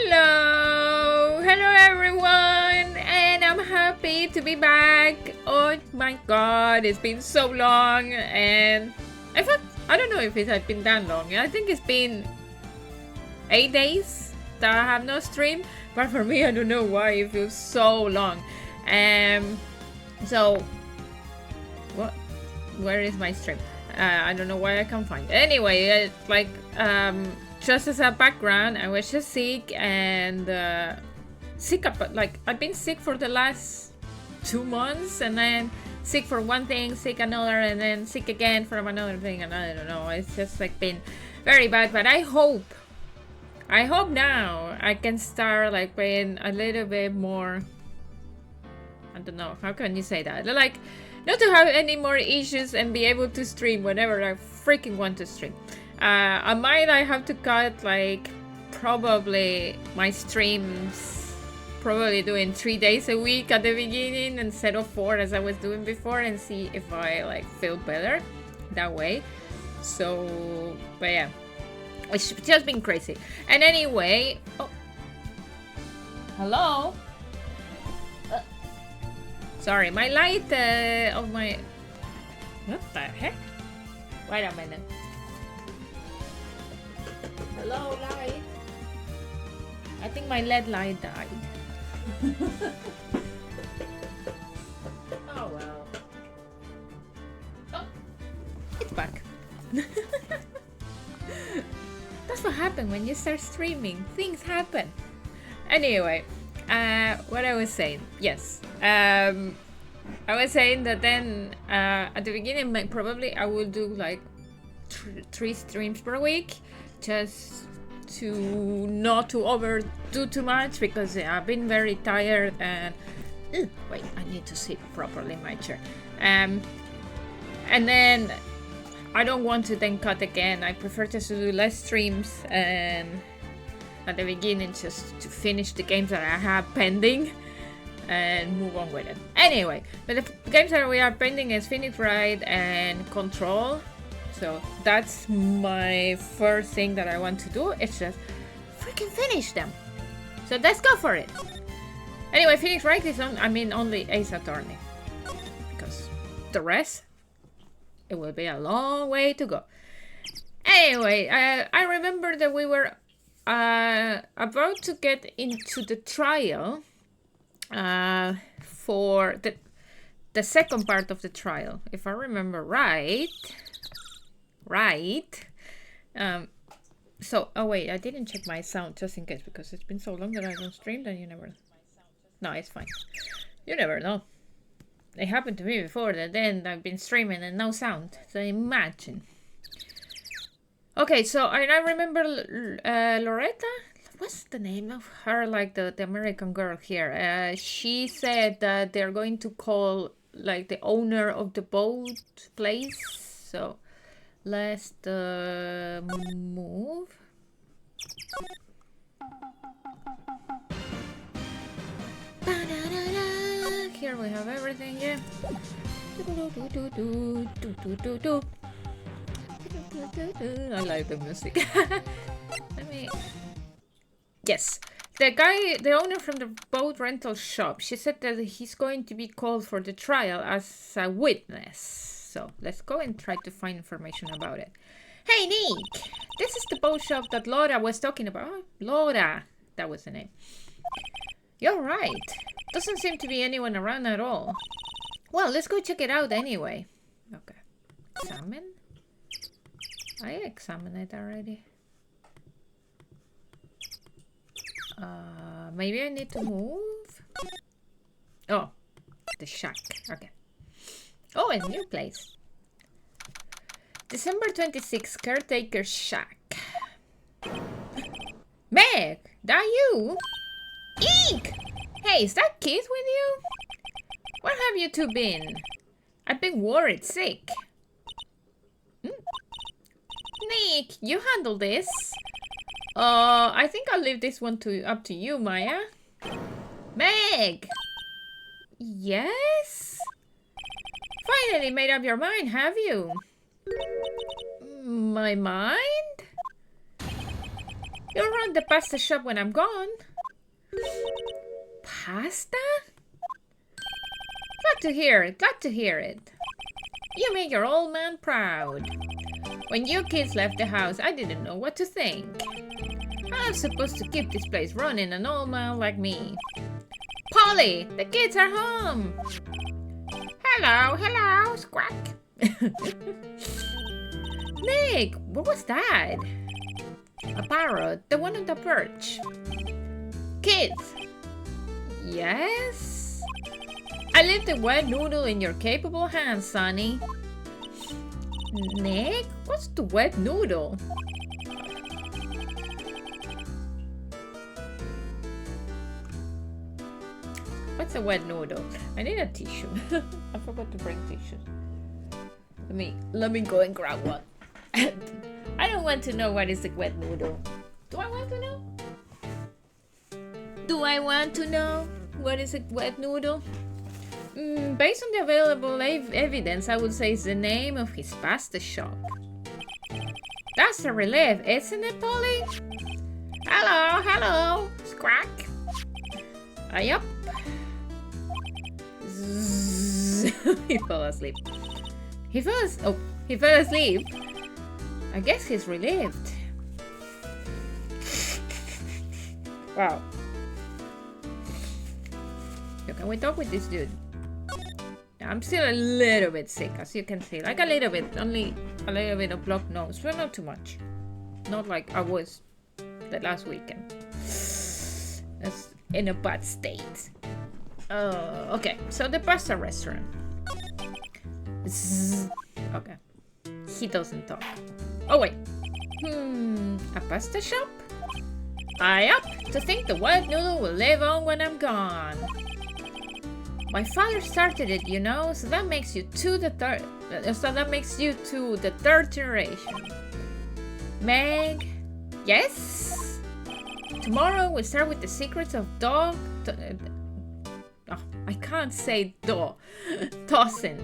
Hello everyone, and I'm happy to be back. Oh my god, it's been so long, and in fact, I don't know if it has been that long. I think it's been 8 days that I have no stream, but for me, I don't know why it feels so long. So, what? Where is my stream? I don't know why I can't find it. Anyway, just as a background, I was just sick and sick up, like I've been sick for the last 2 months, and then sick for one thing, sick another, and then sick again from another thing, and I don't know. It's just like been very bad, but I hope now I can start like being a little bit more. I don't know, how can you say that? Like, not to have any more issues and be able to stream whenever I freaking want to stream. I might have to cut like probably my streams, probably doing 3 days a week at the beginning instead of 4 as I was doing before, and see if I like feel better that way. So, but yeah, it's just been crazy. And anyway, hello. Sorry, my light of my... What the heck? Wait a minute. Hello, light. I think my LED light died. Oh well. Oh, it's back. That's what happens when you start streaming. Things happen. Anyway. What I was saying, yes. I was saying that then at the beginning, probably I will do like 3 streams per week, just to not to overdo too much, because I've been very tired and wait, I need to sit properly in my chair. And then I don't want to then cut again. I prefer just to do less streams and at the beginning, just to finish the games that I have pending and move on with it. Anyway, but the games that we have pending is Phoenix Wright and Control. So that's my first thing that I want to do. It's just freaking finish them. So let's go for it. Anyway, Phoenix Wright is only Ace Attorney, because the rest, it will be a long way to go. Anyway, I remember that we were about to get into the trial for the second part of the trial, if I remember right. So, oh wait, I didn't check my sound just in case, because it's been so long that I don't stream that you never... No, it's fine. You never know. It happened to me before that then I've been streaming and no sound. So imagine. Okay, so I remember Loretta, what's the name of her, like the American girl here? She said that they're going to call like the owner of the boat place. So let's move. Here we have everything, yeah. I like the music. Yes. The owner from the boat rental shop, she said that he's going to be called for the trial as a witness. So let's go and try to find information about it. Hey, Nick! This is the boat shop that Laura was talking about. Oh, Laura! That was the name. You're right. Doesn't seem to be anyone around at all. Well, let's go check it out anyway. Okay. Examine? I examined it already. Maybe I need to move? Oh, the shack. Okay. Oh, a new place. December 26th, caretaker shack. Meg, that you? Eek! Hey, is that Keith with you? Where have you two been? I've been worried sick. Nick, you handle this. I think I'll leave this one up to you, Maya. Meg! Yes? Finally made up your mind, have you? My mind? You'll run the pasta shop when I'm gone. Pasta? Glad to hear it, glad to hear it. You make your old man proud. When you kids left the house, I didn't know what to think. I'm supposed to keep this place running, an old man like me. Polly, the kids are home. Hello, hello, squawk. Nick, what was that? A parrot, the one on the perch. Kids. Yes? I leave the wet noodle in your capable hands, Sonny. Nick, what's the wet noodle? What's a wet noodle? I need a tissue. I forgot to bring tissues. Let me go and grab one. I don't want to know what is a wet noodle. Do I want to know? Do I want to know what is a wet noodle? Based on the available evidence, I would say it's the name of his pasta shop. That's a relief, isn't it, Polly? Hello, hello, squawk. Yup. He fell asleep. He fell asleep. I guess he's relieved. Wow. So can we talk with this dude? I'm still a little bit sick, as you can see. Like a little bit, only a little bit of blocked nose, but not too much. Not like I was the last weekend. That's in a bad state. Okay, so the pasta restaurant. Okay. He doesn't talk. Oh wait. A pasta shop? Yup. To think the white noodle will live on when I'm gone. My father started it, you know, so that makes you the third generation. Meg, yes. Tomorrow we'll start with the secrets of dog. I can't say tossing.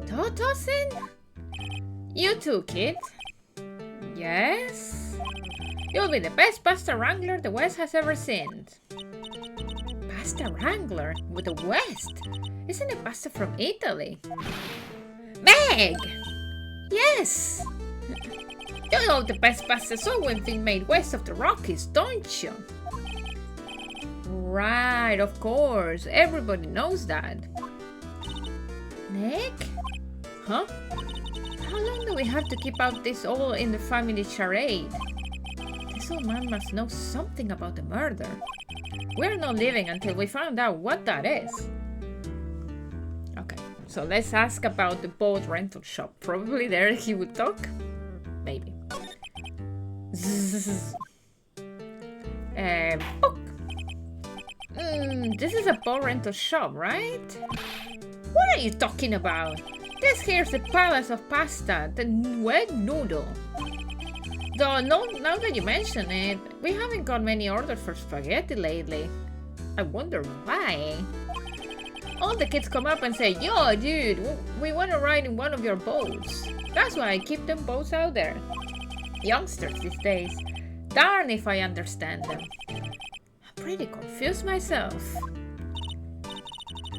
Tossing? You too, kid. Yes. You'll be the best pasta wrangler the West has ever seen. Pasta wrangler with the West? Isn't it pasta from Italy? Meg! Yes! You know the best pasta is always been made west of the Rockies, don't you? Right, of course. Everybody knows that. Nick? Huh? How long do we have to keep out this all in the family charade? This old man must know something about the murder. We're not leaving until we find out what that is. Okay, so let's ask about the boat rental shop. Probably there he would talk. Maybe. Book. This is a boat rental shop, right? What are you talking about? This here's the palace of pasta, the wet noodle. Though now that you mention it, we haven't got many orders for spaghetti lately. I wonder why. All the kids come up and say, yo dude, we want to ride in one of your boats. That's why I keep them boats out there. Youngsters these days. Darn if I understand them. I'm pretty confused myself.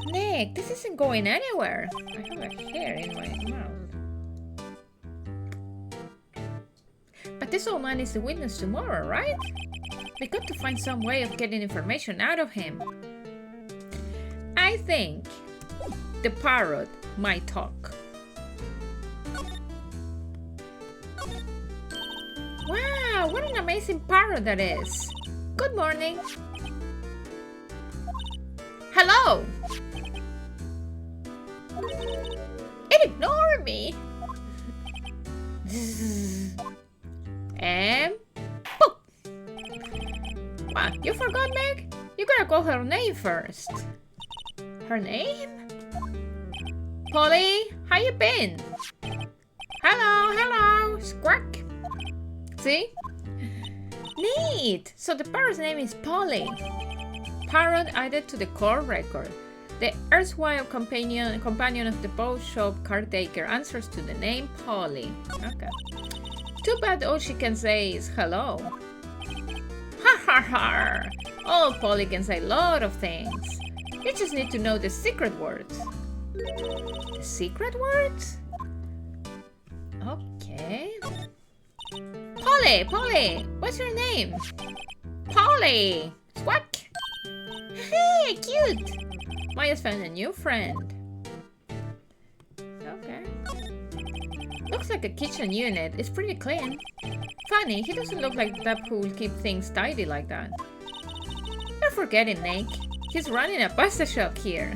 Nick, this isn't going anywhere. I have a hair in my mouth. But this old man is the witness tomorrow, right? We got to find some way of getting information out of him. I think the parrot might talk. Wow, what an amazing parrot that is. Good morning. Hello. It ignored me. And boop. Wow, you forgot, Meg? You gotta call her name first. Her name? Polly, how you been? Hello, squawk. See? Neat! So the parrot's name is Polly. Parrot added to the core record. The erstwhile companion of the boat shop caretaker answers to the name Polly. Okay. Too bad all she can say is hello. ha ha! Oh, Polly can say a lot of things. You just need to know the secret words. The secret words? Okay. Polly, Polly, what's your name? Polly! Squawk! Hey, cute! Maya's found a new friend. Okay. Looks like a kitchen unit. It's pretty clean. Funny, he doesn't look like the type who will keep things tidy like that. You're forgetting, Nick. He's running a pasta shop here.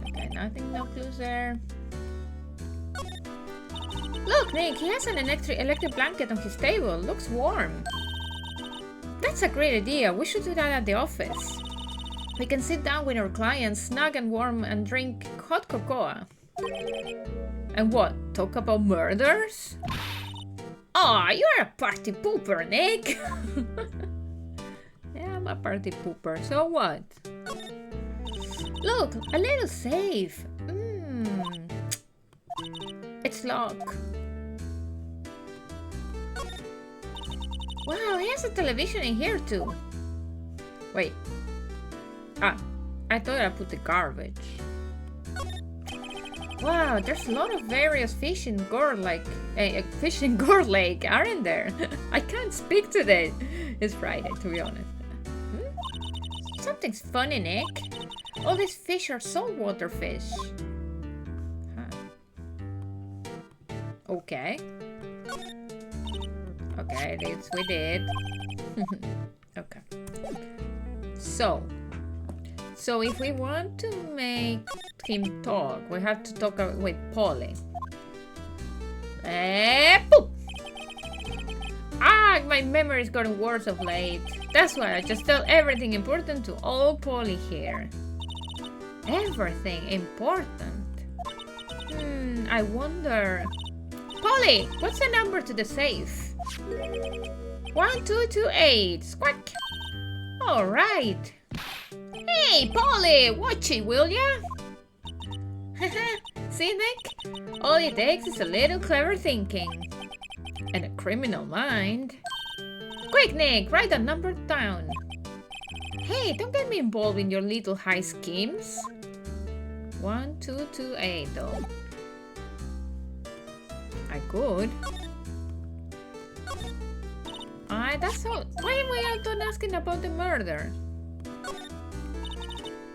Okay, nothing, no clues there. Look, Nick, he has an electric blanket on his table. Looks warm. That's a great idea. We should do that at the office. We can sit down with our clients, snug and warm, and drink hot cocoa. And what? Talk about murders? Aw, you're a party pooper, Nick. Yeah, I'm a party pooper. So what? Look, a little safe. It's locked. Wow, he has a television in here too. Wait. Ah, I thought I put the garbage. Wow, there's a lot of various fish in Gore Lake, aren't there? I can't speak today. It's Friday, to be honest. Something's funny, Nick. All these fish are saltwater fish. Okay. Okay, we did. Okay. So if we want to make him talk, we have to talk with Polly. Boop! Ah, my memory's gotten worse of late. That's why I just tell everything important to old Polly here. Everything important? I wonder... Polly, what's the number to the safe? 1228. Squawk. All right. Hey, Polly, watch it, will ya? See, Nick? All it takes is a little clever thinking. And a criminal mind. Quick, Nick, write that number down. Hey, don't get me involved in your little high schemes. 1228, though. I could. That's all. Why am I out on asking about the murder?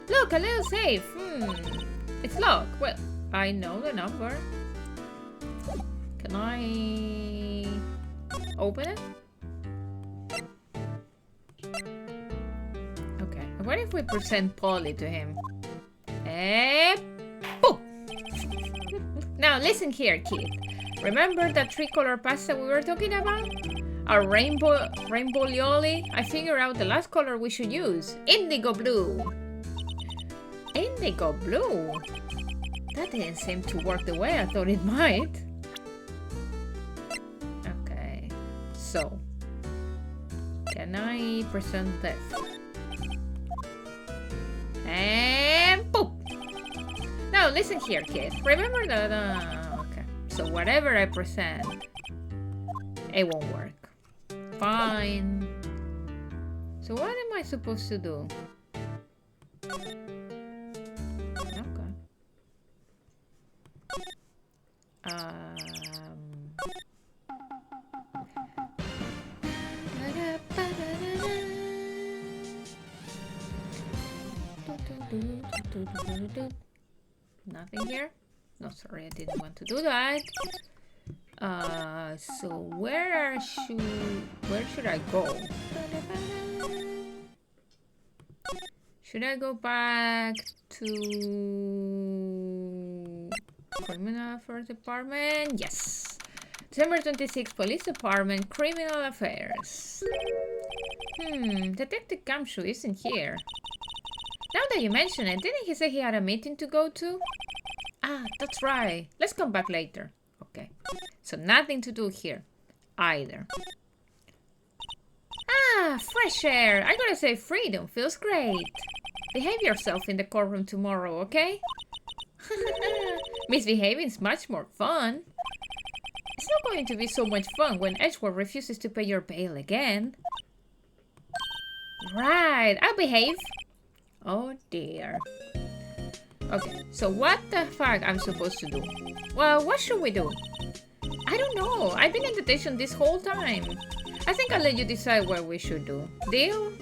Look, a little safe. It's locked. Well, I know the number. Can I open it? Okay. What if we present Polly to him? Boop! Now listen here, kid. Remember that three-color pasta we were talking about? Our rainbow lioli? I figured out the last color we should use. Indigo blue. Indigo blue? That didn't seem to work the way I thought it might. Okay. So. Can I present this? And boop! Now listen here, kid. Remember that... okay. So whatever I present, it won't work. Fine. So what am I supposed to do? Okay. Nothing here? No, sorry, I didn't want to do that. So where should I go? Should I go back to Criminal Affairs Department? Yes. December 26th, Police Department, Criminal Affairs. Detective Kamshu isn't here. Now that you mention it, didn't he say he had a meeting to go to? Ah, that's right. Let's come back later. Okay. So nothing to do here either. Ah, fresh air. I gotta say, freedom feels great. Behave yourself in the courtroom tomorrow, okay? Misbehaving's much more fun. not going to be so much fun when Edgeworth refuses to pay your bail again. Right, I'll behave. Oh dear. Okay, so what the fuck I'm supposed to do? Well, what should we do? I don't know. I've been in detention this whole time. I think I'll let you decide what we should do. Deal?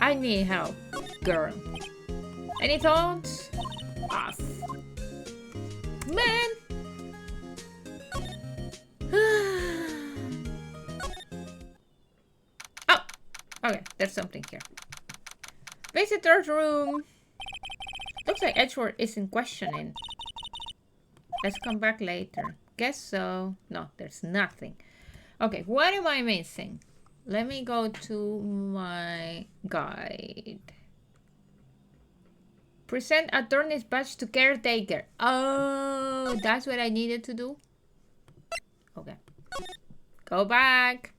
I need help, girl. Any thoughts? Off. Man! Oh! Okay, there's something here. Visitor's room. Looks like Edgeworth isn't questioning. Let's come back later. Guess so. No, there's nothing. Okay, what am I missing? Let me go to my guide. Present attorney's badge to caretaker. Oh, that's what I needed to do? Okay. Go back.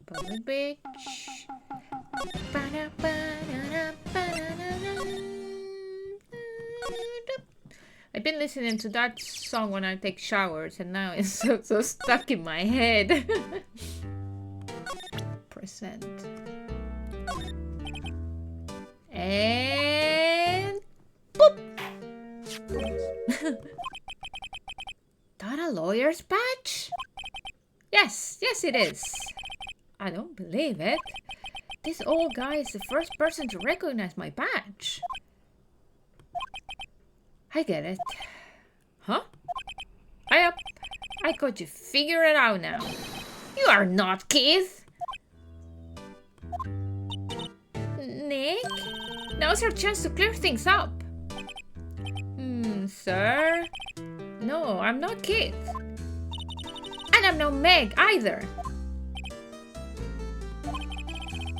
Public bitch. I've been listening to that song when I take showers and now it's so stuck in my head. Present. And boop. That a lawyer's badge? Yes, it is. I don't believe it. This old guy is the first person to recognize my badge. I get it. Huh? I got you figure it out now. You are not Keith. Nick? Now's our chance to clear things up. Sir? No, I'm not Keith. And I'm not Meg either.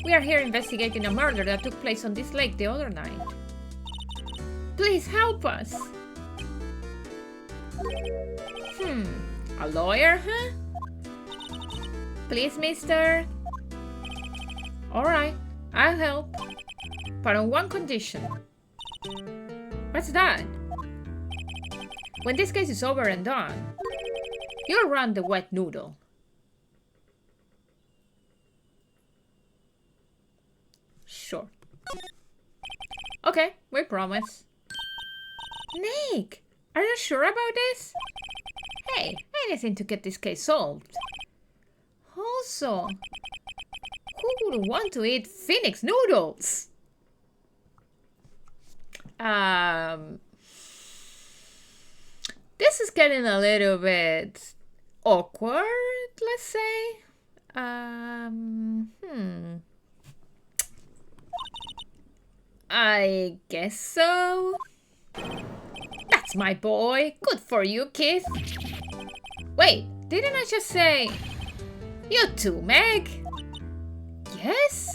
We are here investigating a murder that took place on this lake the other night. Please help us. A lawyer, huh? Please, mister. Alright, I'll help. But on one condition. What's that? When this case is over and done, you'll run the wet noodle. Sure. Okay, we promise. Nick, are you sure about this? Hey, anything to get this case solved. Also, who would want to eat Phoenix noodles? This is getting a little bit awkward, let's say. I guess so. That's my boy. Good for you, Keith. Wait, didn't I just say... You too, Meg? Yes?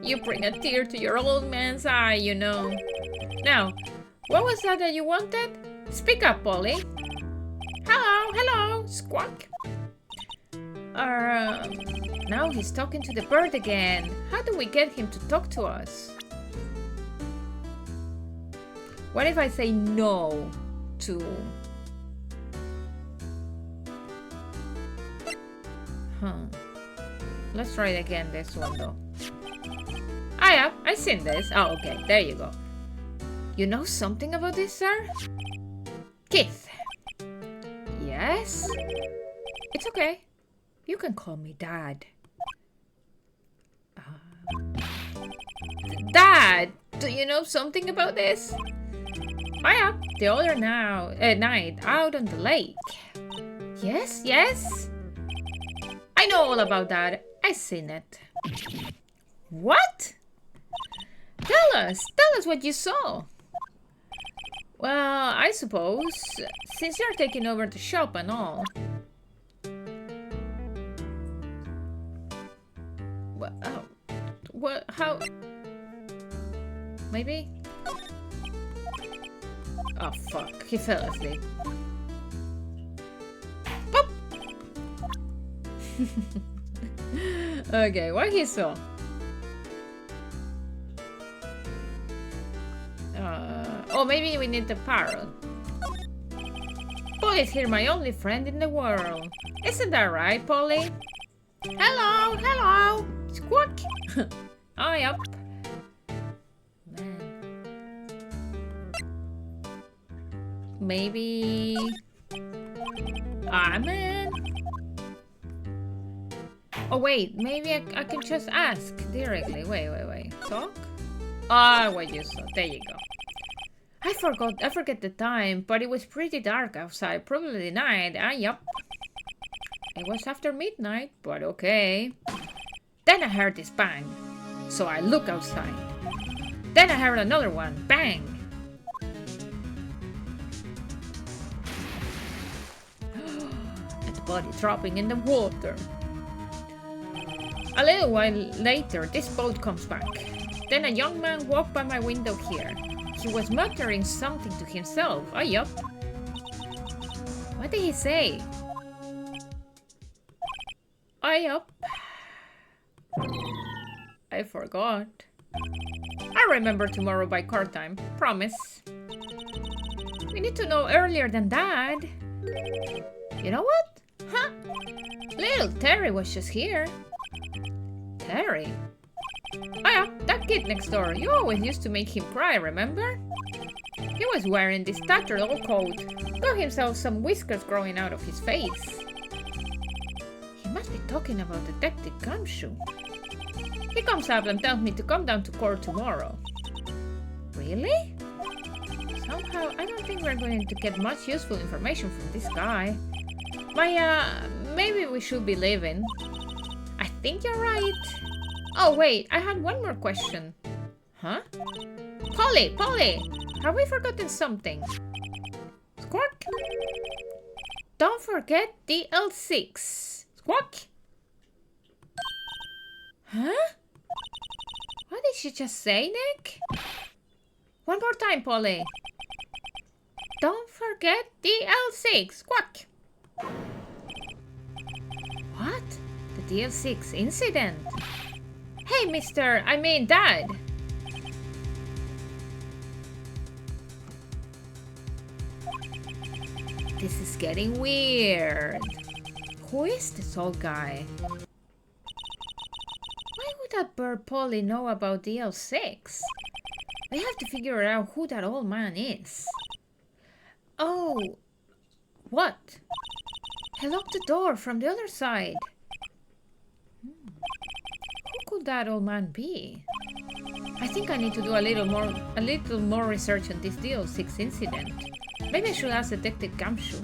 You bring a tear to your old man's eye, you know. Now, what was that you wanted? Speak up, Polly. Hello, squawk. Now he's talking to the bird again. How do we get him to talk to us? What if I say no to... Let's try it again, this one though. I've seen this. Oh, okay, there you go. You know something about this, sir? Keith. Yes? It's okay. You can call me Dad. Dad, do you know something about this? The other night out on the lake. Yes? I know all about that. I seen it. What? Tell us what you saw. Well, I suppose, since you're taking over the shop and all. How? Maybe? Oh, fuck. He fell asleep. Pop! Okay, what he saw? Oh, maybe we need the parrot. Polly's here, my only friend in the world. Isn't that right, Polly? Hello, hello. Squawk. Oh, yep. Man. Maybe... Ah, man. Oh, wait. Maybe I can just ask directly. Wait. Talk? Ah, what you saw. There you go. I forget the time, but it was pretty dark outside. Probably night. Ah, yup. It was after midnight, but okay. Then I heard this bang. So I look outside. Then I heard another one. Bang. And the body dropping in the water. A little while later, this boat comes back. Then a young man walked by my window here. He was muttering something to himself. Oh, yup. What did he say? Oh, yup. I forgot. I'll remember tomorrow by car time. Promise. We need to know earlier than that. You know what? Huh? Little Terry was just here. Terry? Oh yeah, that kid next door. You always used to make him cry, remember? He was wearing this tattered old coat. Got himself some whiskers growing out of his face. He must be talking about Detective Gumshoe. He comes up and tells me to come down to court tomorrow. Really? Somehow, I don't think we're going to get much useful information from this guy. Maybe we should be leaving. I think you're right. Oh, wait, I had one more question. Huh? Polly! Have we forgotten something? Squawk! Don't forget DL6. Squawk! Huh? What did she just say, Nick? One more time, Polly. Don't forget DL6. Squawk! What? The DL6 incident? Hey, Dad! This is getting weird. Who is this old guy? Why would that bird Polly know about DL6? We have to figure out who that old man is. Oh, what? He locked the door from the other side. Who could that old man be? I think I need to do a little more research on this DL6 incident. Maybe I should ask Detective Gumshoe.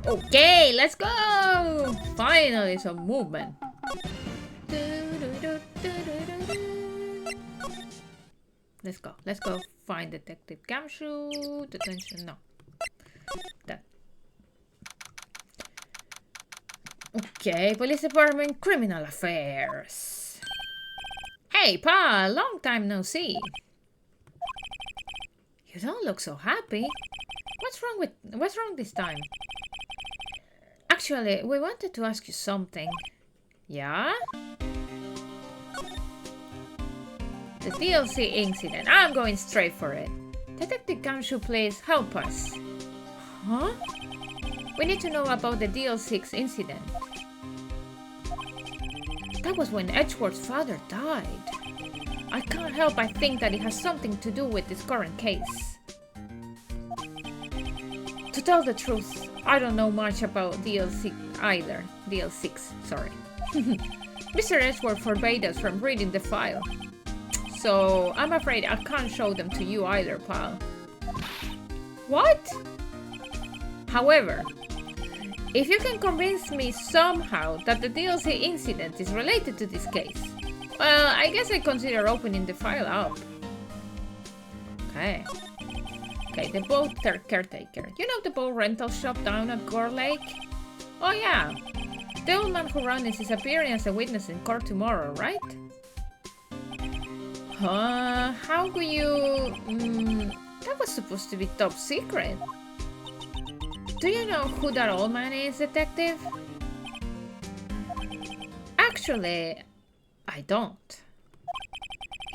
Okay, let's go! Finally, some movement. Let's go find Detective Gumshoe. Detention, no. That. Okay, Police Department, Criminal Affairs. Hey, Pa, long time no see. You don't look so happy. What's wrong this time? Actually, we wanted to ask you something. Yeah? The DLC incident. I'm going straight for it. Detective Gumshoe, please help us. Huh? We need to know about the DL6 incident. That was when Edgeworth's father died. I can't help but think that it has something to do with this current case. To tell the truth, I don't know much about DLC either. DL6, sorry. Mr. Edgeworth forbade us from reading the file. So I'm afraid I can't show them to you either, pal. What? However, if you can convince me somehow that the DLC incident is related to this case, well, I guess I consider opening the file up. Okay. Okay, the boat caretaker. You know the boat rental shop down at Gore Lake? Oh yeah. The old man who runs is appearing as a witness in court tomorrow, right? How could you... that was supposed to be top secret. Do you know who that old man is, detective? Actually, I don't.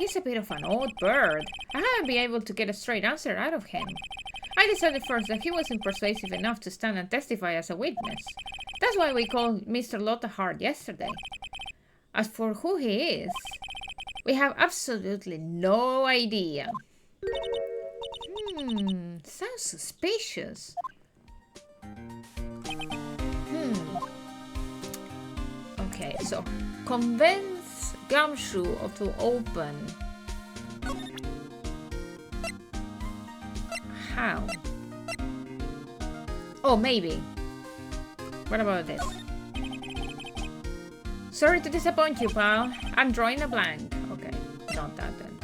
He's a bit of an odd bird. I haven't been able to get a straight answer out of him. I decided first that he wasn't persuasive enough to stand and testify as a witness. That's why we called Mr. Lottehart yesterday. As for who he is, we have absolutely no idea. Sounds suspicious. Okay, so convince Gumshoe to open. How? Oh, maybe. What about this? Sorry to disappoint you, pal. I'm drawing a blank. Okay, not that then.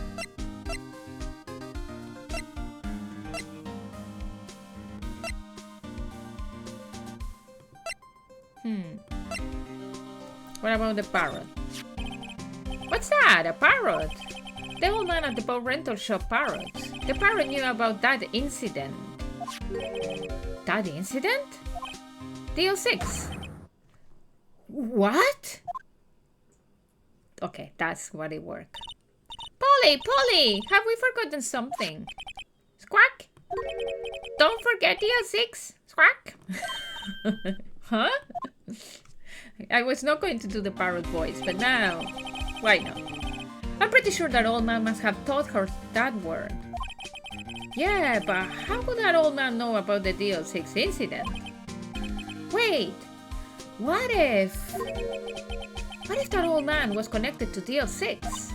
What about the parrot? What's that? A parrot? The old man at the boat rental shop parrots. The parrot knew about that incident. That incident? DL6. What? Okay, that's what it worked. Polly, have we forgotten something? Squawk? Don't forget DL6. Squawk? Huh? I was not going to do the parrot voice, but now, why not? I'm pretty sure that old man must have taught her that word. Yeah, but how would that old man know about the DL6 incident? Wait, what if that old man was connected to DL6?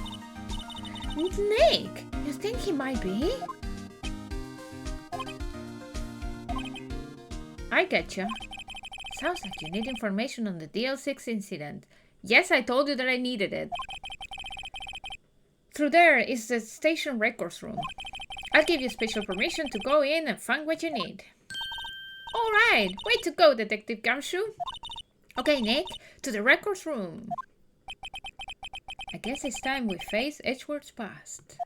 Nick, you think he might be? I getcha. Sounds like you need information on the DL6 incident. Yes, I told you that I needed it. Through there is the station records room. I'll give you special permission to go in and find what you need. Alright, way to go, Detective Gumshoe. Okay, Nick, to the records room. I guess it's time we face Edgeworth's past.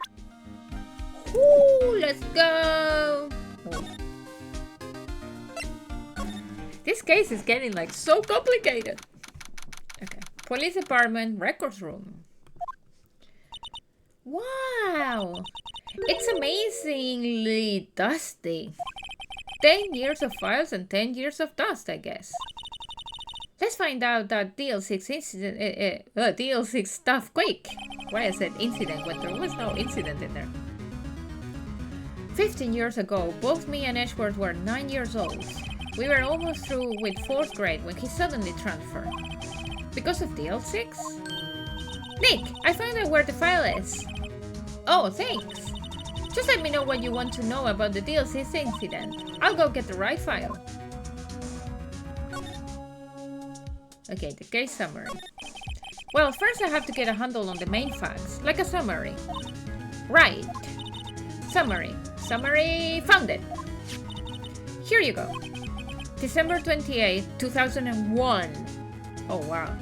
Woo, let's go! Oh. This case is getting like so complicated. Okay. Police department, records room. Wow! It's amazingly dusty. 10 years of files and 10 years of dust, I guess. Let's find out that DL6 incident, DL6 stuff quick. Why I said incident when there was no incident in there. 15 years ago, both me and Edgeworth were 9 years old. We were almost through with 4th grade when he suddenly transferred. Because of DL6? Nick, I found out where the file is. Oh, thanks. Just let me know what you want to know about the DL6 incident. I'll go get the right file. Okay, the case summary. Well, first I have to get a handle on the main facts, like a summary. Right. Summary. Summary found it. Here you go. December 28, 2001. Oh, wow.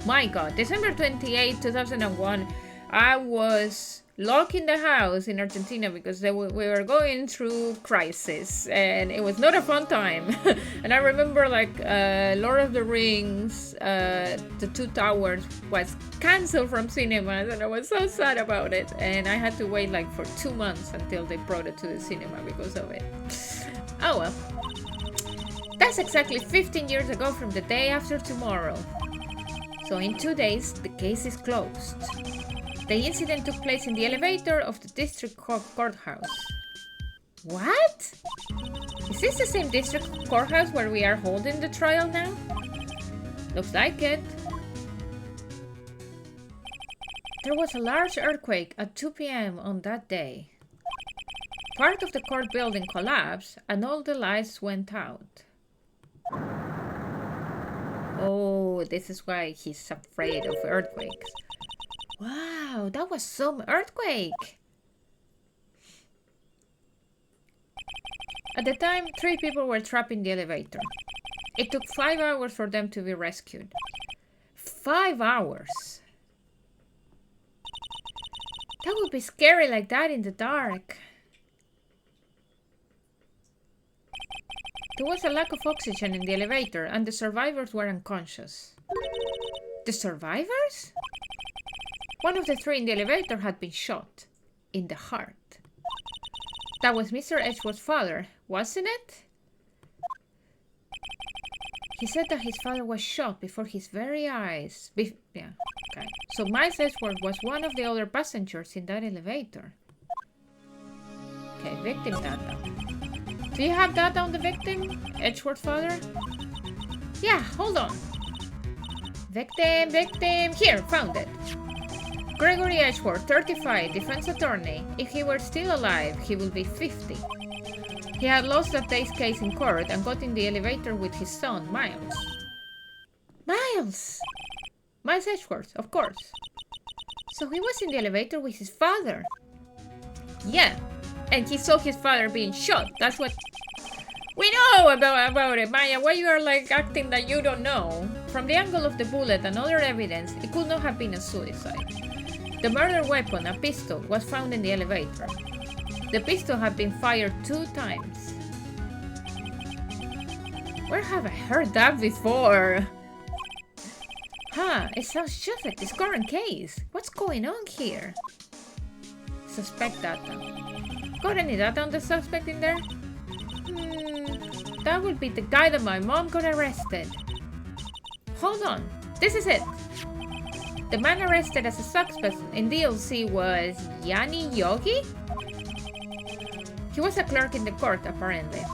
My God, December 28, 2001, I was locked in the house in Argentina because we were going through crisis and it was not a fun time. And I remember like Lord of the Rings, The Two Towers was cancelled from cinemas and I was so sad about it. And I had to wait like for 2 months until they brought it to the cinema because of it. Oh well. That's exactly 15 years ago from the day after tomorrow. So in 2 days, the case is closed. The incident took place in the elevator of the district courthouse. What? Is this the same district courthouse where we are holding the trial now? Looks like it. There was a large earthquake at 2 p.m. on that day. Part of the court building collapsed and all the lights went out. Oh, this is why he's afraid of earthquakes. Wow, that was some earthquake! At the time, 3 people were trapped in the elevator. It took 5 hours for them to be rescued. 5 hours! That would be scary like that in the dark. There was a lack of oxygen in the elevator and the survivors were unconscious. The survivors? One of the three in the elevator had been shot in the heart. That was Mr. Edgeworth's father, wasn't it? He said that his father was shot before his very eyes. Yeah, okay. So Miles Edgeworth was one of the other passengers in that elevator. Okay, victim data. Do you have data on the victim, Edgeworth's father? Yeah, hold on. Victim, here, found it. Gregory Edgeworth, 35, defense attorney. If he were still alive, he would be 50. He had lost that day's case in court and got in the elevator with his son, Miles. Miles! Miles Edgeworth, of course. So he was in the elevator with his father. Yeah, and he saw his father being shot. That's what we know about it, Maya. Why you are like acting that you don't know? From the angle of the bullet and other evidence, it could not have been a suicide. The murder weapon, a pistol, was found in the elevator. The pistol had been fired 2 times. Where have I heard that before? Huh, it sounds just like this current case. What's going on here? Suspect data. Got any data on the suspect in there? That would be the guy that my mom got arrested. Hold on, this is it. The man arrested as a suspect in DLC was Yanni Yogi? He was a clerk in the court, apparently.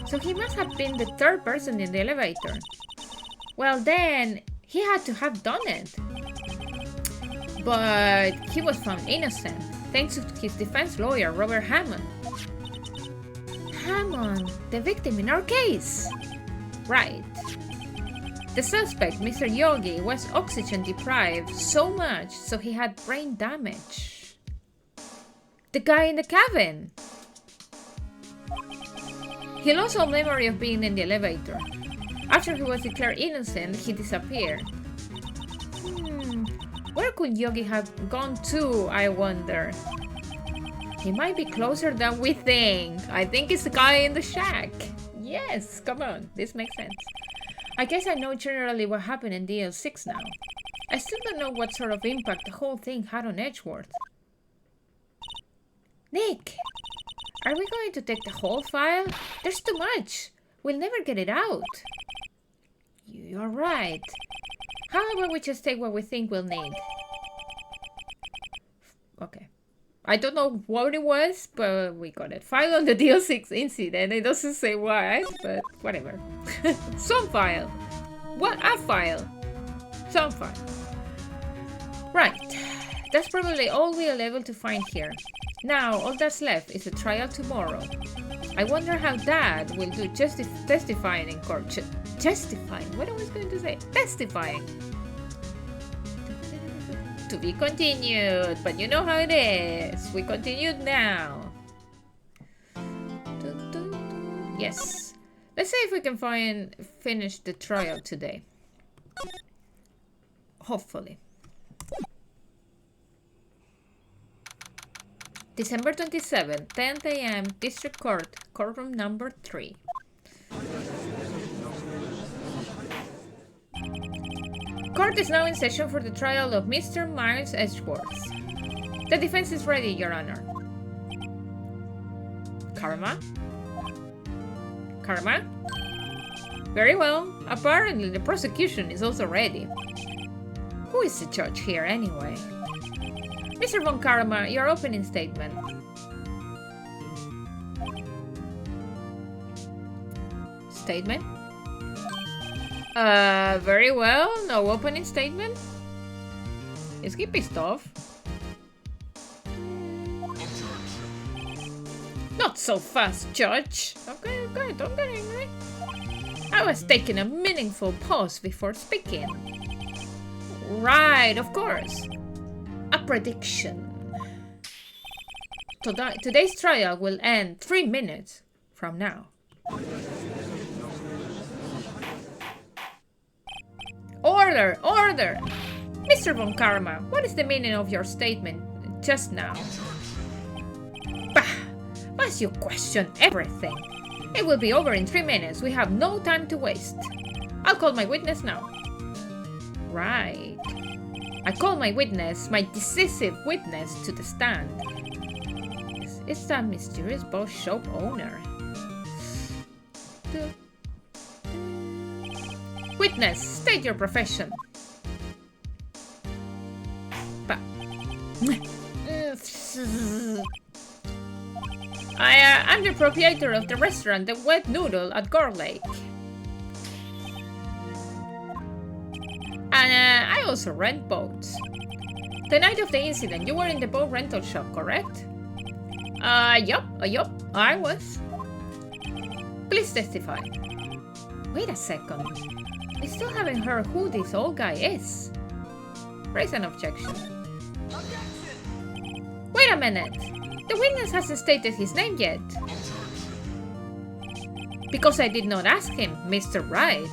So he must have been the 3rd person in the elevator. Well then, he had to have done it. But he was found innocent, thanks to his defense lawyer, Robert Hammond. Hammond, the victim in our case. Right. The suspect, Mr. Yogi, was oxygen deprived so much so he had brain damage. The guy in the cabin. He lost all memory of being in the elevator. After he was declared innocent, he disappeared. Where could Yogi have gone to, I wonder? He might be closer than we think. I think it's the guy in the shack. Yes, come on, this makes sense. I guess I know generally what happened in DL6 now. I still don't know what sort of impact the whole thing had on Edgeworth. Nick, are we going to take the whole file? There's too much. We'll never get it out. You're right. How about we just take what we think we'll need? Okay. I don't know what it was, but we got it. File on the DL6 incident. It doesn't say why, but whatever. Some file. What? A file. Some file. Right. That's probably all we'll able to find here. Now, all that's left is a trial tomorrow. I wonder how Dad will do testifying in court. Testifying? What I was going to say? Testifying. To be continued, but you know how it is. We continued now. Yes. Let's see if we can finish the trial today. Hopefully. December 27, 10 a.m. District Court, courtroom number 3. Court is now in session for the trial of Mr. Miles Edgeworth. The defense is ready, Your Honor. Karma? Karma? Very well. Apparently the prosecution is also ready. Who is the judge here anyway? Mr. Von Karma, your opening statement. Statement? Very well. No opening statement. Is he pissed off? Not so fast, Judge. Okay, don't get angry. I was taking a meaningful pause before speaking. Right, of course. A prediction. Today's trial will end 3 minutes from now. Order! Order! Mr. Von Karma, what is the meaning of your statement just now? Bah! Must you question everything? It will be over in 3 minutes. We have no time to waste. I'll call my witness now. Right. I call my witness, my decisive witness, to the stand. It's that mysterious boss shop owner. Witness, state your profession. I'm the proprietor of the restaurant, The Wet Noodle at Gar Lake. And I also rent boats. The night of the incident, you were in the boat rental shop, correct? Yup, I was. Please testify. Wait a second. I still haven't heard who this old guy is. Raise an objection. Wait a minute. The witness hasn't stated his name yet. Because I did not ask him, Mr. Wright.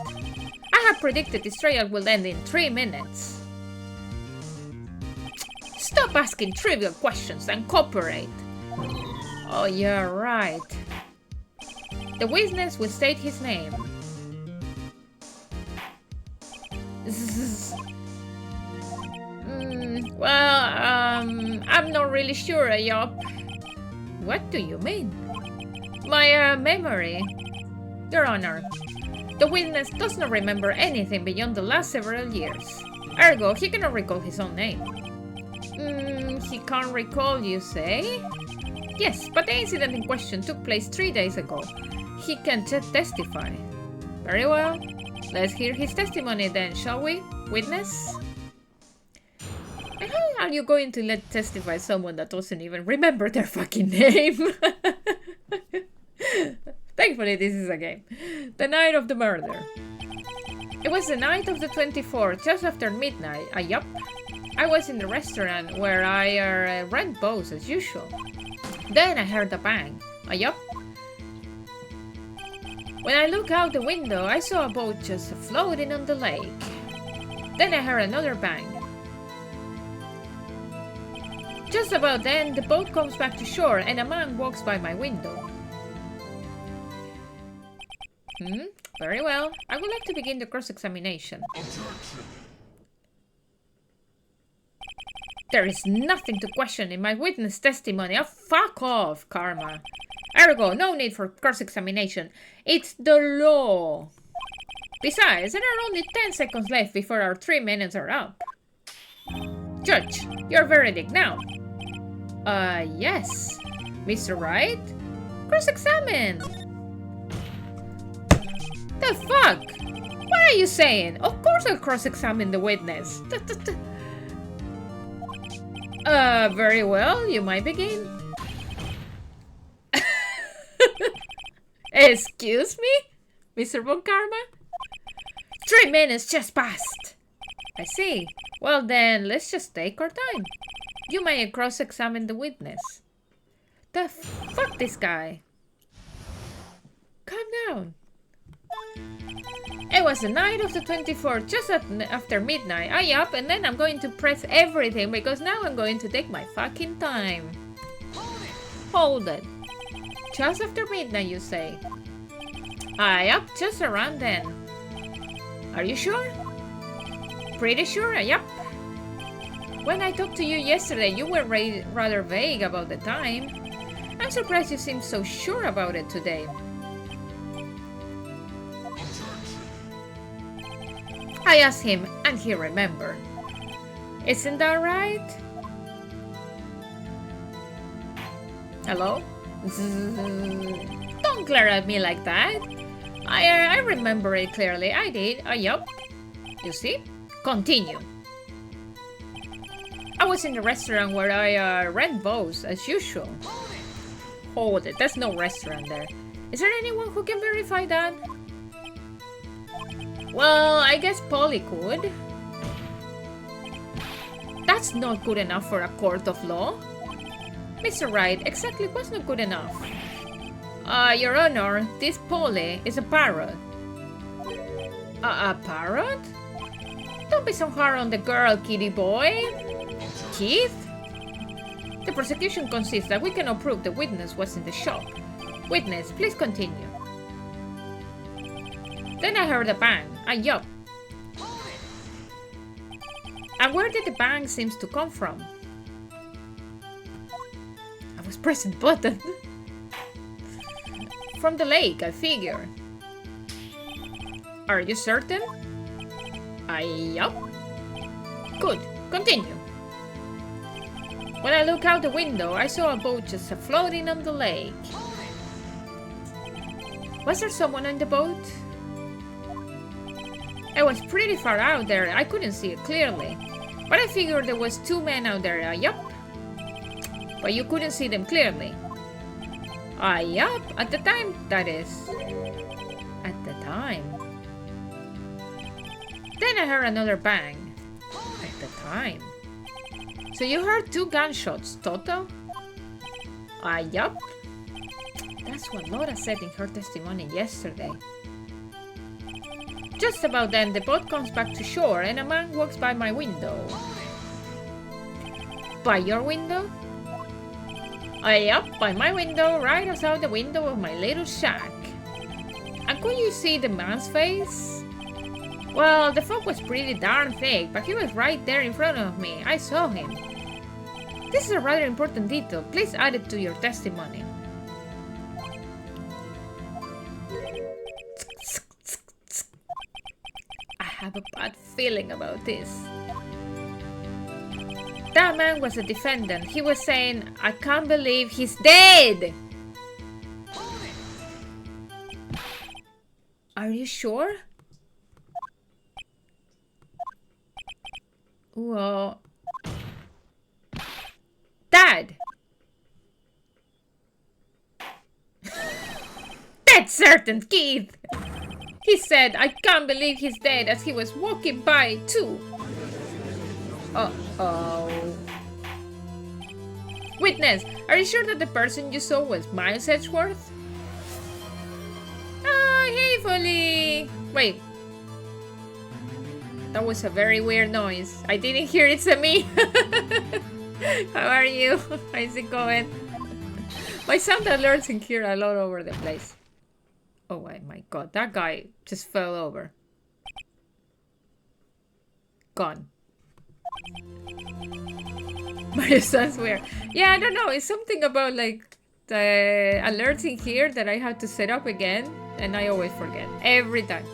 I have predicted this trial will end in 3 minutes. Stop asking trivial questions and cooperate. Oh, you're right. The witness will state his name. I'm not really sure, Yup. What do you mean? My memory. Your Honor, the witness does not remember anything beyond the last several years. Ergo, he cannot recall his own name. He can't recall, you say? Yes, but the incident in question took place 3 days ago. He can testify. Very well. Let's hear his testimony then, shall we, witness? And how are you going to let testify someone that doesn't even remember their fucking name? Thankfully, this is a game. The night of the murder. It was the night of the 24th, just after midnight. Yup. I was in the restaurant where I rent boats as usual. Then I heard a bang. Yup. When I looked out the window, I saw a boat just floating on the lake. Then I heard another bang. Just about then, the boat comes back to shore and a man walks by my window. Very well. I would like to begin the cross-examination. There is nothing to question in my witness testimony. Oh, fuck off, Karma. Ergo, no need for cross-examination. It's the law. Besides, there are only 10 seconds left before our 3 minutes are up. Judge, your verdict now. Yes. Mr. Wright? Cross-examine. The fuck? What are you saying? Of course I'll cross-examine the witness. Very well. You might begin. Excuse me? Mr. Von Karma? 3 minutes just passed. I see. Well then, let's just take our time. You may cross-examine the witness. The fuck this guy? Calm down. It was the night of the 24th, just after midnight. Yup, and then I'm going to press everything because now I'm going to take my fucking time. Hold it. Just after midnight, you say? Yup, just around then. Are you sure? Pretty sure, yup. When I talked to you yesterday, you were rather vague about the time. I'm surprised you seem so sure about it today. I asked him, and he remembered. Isn't that right? Hello? Don't glare at me like that. I remember it clearly. I did. Yup. You see? Continue. I was in the restaurant where I rent boats, as usual. Hold it. There's no restaurant there. Is there anyone who can verify that? Well, I guess Polly could. That's not good enough for a court of law. Mr. Wright, exactly what's not good enough? Your Honor, this Polly is a parrot. A parrot? Don't be so hard on the girl, kitty boy. Keith? The prosecution consists that we cannot prove the witness was in the shop. Witness, please continue. Then I heard a bang. Yup. And where did the bang seems to come from? I was pressing the button. From the lake, I figure. Are you certain? Yup. Good. Continue. When I look out the window, I saw a boat just floating on the lake. Was there someone on the boat? It was pretty far out there. I couldn't see it clearly. But I figured there was 2 men out there. Yup. But you couldn't see them clearly. Yup. At the time, that is. At the time. Then I heard another bang. At the time. So you heard 2 gunshots total? Yup. That's what Laura said in her testimony yesterday. Just about then, the boat comes back to shore and a man walks by my window. By your window? Yup, by my window, right outside the window of my little shack. And could you see the man's face? Well, the fog was pretty darn thick, but he was right there in front of me. I saw him. This is a rather important detail. Please add it to your testimony. I have a bad feeling about this. That man was a defendant. He was saying, I can't believe he's dead! Are you sure? Well... Dad! That's certain, Keith! He said, I can't believe he's dead as he was walking by, too. Uh-oh. Witness, are you sure that the person you saw was Miles Edgeworth? Oh, hey, Folly! Wait. That was a very weird noise. I didn't hear it's a me. How are you? How's it going? My sound alerts in here a lot over the place. Oh my god, that guy just fell over. Gone. Mario sounds weird. Yeah, I don't know. It's something about like the alerts in here that I have to set up again, and I always forget every time.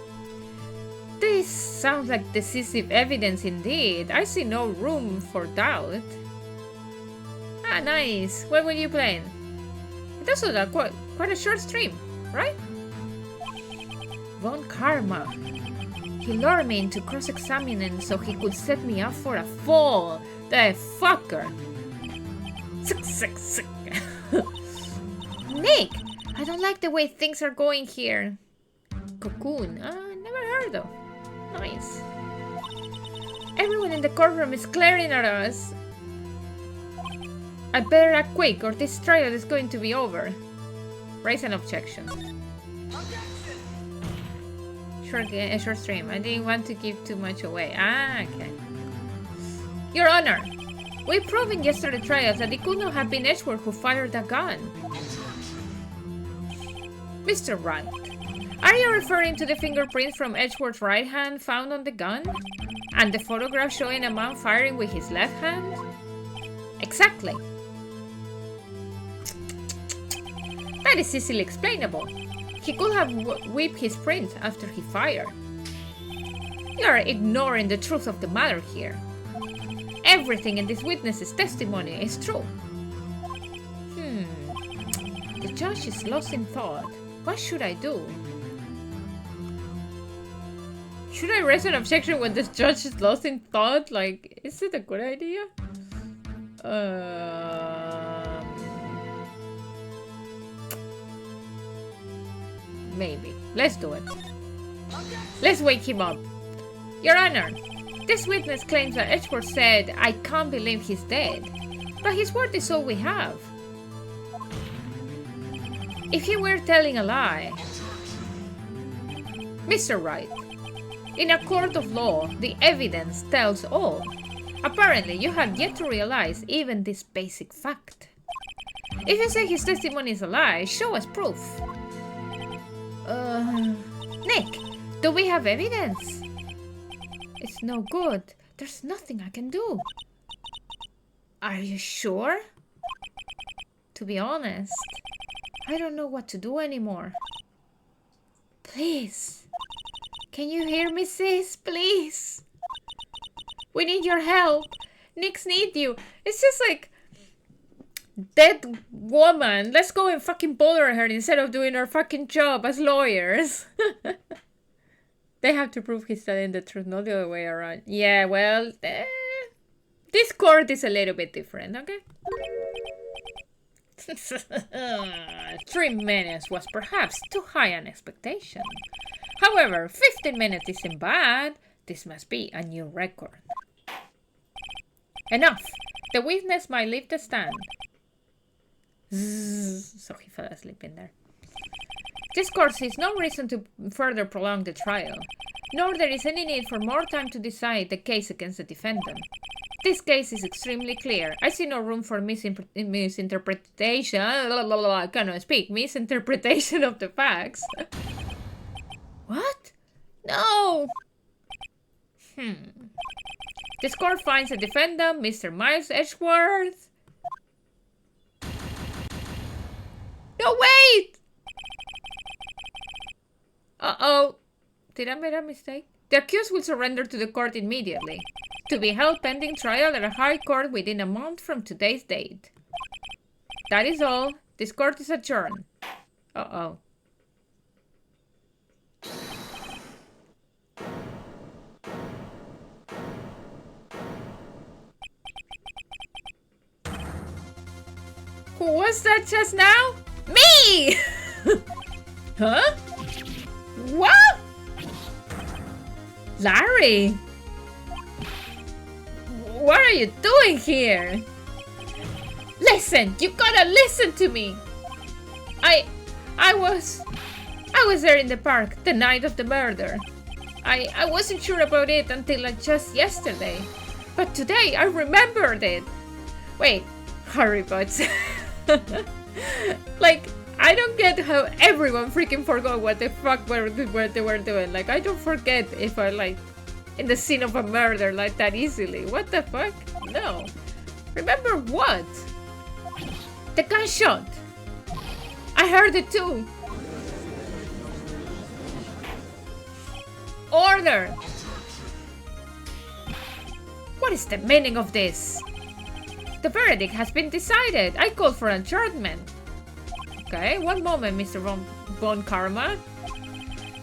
This sounds like decisive evidence indeed. I see no room for doubt. Ah, nice. What were you playing? It also quite a short stream, right? Von Karma. He lured me into cross-examining so he could set me up for a fall. The fucker. Nick, I don't like the way things are going here. Cocoon. Never heard of. Nice. Everyone in the courtroom is glaring at us. I better act quick or this trial is going to be over. Raise an objection. Short stream. I didn't want to give too much away. Okay. Your Honor, we proved in yesterday's trials that it could not have been Edgeworth who fired the gun. Mr. Wright, are you referring to the fingerprints from Edgeworth's right hand found on the gun? And the photograph showing a man firing with his left hand? Exactly. That is easily explainable. He could have whipped his prints after he fired. You are ignoring the truth of the matter here. Everything in this witness's testimony is true. The judge is lost in thought. What should I do? Should I raise an objection when this judge is lost in thought? Like, is it a good idea? Maybe. Let's do it. Let's wake him up. Your Honor, this witness claims that Edgeworth said, I can't believe he's dead. But his word is all we have. If he were telling a lie... Mr. Wright, in a court of law, the evidence tells all. Apparently, you have yet to realize even this basic fact. If you say his testimony is a lie, show us proof. Nick, do we have evidence? It's no good. There's nothing I can do. Are you sure? To be honest, I don't know what to do anymore. Please. Can you hear me, sis? Please. We need your help. Nicks need you. It's just like... Dead woman. Let's go and fucking bother her instead of doing our fucking job as lawyers. They have to prove he's telling the truth, not the other way around. Yeah, well... this court is a little bit different, okay? 3 minutes was perhaps too high an expectation. However, 15 minutes isn't bad. This must be a new record. Enough! The witness might leave the stand. Zzz, so he fell asleep in there. This court sees no reason to further prolong the trial, nor there is any need for more time to decide the case against the defendant. This case is extremely clear. I see no room for misinterpretation. I cannot speak. Misinterpretation of the facts. What? No! This court finds the defendant, Mr. Miles Edgeworth. No, wait! Uh-oh. Did I make a mistake? The accused will surrender to the court immediately, to be held pending trial at a high court within a month from today's date. That is all. This court is adjourned. Uh-oh. Who was that just now? Me! Huh? What? Larry! What are you doing here? Listen! You gotta listen to me! I was there in the park the night of the murder. I wasn't sure about it until just yesterday. But today I remembered it. Wait, hurry, buds. Like, I don't get how everyone freaking forgot what the fuck they were doing. Like, I don't forget if I, like, in the scene of a murder like that easily. What the fuck? No. Remember what? The gunshot. I heard it too. Order. What is the meaning of this? The verdict has been decided. I call for adjournment. Okay, one moment, Mr. Von Karma.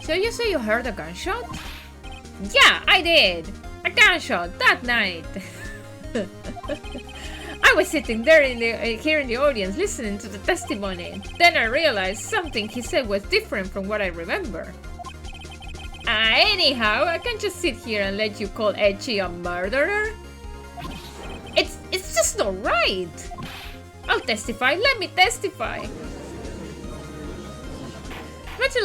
So you say you heard a gunshot? Yeah, I did. A gunshot that night. I was sitting there here in the audience listening to the testimony. Then I realized something he said was different from what I remember. Anyhow, I can't just sit here and let you call Edgy a murderer. It's just not right. I'll testify. Let me testify. Imagine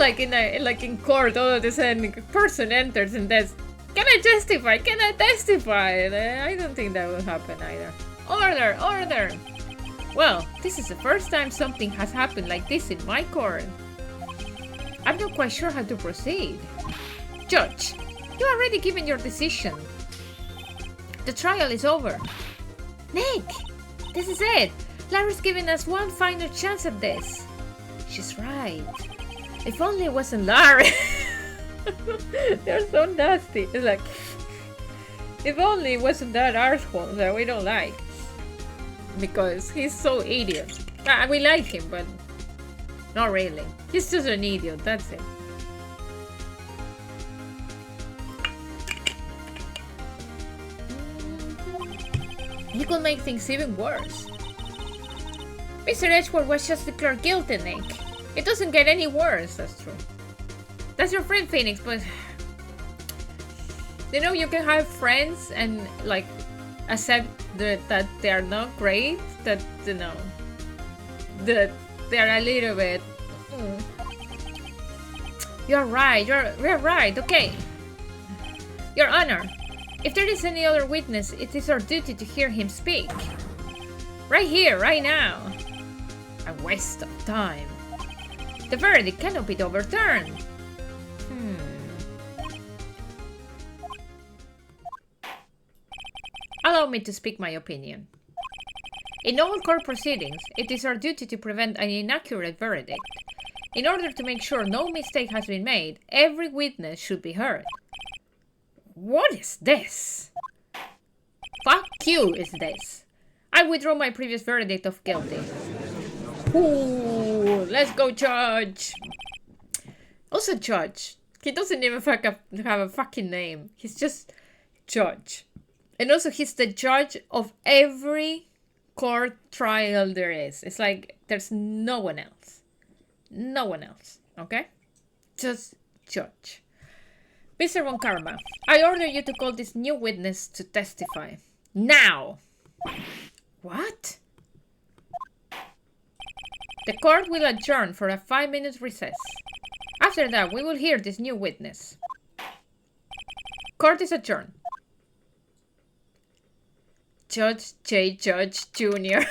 like in court, all of a sudden a person enters and says, "Can I testify? Can I testify?" I don't think that will happen either. Order, order. Well, this is the first time something has happened like this in my court. I'm not quite sure how to proceed. Judge, you already given your decision. The trial is over. Nick, this is it. Larry's giving us one final chance at this. She's right. If only it wasn't Larry. They're so nasty. It's like, if only it wasn't that arsehole that we don't like. Because he's so idiot. We like him, but not really. He's just an idiot, that's it. You could make things even worse. Mr. Edgeworth was just declared guilty, Nick. It doesn't get any worse, that's true. That's your friend, Phoenix, but... You know, you can have friends and, like, accept that they are not great, that, you know, that they're a little bit... You're right, you're right, okay. Your Honor, if there is any other witness, it is our duty to hear him speak. Right here, right now. A waste of time. The verdict cannot be overturned. Allow me to speak my opinion. In all court proceedings, it is our duty to prevent an inaccurate verdict. In order to make sure no mistake has been made, every witness should be heard. What is this? Fuck you is this. I withdraw my previous verdict of guilty. Ooh, let's go, Judge. Also, Judge. He doesn't even have a fucking name. He's just Judge. And also, he's the judge of every court trial there is. It's like there's no one else. No one else. Okay? Just Judge. Mr. Von Karma, I order you to call this new witness to testify. Now! What? The court will adjourn for a 5-minute recess. After that, we will hear this new witness. Court is adjourned. Judge J. Judge Jr.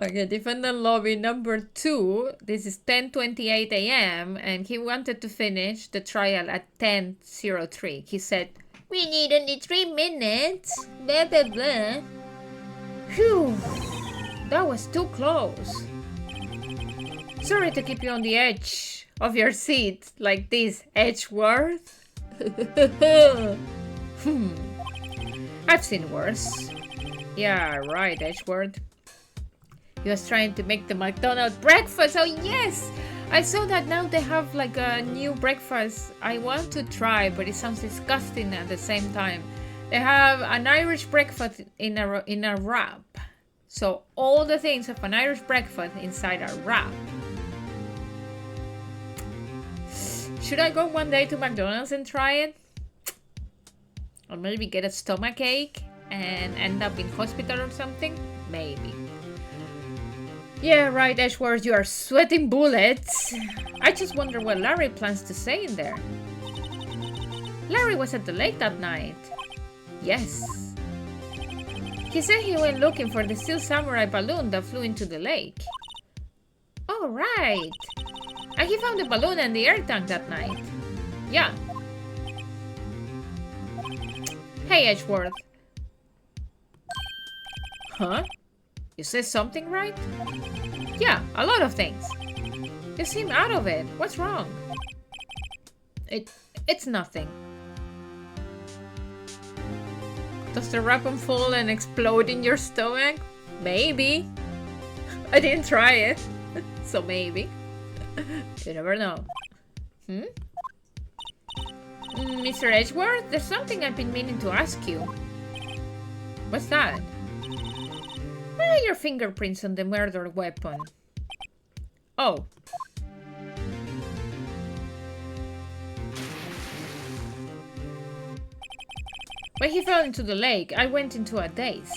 Okay, defendant lobby number 2. This is 10:28 a.m. and he wanted to finish the trial at 10:03. He said, "We need only 3 minutes." Blah, blah, blah. Phew, that was too close. Sorry to keep you on the edge of your seat like this, Edgeworth. I've seen worse. Yeah, right, Edgeworth. He was trying to make the McDonald's breakfast. Oh, yes! I saw that now they have like a new breakfast. I want to try, but it sounds disgusting at the same time. They have an Irish breakfast in a wrap. So all the things of an Irish breakfast inside a wrap. Should I go one day to McDonald's and try it? Or maybe get a stomachache and end up in hospital or something? Maybe. Yeah, right, Edgeworth, you are sweating bullets. I just wonder what Larry plans to say in there. Larry was at the lake that night. Yes. He said he went looking for the Steel Samurai balloon that flew into the lake. Oh, right. And he found the balloon and the air tank that night. Yeah. Hey, Edgeworth. Huh? You said something, right? Yeah, a lot of things. You seem out of it. What's wrong? It's nothing. Does the raccoon fall and explode in your stomach? Maybe. I didn't try it, so maybe. You never know. Mr. Edgeworth, there's something I've been meaning to ask you. What's that? Where are your fingerprints on the murder weapon? Oh. When he fell into the lake, I went into a daze.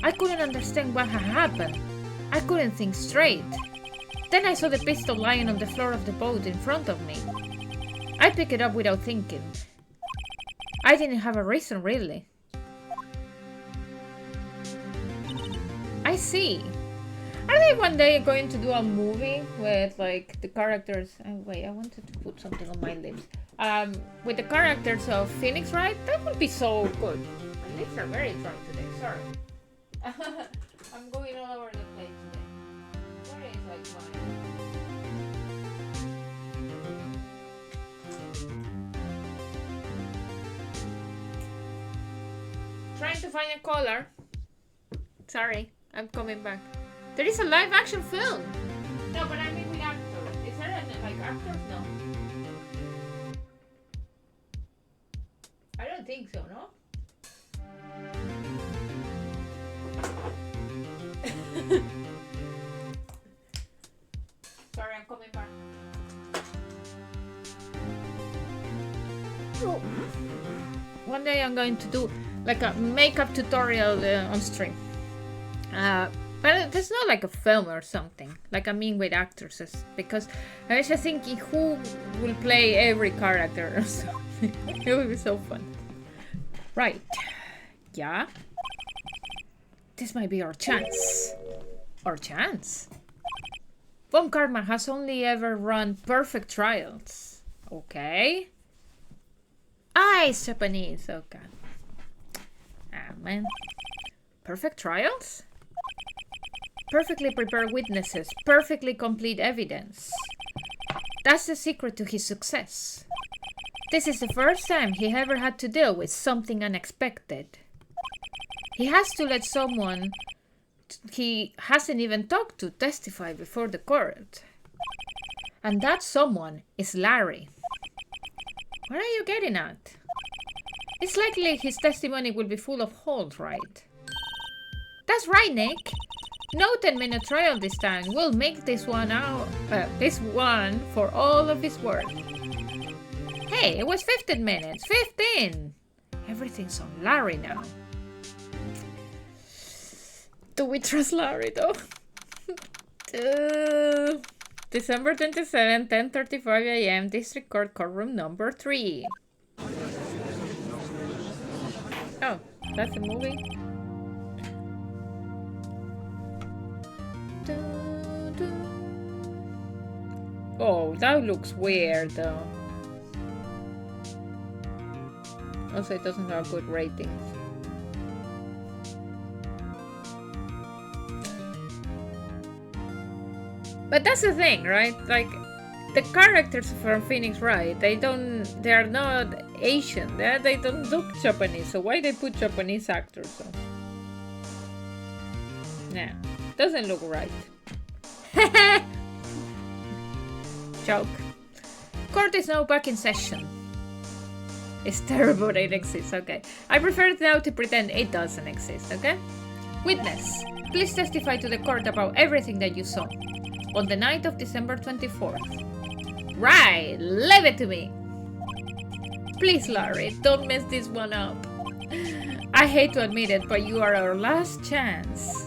I couldn't understand what had happened. I couldn't think straight. Then I saw the pistol lying on the floor of the boat in front of me. I picked it up without thinking. I didn't have a reason, really. I see. Are they one day going to do a movie with like the characters? Wait, I wanted to put something on my lips. With the characters of Phoenix, Wright? That would be so good. My lips are very dry today. Sorry. I'm going all over the place today. Where is like mine? Trying to find a color. Sorry, I'm coming back. There is a live action film. No, but I mean with actors. Is there any, like actors? No. I don't think so, no? Sorry, I'm coming back. Oh. One day I'm going to do like a makeup tutorial on stream. But there's not like a film or something. Like I mean with actresses. Because I was just thinking who will play every character or something. It would be so fun. Right. Yeah. This might be our chance. Our chance? Von Karma has only ever run perfect trials. Okay. it's Japanese. Oh god. Ah, man. Perfect trials? Perfectly prepared witnesses. Perfectly complete evidence. That's the secret to his success. This is the first time he ever had to deal with something unexpected. He has to let someone he hasn't even talked to testify before the court. And that someone is Larry. What are you getting at? It's likely his testimony will be full of holes, right? That's right, Nick. No 10-minute trial this time. We'll make this one for all of his worth. Hey, it was 15 minutes. 15! Everything's on Larry now. Do we trust Larry, though? December 27, 10:35 a.m. District Court Courtroom number 3. Oh, that's a movie? Oh, that looks weird, though. Also, it doesn't have good ratings. But that's the thing, right? Like, the characters from Phoenix Wright, they are not Asian. They don't look Japanese. So why they put Japanese actors on? Nah, doesn't look right. Joke. Court is now back in session. It's terrible that it exists, okay. I prefer now to pretend it doesn't exist, okay? Witness, please testify to the court about everything that you saw on the night of December 24th. Right, leave it to me. Please, Larry, don't mess this one up. I hate to admit it, but you are our last chance.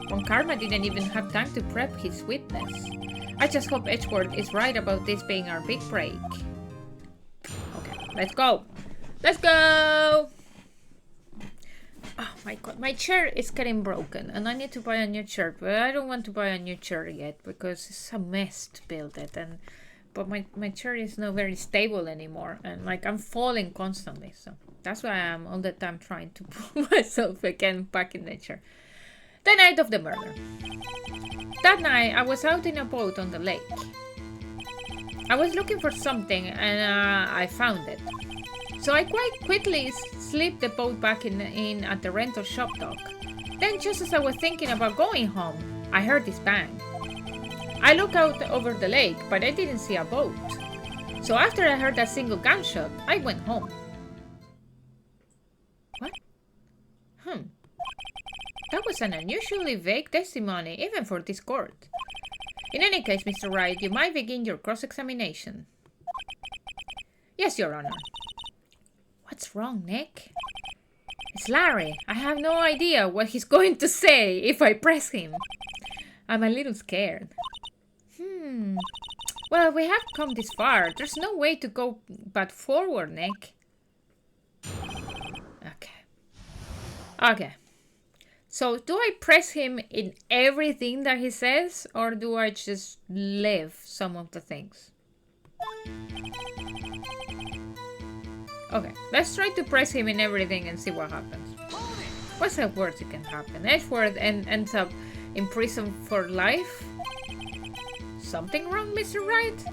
Von Karma didn't even have time to prep his witness. I just hope Edgeworth is right about this being our big break. Okay, let's go. Let's go! Oh my god, my chair is getting broken and I need to buy a new chair, but I don't want to buy a new chair yet because it's a mess to build it, but my chair is not very stable anymore and like I'm falling constantly, so that's why I'm all the time trying to put myself again back in the chair. The night of the murder. That night I was out in a boat on the lake. I was looking for something and I found it. So I quite quickly slipped the boat back in at the rental shop dock. Then just as I was thinking about going home, I heard this bang. I looked out over the lake, but I didn't see a boat. So after I heard that single gunshot, I went home. What? That was an unusually vague testimony, even for this court. In any case, Mr. Wright, you might begin your cross-examination. Yes, Your Honor. What's wrong, Nick? It's Larry. I have no idea what he's going to say if I press him. I'm a little scared. Well, we have come this far. There's no way to go but forward, Nick. Okay. So, do I press him in everything that he says, or do I just leave some of the things? Okay, let's try to press him in everything and see what happens. What's the worst that can happen? Edgeworth ends up in prison for life? Something wrong, Mr. Wright?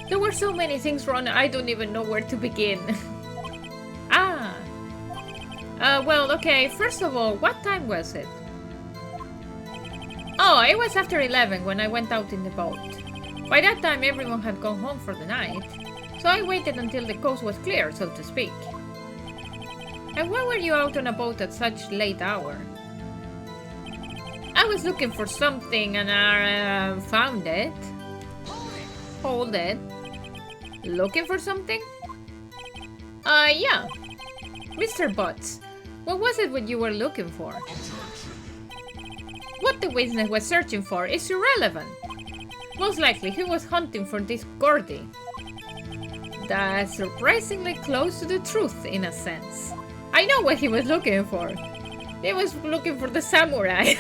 There were so many things wrong, I don't even know where to begin. Well, okay, first of all, what time was it? Oh, it was after 11 when I went out in the boat. By that time, everyone had gone home for the night, so I waited until the coast was clear, so to speak. And why were you out on a boat at such late hour? I was looking for something and I found it. Hold it. Looking for something? Yeah. Mr. Butts, what was it what you were looking for? What the witness was searching for is irrelevant. Most likely he was hunting for this Gordy. That's surprisingly close to the truth in a sense. I know what he was looking for. He was looking for the samurai.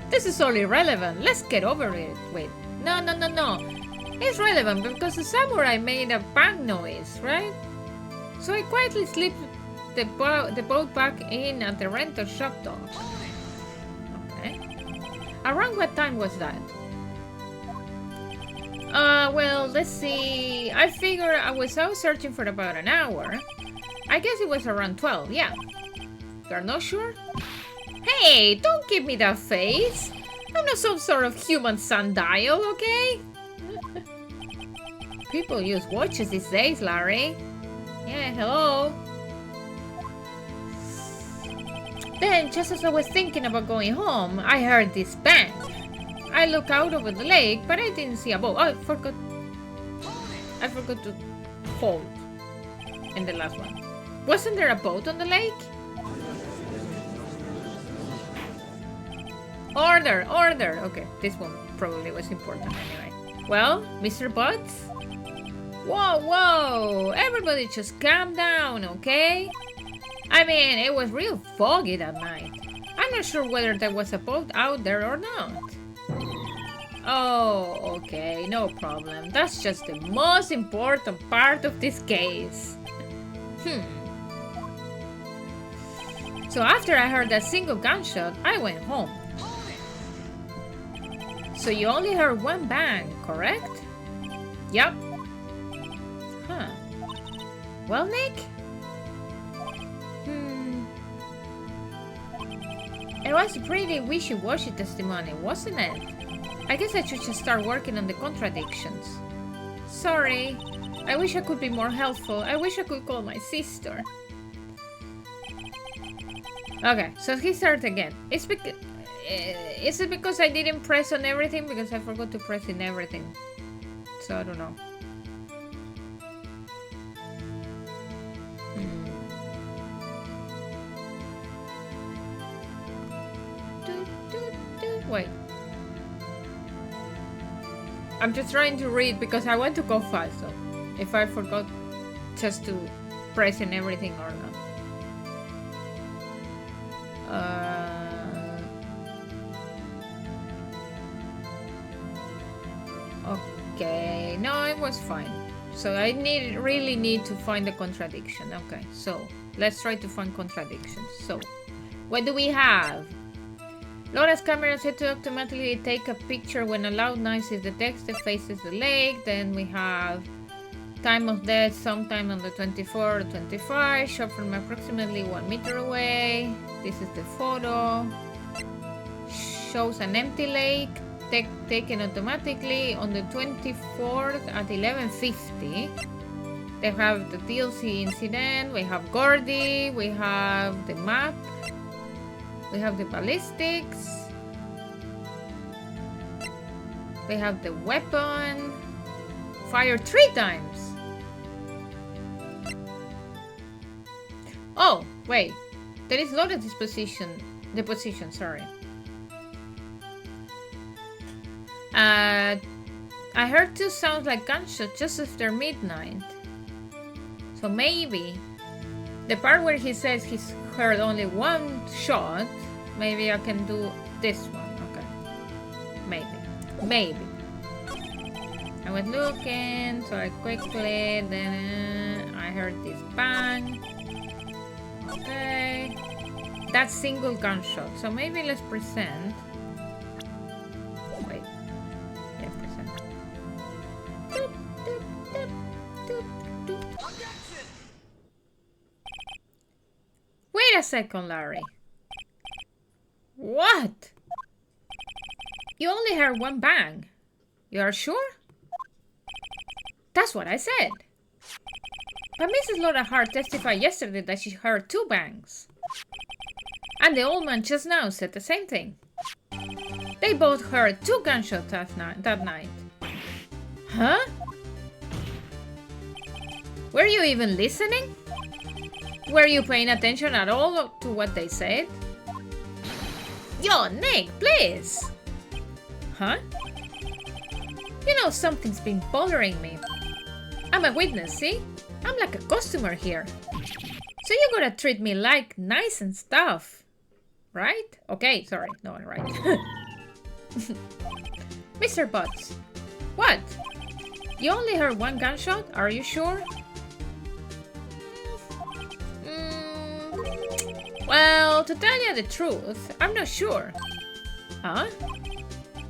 This is all irrelevant. Let's get over it with. No. It's relevant because the samurai made a bang noise, right? So I quietly slipped the boat back in at the rental shop door. Okay. Around what time was that? Well, let's see. I figure I was out searching for about an hour. I guess it was around 12, yeah. You're not sure? Hey, don't give me that face. I'm not some sort of human sundial, okay? People use watches these days, Larry. Yeah, hello. Then, just as I was thinking about going home, I heard this bang. I looked out over the lake, but I didn't see a boat. Oh, I forgot to hold in the last one. Wasn't there a boat on the lake? Order, order. Okay, this one probably was important anyway. Well, Mr. Butts? Whoa, whoa! Everybody just calm down, okay? I mean, it was real foggy that night. I'm not sure whether there was a boat out there or not. Oh, okay, no problem. That's just the most important part of this case. So after I heard that single gunshot, I went home. So you only heard one bang, correct? Yep. Huh. Well, Nick? It was a pretty wishy-washy testimony, wasn't it? I guess I should just start working on the contradictions. Sorry. I wish I could be more helpful. I wish I could call my sister. Okay, so he started again. Is it because I didn't press on everything? Because I forgot to press in everything. So I don't know. Wait. I'm just trying to read because I want to go fast. So if I forgot just to press in everything or not. Okay, no, it was fine. So I really need to find the contradiction. Okay, so let's try to find contradictions. So, what do we have? Laura's camera is set to automatically take a picture when a loud noise is detected that faces the lake. Then we have time of death sometime on the 24 or 25, shot from approximately 1 meter away. This is the photo. Shows an empty lake taken automatically on the 24th at 11:50. They have the DLC incident. We have Gordy. We have the map. We have the ballistics. We have the weapon. Fire 3 times. Oh, wait. There is loaded disposition. Deposition, sorry. I heard 2 sounds like gunshots just after midnight. So maybe the part where he says he's heard only 1 shot, maybe I can do this one. Okay. Maybe. I was looking, so I quickly, then I heard this bang. Okay. That's single gunshot. So maybe let's present. Wait. Yeah, present. Doop, doop, doop, doop, doop. Wait a second, Larry. What? You only heard 1 bang. You are sure? That's what I said. But Mrs. Laura Hart testified yesterday that she heard 2 bangs. And the old man just now said the same thing. They both heard 2 gunshots that night. Huh? Were you even listening? Were you paying attention at all to what they said? Yo, Nick, please! Huh? You know, something's been bothering me. I'm a witness, see? I'm like a customer here. So you gotta treat me like nice and stuff. Right? Okay, sorry. No, right. Mr. Butts. What? You only heard one gunshot? Are you sure? Well, to tell you the truth, I'm not sure. Huh?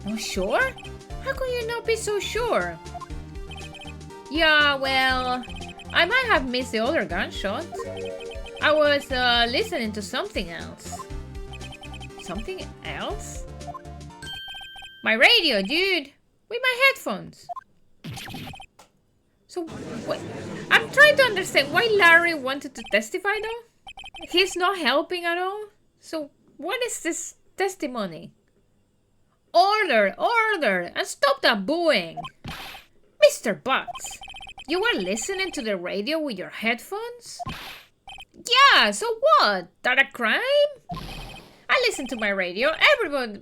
Not sure? How can you not be so sure? Yeah, well, I might have missed the other gunshot. I was listening to something else. Something else? My radio, dude! With my headphones. So, what? I'm trying to understand why Larry wanted to testify though. He's not helping at all. So, what is this testimony? Order! Order! And stop that booing! Mr. Butts, you were listening to the radio with your headphones? Yeah, so what? That a crime? I listen to my radio.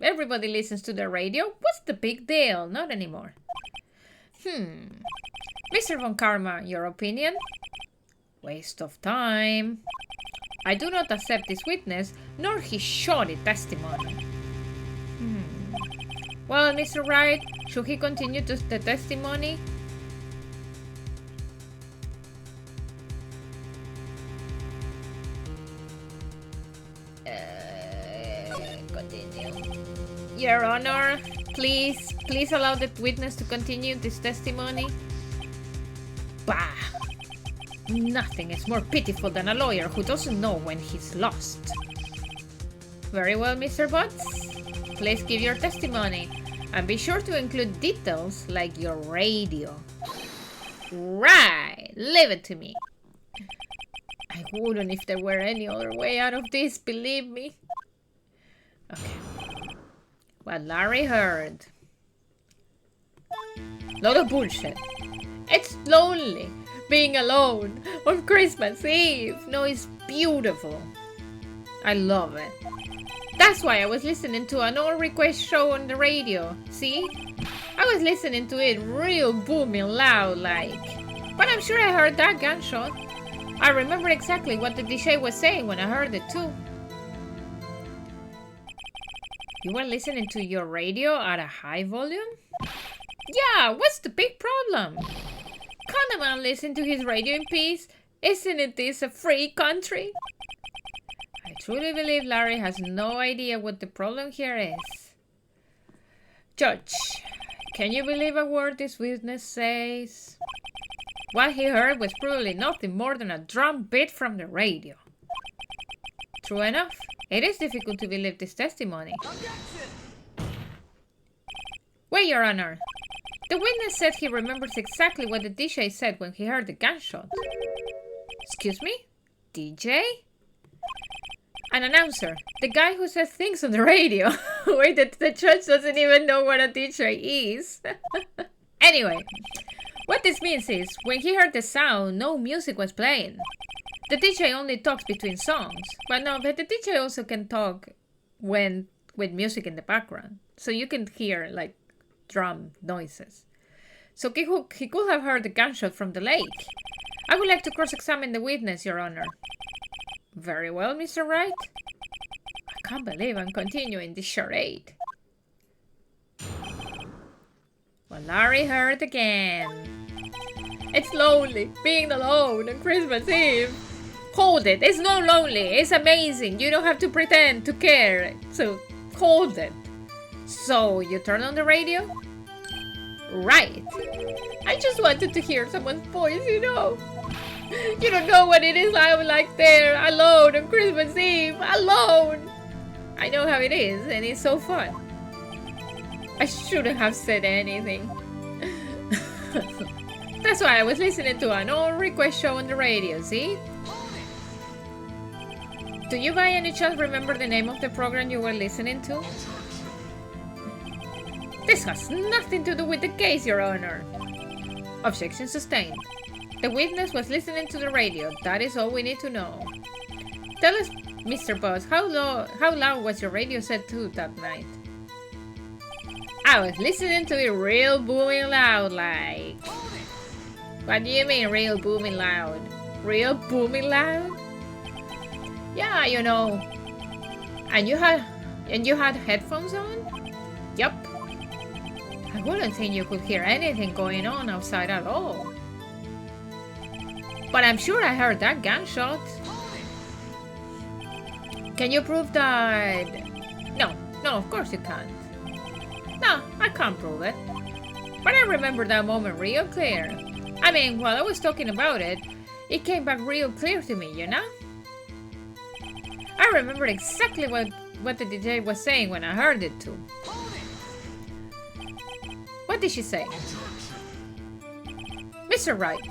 Everybody listens to the radio. What's the big deal? Not anymore. Mr. Von Karma, your opinion? Waste of time. I do not accept this witness, nor his shoddy testimony. Well, Mr. Wright, should he continue to the testimony? Continue. Your Honor, please allow the witness to continue this testimony. Bah! Nothing is more pitiful than a lawyer who doesn't know when he's lost. Very well, Mr. Butts. Please give your testimony. And be sure to include details like your radio. Right! Leave it to me. I wouldn't if there were any other way out of this, believe me. Okay. What Larry heard. Lot of bullshit. It's lonely being alone on Christmas Eve. No, it's beautiful. I love it. That's why I was listening to an all request show on the radio. See? I was listening to it real booming loud like. But I'm sure I heard that gunshot. I remember exactly what the DJ was saying when I heard it too. You were listening to your radio at a high volume? Yeah, what's the big problem? Can't a man listen to his radio in peace? Isn't this a free country? I truly believe Larry has no idea what the problem here is. Judge, can you believe a word this witness says? What he heard was probably nothing more than a drum beat from the radio. True enough, it is difficult to believe this testimony. Wait, Your Honor. The witness said he remembers exactly what the DJ said when he heard the gunshot. Excuse me? DJ? An announcer. The guy who says things on the radio. Wait, the judge doesn't even know what a DJ is. Anyway, what this means is, when he heard the sound, no music was playing. The DJ only talks between songs. But the DJ also can talk with music in the background. So you can hear, like, drum noises. So he could have heard the gunshot from the lake. I would like to cross-examine the witness, Your Honor. Very well, Mr. Wright. I can't believe I'm continuing this charade. Well, Larry heard again. It's lonely, being alone on Christmas Eve. Hold it, it's not lonely, it's amazing. You don't have to pretend to care, so hold it. So, you turn on the radio? Right. I just wanted to hear someone's voice, you know. You don't know what it is like there, alone on Christmas Eve, alone. I know how it is, and it's so fun. I shouldn't have said anything. That's why I was listening to an all request show on the radio, see? Do you by any chance remember the name of the program you were listening to? This has nothing to do with the case, Your Honor. Objection sustained. The witness was listening to the radio. That is all we need to know. Tell us, Mr. Boss, how loud was your radio set to that night? I was listening to it real booming loud, like. What do you mean, real booming loud? Real booming loud? Yeah, you know. And you had headphones on? Yup. I wouldn't think you could hear anything going on outside at all. But I'm sure I heard that gunshot. Can you prove that? No, of course you can't. No, I can't prove it. But I remember that moment real clear. I mean, while I was talking about it, it came back real clear to me, you know? I remember exactly what the DJ was saying when I heard it too. What did she say? Mr. Wright,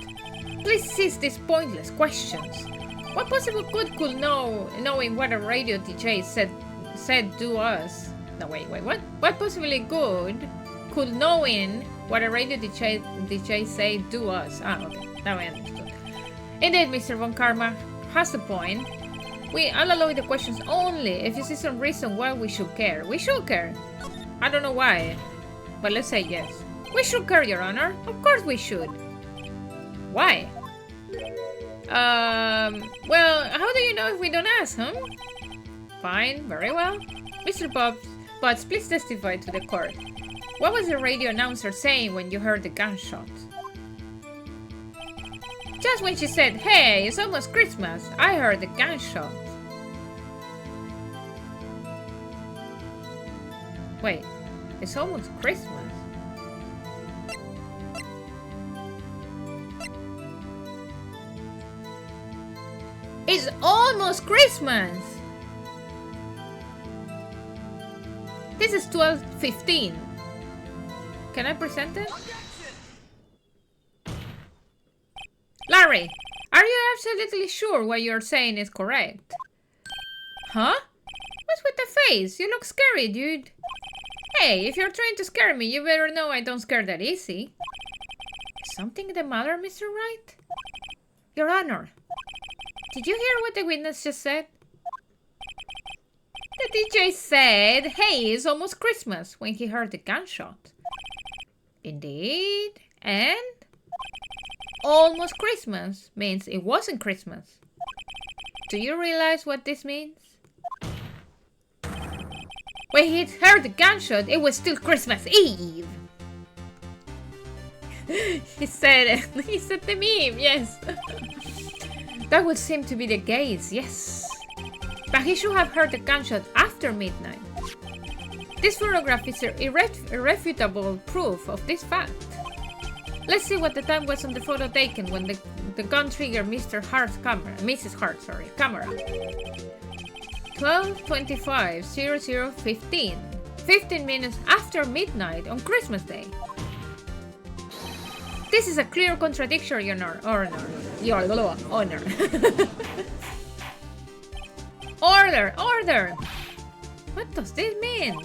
please cease these pointless questions. What possible good could knowing what a radio DJ said to us? No, wait, what? What possibly good could knowing what a radio DJ say to us? Ah, okay, now I understood. Indeed, Mr. Von Karma has a point. I'll allow the questions only if you see some reason why we should care. We should care. I don't know why, but let's say yes. We should care, Your Honor. Of course we should. Why? Well, how do you know if we don't ask, huh? Fine, very well. Mr. Butts, please testify to the court. What was the radio announcer saying when you heard the gunshot? Just when she said, "Hey, it's almost Christmas," I heard the gunshot. Wait, it's almost Christmas? It's almost Christmas! This is 12:15. Can I present it? Larry, are you absolutely sure what you're saying is correct? Huh? What's with the face? You look scary, dude. Hey, if you're trying to scare me, you better know I don't scare that easy. Is something the matter, Mr. Wright? Your Honor, did you hear what the witness just said? The DJ said, "Hey, it's almost Christmas," when he heard the gunshot. Indeed, and almost Christmas means it wasn't Christmas. Do you realize what this means? When he heard the gunshot, it was still Christmas Eve. He said the meme, yes. That would seem to be the case, yes. But he should have heard the gunshot after midnight. This photograph is irrefutable proof of this fact. Let's see what the time was on the photo taken when the gun triggered Mrs. Hart's camera. 12:25:00:15. 15 minutes after midnight on Christmas Day. This is a clear contradiction, Your Honor. Order! What does this mean?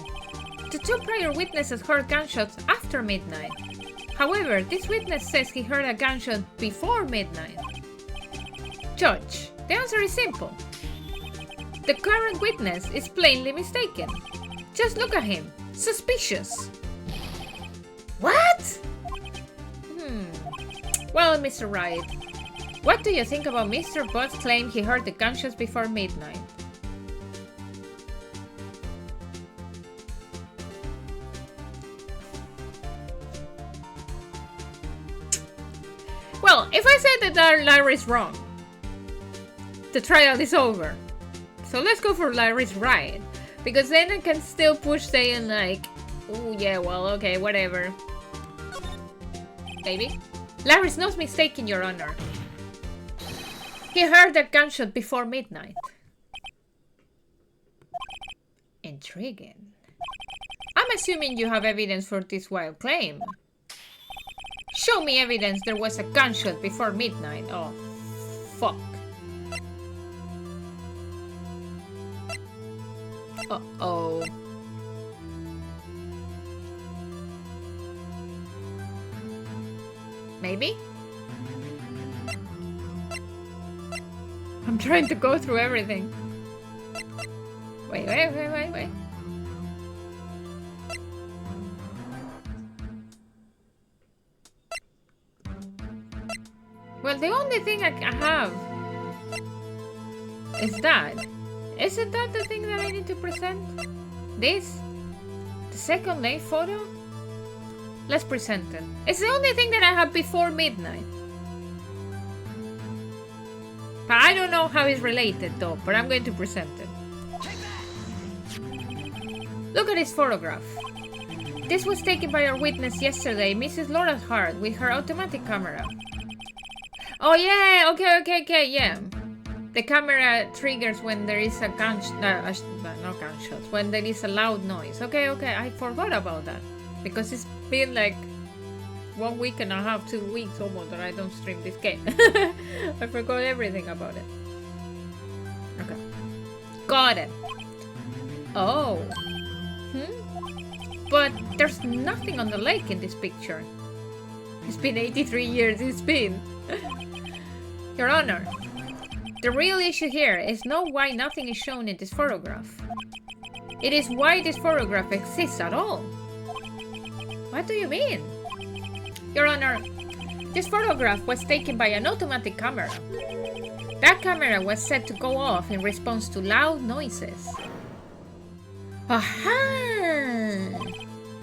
The two prior witnesses heard gunshots after midnight. However, this witness says he heard a gunshot before midnight. Judge, the answer is simple. The current witness is plainly mistaken. Just look at him. Suspicious. What? Well, Mr. Wright, what do you think about Mr. Butt's claim he heard the gunshots before midnight? Well, if I say that Larry's wrong, the trial is over. So let's go for Larry's right. Because then I can still push saying like, oh yeah, well, okay, whatever. Maybe? Larry's not mistaken, Your Honor. He heard a gunshot before midnight. Intriguing. I'm assuming you have evidence for this wild claim. Show me evidence there was a gunshot before midnight. Oh, fuck. Uh-oh. Maybe? I'm trying to go through everything. Wait. Well, the only thing I have is that. Isn't that the thing that I need to present? This? The second lane photo? Let's present it. It's the only thing that I have before midnight. But I don't know how it's related though, but I'm going to present it. Look at this photograph. This was taken by our witness yesterday, Mrs. Laura Hart, with her automatic camera. Oh yeah, okay, yeah. The camera triggers when there is a not gunshot, when there is a loud noise. Okay, I forgot about that. Because it's been like 1 week and a half, 2 weeks almost that I don't stream this game. I forgot everything about it. Okay. Got it. Oh. But there's nothing on the lake in this picture. It's been 83 years, it's been. Your Honor, the real issue here is not why nothing is shown in this photograph. It is why this photograph exists at all. What do you mean? Your Honor, this photograph was taken by an automatic camera. That camera was set to go off in response to loud noises. Aha!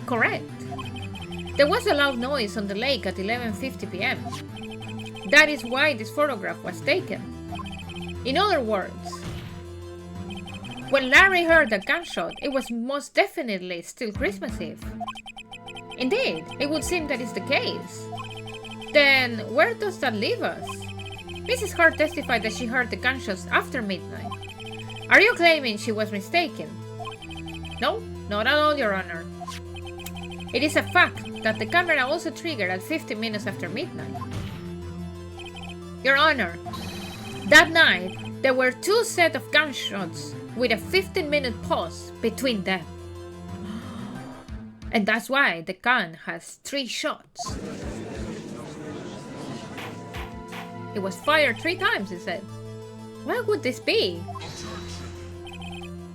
Correct. There was a loud noise on the lake at 11:50 p.m. That is why this photograph was taken. In other words, when Larry heard the gunshot, it was most definitely still Christmas Eve. Indeed, it would seem that is the case. Then, where does that leave us? Mrs. Hart testified that she heard the gunshots after midnight. Are you claiming she was mistaken? No, not at all, Your Honor. It is a fact that the camera also triggered at 15 minutes after midnight. Your Honor, that night, there were 2 sets of gunshots with a 15-minute pause between them. And that's why the gun has 3 shots. It was fired 3 times, he said. What would this be?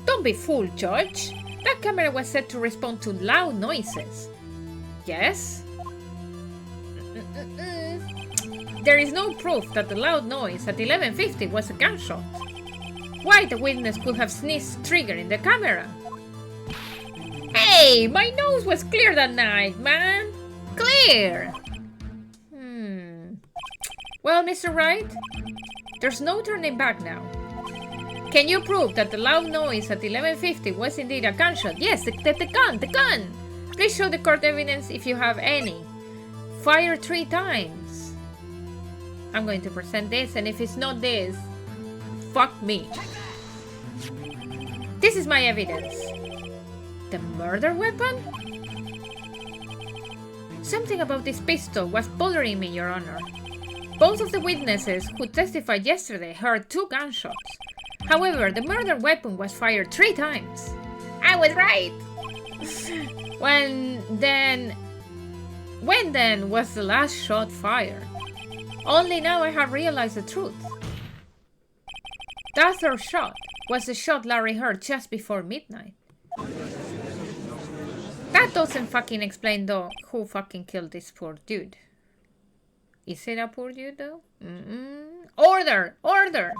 Don't be fooled, Judge. That camera was set to respond to loud noises. Yes? There is no proof that the loud noise at 11:50 was a gunshot. Why the witness could have sneezed triggering the camera? Hey, my nose was clear that night, man. Clear! Well, Mr. Wright, there's no turning back now. Can you prove that the loud noise at 11:50 was indeed a gunshot? Yes, the gun! Please show the court evidence if you have any. Fire 3 times. I'm going to present this, and if it's not this, fuck me. This is my evidence. The murder weapon? Something about this pistol was bothering me, Your Honor. Both of the witnesses who testified yesterday heard 2 gunshots. However, the murder weapon was fired 3 times. I was right! When then was the last shot fired? Only now I have realized the truth. That 3rd shot was the shot Larry heard just before midnight. That doesn't fucking explain though who fucking killed this poor dude. Is it a poor dude though? Order! Order!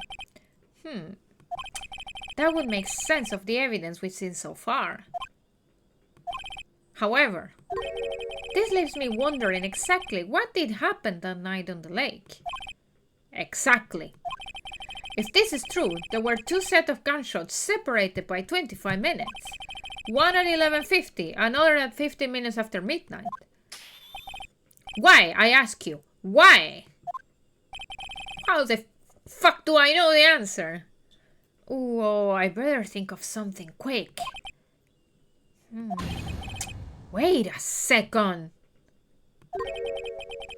That would make sense of the evidence we've seen so far. However, this leaves me wondering exactly what did happen that night on the lake. Exactly. If this is true, there were 2 sets of gunshots separated by 25 minutes. One at 11:50, another at 15 minutes after midnight. Why, I ask you, why? How the fuck do I know the answer? Oh, I better think of something quick. Wait a second.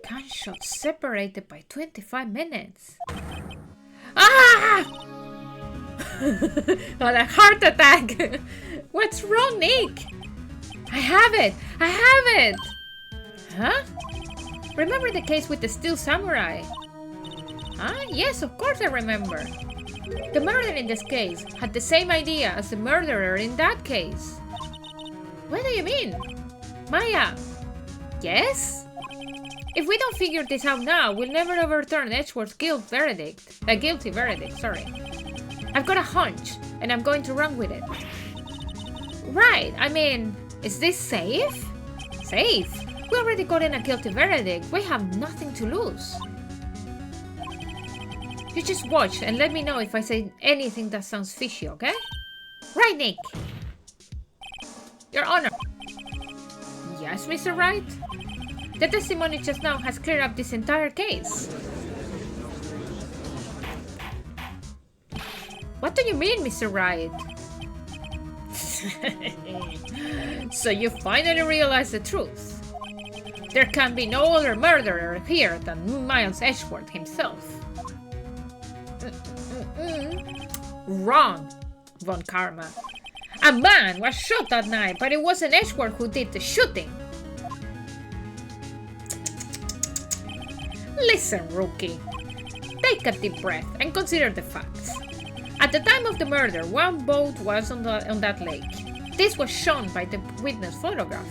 Gunshots separated by 25 minutes. Ah! Got a heart attack. What's wrong, Nick? I have it. I have it. Huh? Remember the case with the steel samurai? Ah, yes, of course I remember. The murderer in this case had the same idea as the murderer in that case. What do you mean? Maya? Yes? If we don't figure this out now, we'll never overturn Edgeworth's guilty verdict, sorry. I've got a hunch, and I'm going to run with it. Right, I mean, is this safe? Safe? We already got in a guilty verdict. We have nothing to lose. You just watch and let me know if I say anything that sounds fishy, okay? Right, Nick? Your Honor. Yes, Mr. Wright? The testimony just now has cleared up this entire case. What do you mean, Mr. Wright? So you finally realize the truth. There can be no other murderer here than Miles Edgeworth himself. Wrong, Von Karma. A man was shot that night, but it wasn't Edgeworth who did the shooting. Listen, rookie. Take a deep breath and consider the facts. At the time of the murder, one boat was on that lake. This was shown by the witness photograph.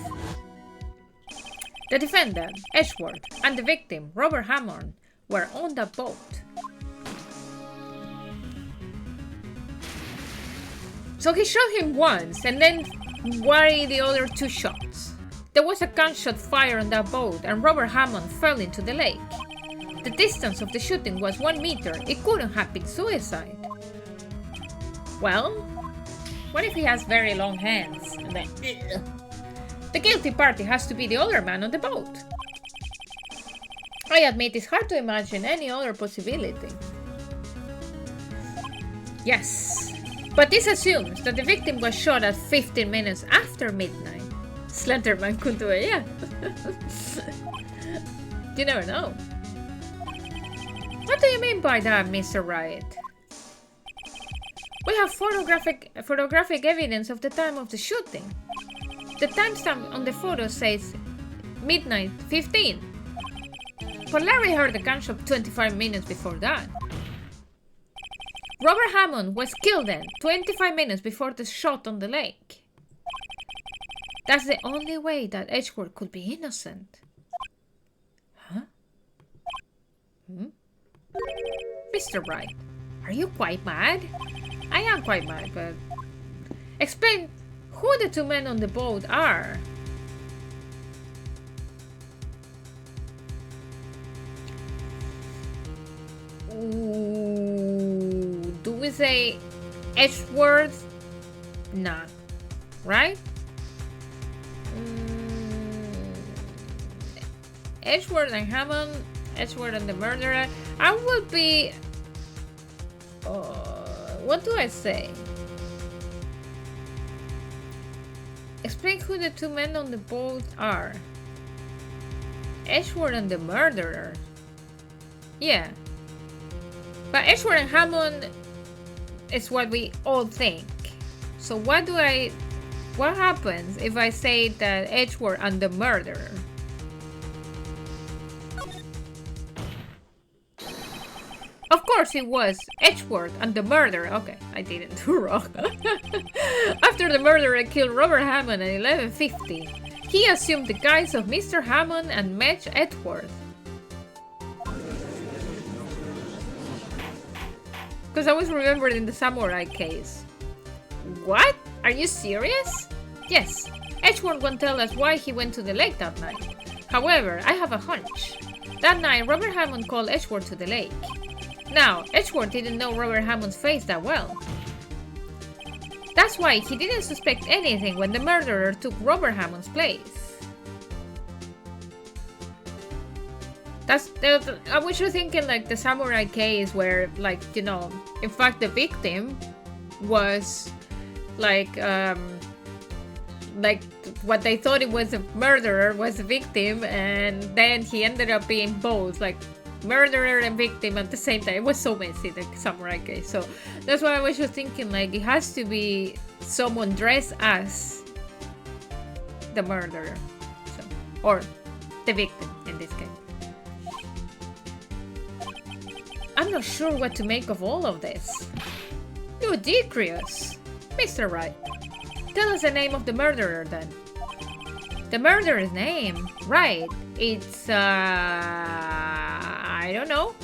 The defendant, Edgeworth, and the victim, Robert Hammond, were on that boat. So he shot him once, and then why the other two shots? There was a gunshot fired on that boat, and Robert Hammond fell into the lake. The distance of the shooting was 1 meter. It couldn't have been suicide. Well, what if he has very long hands? And then, the guilty party has to be the other man on the boat. I admit it's hard to imagine any other possibility. Yes, but this assumes that the victim was shot at 15 minutes after midnight. Slenderman could do it, yeah. You never know. What do you mean by that, Mr. Wright? We have photographic evidence of the time of the shooting. The timestamp on the photo says midnight 15. But Larry heard the gunshot 25 minutes before that. Robert Hammond was killed then, 25 minutes before the shot on the lake. That's the only way that Edgeworth could be innocent. Huh? Mr. Wright, are you quite mad? I am quite mad, but... Explain who the two men on the boat are. Ooh, do we say Edgeworth? Nah, right? Edgeworth and Hammond, Edgeworth and the murderer. I would be... what do I say? Explain who the two men on the boat are. Edgeworth and the murderer. Yeah. But Edgeworth and Hammond is what we all think. So what happens if I say that Edgeworth and the murderer? Of course it was Edgeworth and the murderer. Okay, I didn't do wrong. After the murderer killed Robert Hammond at 11:50, he assumed the guise of Mr. Hammond and met Edgeworth. Because I was remembered in the samurai case. What? Are you serious? Yes, Edgeworth won't tell us why he went to the lake that night. However, I have a hunch. That night, Robert Hammond called Edgeworth to the lake. Now, Edgeworth didn't know Robert Hammond's face that well. That's why he didn't suspect anything when the murderer took Robert Hammond's place. I was just thinking like the samurai case where, like, you know, in fact the victim was like what they thought it was a murderer was a victim, and then he ended up being both, like murderer and victim at the same time. It was so messy, the samurai case. So that's why I was just thinking like it has to be someone dressed as the murderer, so, or the victim in this case. I'm not sure what to make of all of this. You did curious. Mr. Wright, tell us the name of the murderer then. The murderer's name? Right. It's, I don't know.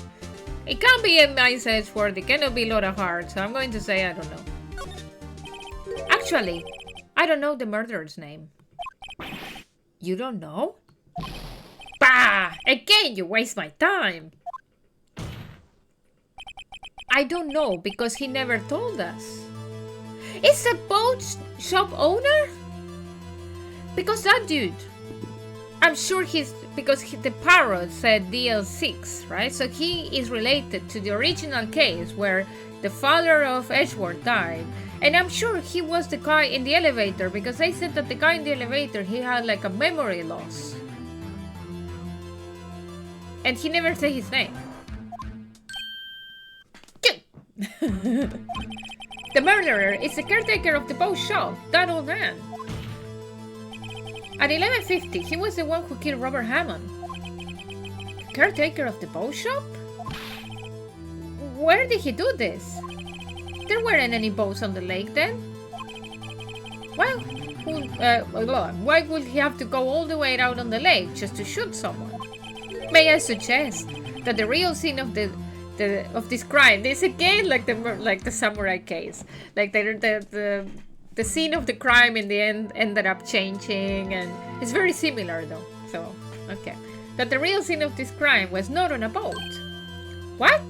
It can't be a nice Edgeworth. It cannot be Laura Hart, so I'm going to say I don't know. Actually, I don't know the murderer's name. You don't know? Again, you waste my time. I don't know, because he never told us. Is the boat shop owner? Because that dude, I'm sure the parrot said DL6, right? So he is related to the original case where the father of Edgeworth died. And I'm sure he was the guy in the elevator, because they said that the guy in the elevator, he had like a memory loss. And he never said his name. The murderer is the caretaker of the boat shop, that old man. At 11:50, he was the one who killed Robert Hammond. Caretaker of the boat shop? Where did he do this? There weren't any boats on the lake then. Well, why would he have to go all the way out on the lake just to shoot someone? May I suggest that the real scene of this crime is again like the samurai case, like the scene of the crime in the end ended up changing, and it's very similar though. So okay, that the real scene of this crime was not on a boat. What?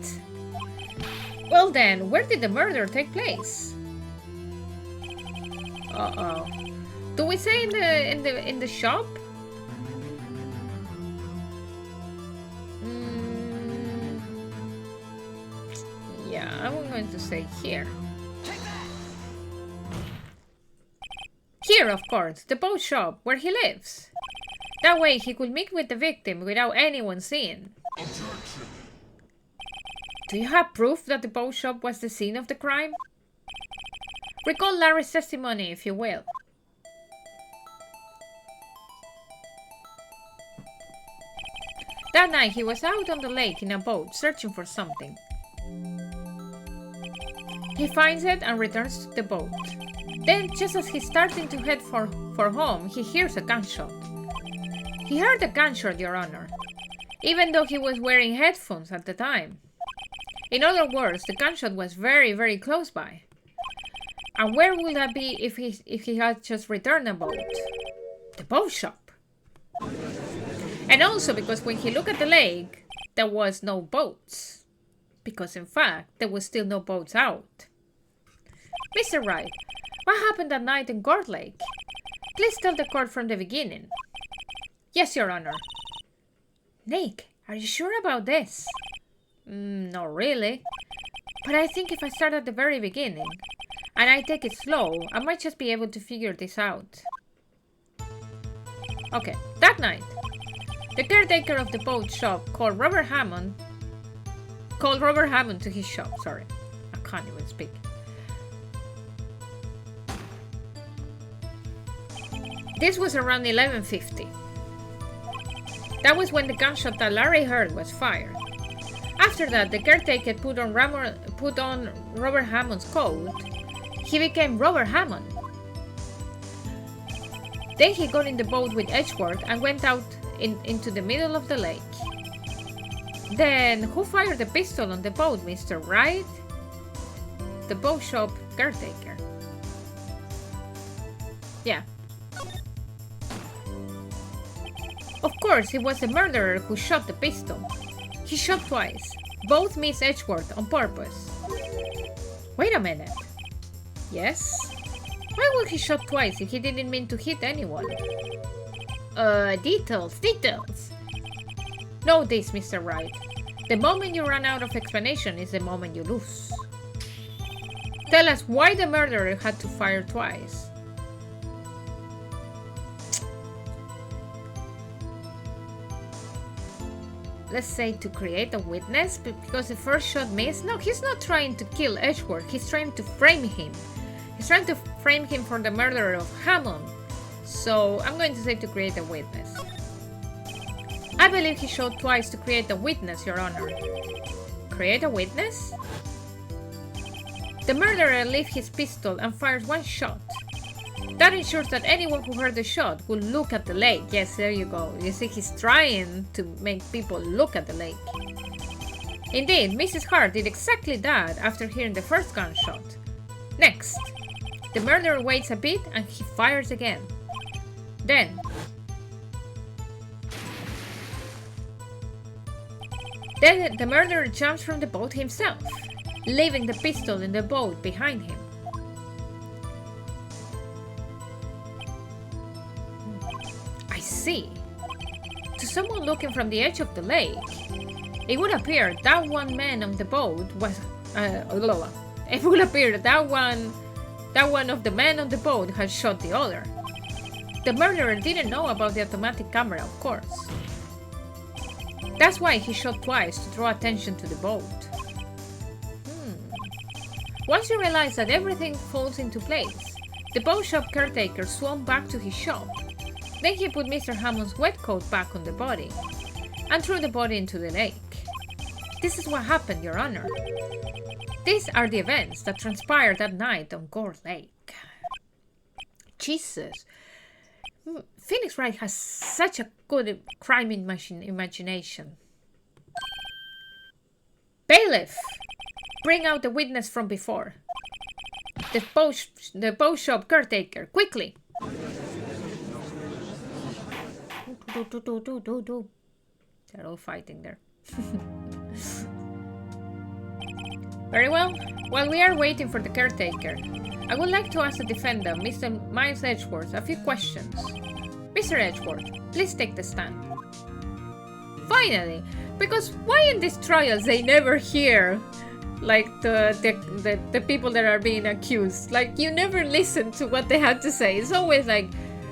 Well then, where did the murder take place? Uh-oh. Do we say in the shop? Yeah, I'm going to say here. Here, of course, the boat shop where he lives. That way he could meet with the victim without anyone seeing. Objection. Do you have proof that the boat shop was the scene of the crime? Recall Larry's testimony, if you will. That night he was out on the lake in a boat searching for something. He finds it and returns to the boat. Then, just as he's starting to head for home, he hears a gunshot. He heard a gunshot, Your Honor, even though he was wearing headphones at the time. In other words, the gunshot was very, very close by. And where would that be if he had just returned a boat? The boat shop. And also because when he looked at the lake, there was no boats. Because in fact, there was still no boats out. Mr. Wright, what happened that night in Court Lake? Please tell the court from the beginning. Yes, Your Honor. Nick, are you sure about this? Not really. But I think if I start at the very beginning, and I take it slow, I might just be able to figure this out. Okay, that night, the caretaker of the boat shop called Robert Hammond to his shop. Sorry, I can't even speak. This was around 11:50. That was when the gunshot that Larry heard was fired. After that, the caretaker put on Robert Hammond's coat. He became Robert Hammond. Then he got in the boat with Edgeworth and went out into the middle of the lake. Then, who fired the pistol on the boat, Mr. Wright? The boat shop caretaker. Yeah. Of course, it was the murderer who shot the pistol. He shot twice. Both missed Edgeworth on purpose. Wait a minute. Yes? Why would he shot twice if he didn't mean to hit anyone? Details. Know this, Mr. Wright. The moment you run out of explanation is the moment you lose. Tell us why the murderer had to fire twice. Let's say to create a witness, because the first shot missed. No, he's not trying to kill Edgeworth. He's trying to frame him. He's trying to frame him for the murder of Hammond. So I'm going to say to create a witness. I believe he shot twice to create a witness, Your Honor. Create a witness? The murderer lifts his pistol and fires one shot. That ensures that anyone who heard the shot will look at the lake. Yes, there you go. You see, he's trying to make people look at the lake. Indeed, Mrs. Hart did exactly that after hearing the first gunshot. Next, the murderer waits a bit and he fires again. Then, Then the murderer jumps from the boat himself, leaving the pistol in the boat behind him. I see. To someone looking from the edge of the lake, it would appear that one man on the boat was... it would appear that one of the men on the boat had shot the other. The murderer didn't know about the automatic camera, of course. That's why he shot twice, to draw attention to the boat. Once you realize that everything falls into place, the boat shop caretaker swam back to his shop. Then he put Mr. Hammond's wet coat back on the body and threw the body into the lake. This is what happened, Your Honor. These are the events that transpired that night on Gore Lake. Jesus. Phoenix Wright has such a good crime imagination. Bailiff! Bring out the witness from before. The boat shop caretaker, quickly! They're all fighting there. Very well. While we are waiting for the caretaker, I would like to ask the defendant, Mr. Miles Edgeworth, a few questions. Mr. Edgeworth, please take the stand. Finally! Because why in these trials they never hear like the people that are being accused? Like, you never listen to what they have to say. It's always like,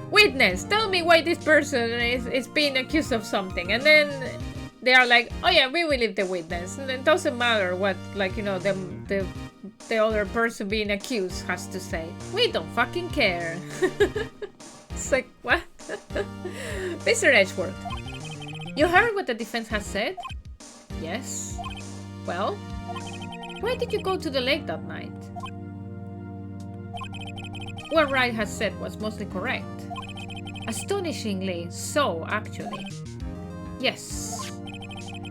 witness, tell me why this person is being accused of something. And then they are like, oh yeah, we will believe the witness. And it doesn't matter what, like, you know, the other person being accused has to say. We don't fucking care. It's like, what? Mr. Edgeworth, you heard what the defense has said? Yes. Well, why did you go to the lake that night? What Wright has said was mostly correct. Astonishingly so, actually. Yes.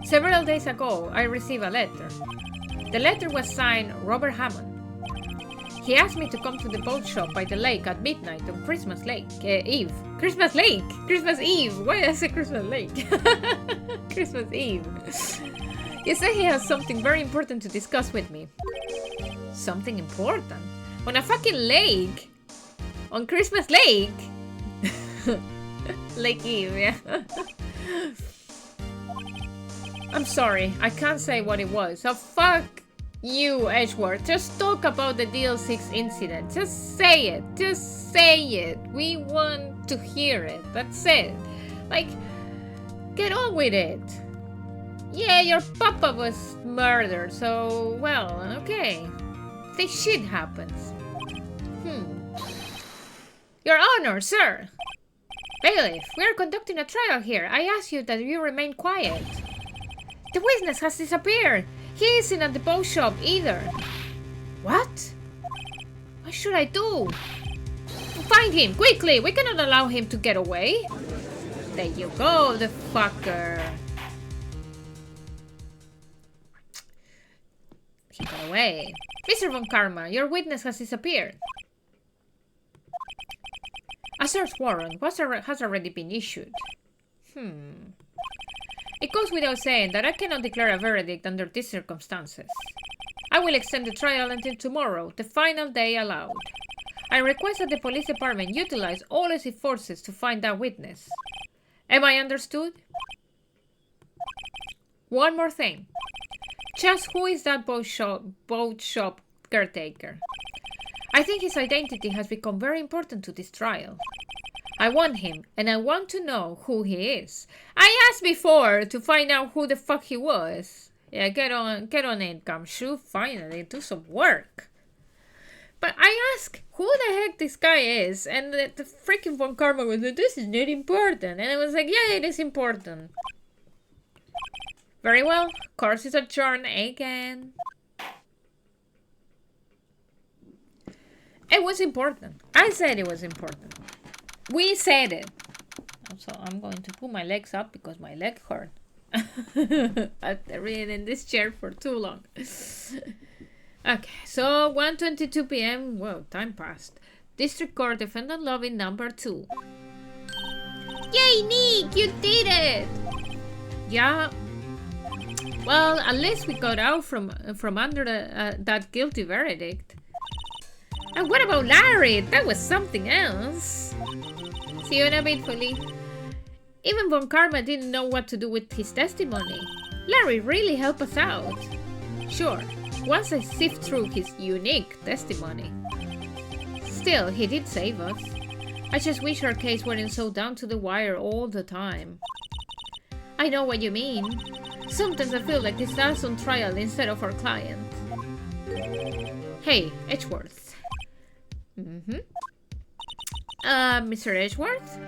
Several days ago, I received a letter. The letter was signed Robert Hammond. He asked me to come to the boat shop by the lake at midnight on Christmas Eve. Christmas Lake! Christmas Eve! Why did I say Christmas Lake? Christmas Eve. He said he has something very important to discuss with me. Something important? On a fucking lake? On Christmas Lake? Lake Eve, yeah. I'm sorry, I can't say what it was. So fuck you, Edgeworth. Just talk about the DL6 incident. Just say it. Just say it. We want to hear it. That's it. Like, get on with it. Yeah, your papa was murdered, so, well, okay. This shit happens. Your Honor, sir. Bailiff, we are conducting a trial here. I ask you that you remain quiet. The witness has disappeared. He isn't at the boat shop either. What? What should I do? Find him, quickly! We cannot allow him to get away. There you go, the fucker. He got away. Mr. Von Karma, your witness has disappeared. A search warrant has already been issued. It goes without saying that I cannot declare a verdict under these circumstances. I will extend the trial until tomorrow, the final day allowed. I request that the police department utilize all its forces to find that witness. Am I understood? One more thing. Just who is that boat shop caretaker? I think his identity has become very important to this trial. I want him, and I want to know who he is. I asked before to find out who the fuck he was. Yeah, get on it, Gumshoe. Finally, do some work. But I asked who the heck this guy is, and the freaking Von Karma was like, this is not important. And I was like, yeah, it is important. Very well, course is adjourned again. It was important. I said it was important. We said it. So I'm going to put my legs up because my leg hurt. I've been in this chair for too long. Okay, so 1:22 p.m. Whoa, time passed. District Court Defendant Lobby number 2. Yay, Nick! You did it! Yeah. Well, at least we got out from under that guilty verdict. And what about Larry? That was something else. See you in a bit, Foley. Even Von Karma didn't know what to do with his testimony. Larry really helped us out. Sure, once I sift through his unique testimony. Still, he did save us. I just wish our case weren't so down to the wire all the time. I know what you mean. Sometimes I feel like it's us on trial instead of our client. Hey, Edgeworth. Mr. Edgeworth?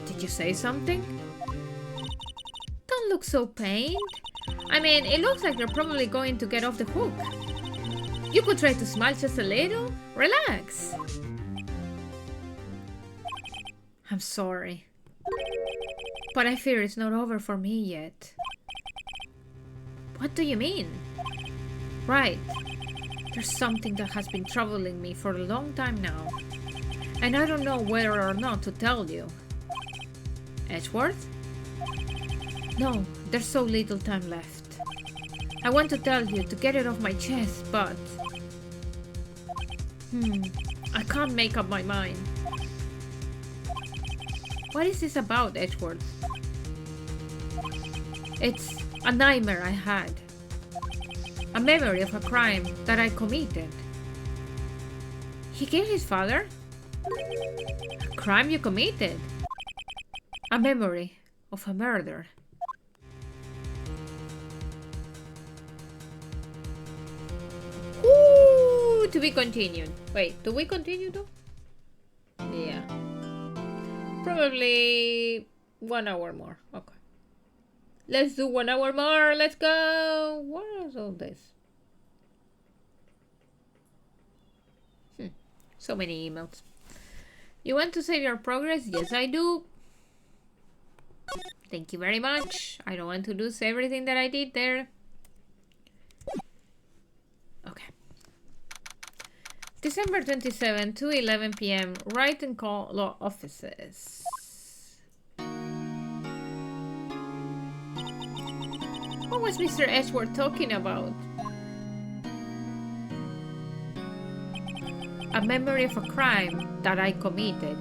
Did you say something? Don't look so pained. I mean, it looks like you're probably going to get off the hook. You could try to smile just a little. Relax. I'm sorry. But I fear it's not over for me yet. What do you mean? Right. There's something that has been troubling me for a long time now. And I don't know whether or not to tell you. Edgeworth? No, there's so little time left. I want to tell you to get it off my chest, but... I can't make up my mind. What is this about, Edgeworth? It's a nightmare I had. A memory of a crime that I committed. He killed his father? A crime you committed? A memory of a murder. Ooh, to be continued. Wait, do we continue though? Yeah. Probably 1 hour more. Okay. Let's do 1 hour more. Let's go. What is all this? So many emails. You want to save your progress? Yes, I do. Thank you very much. I don't want to lose everything that I did there. Okay. December 27, 2:11 p.m. Wright and Call Law Offices. What was Mr. Edgeworth talking about? A memory of a crime that I committed.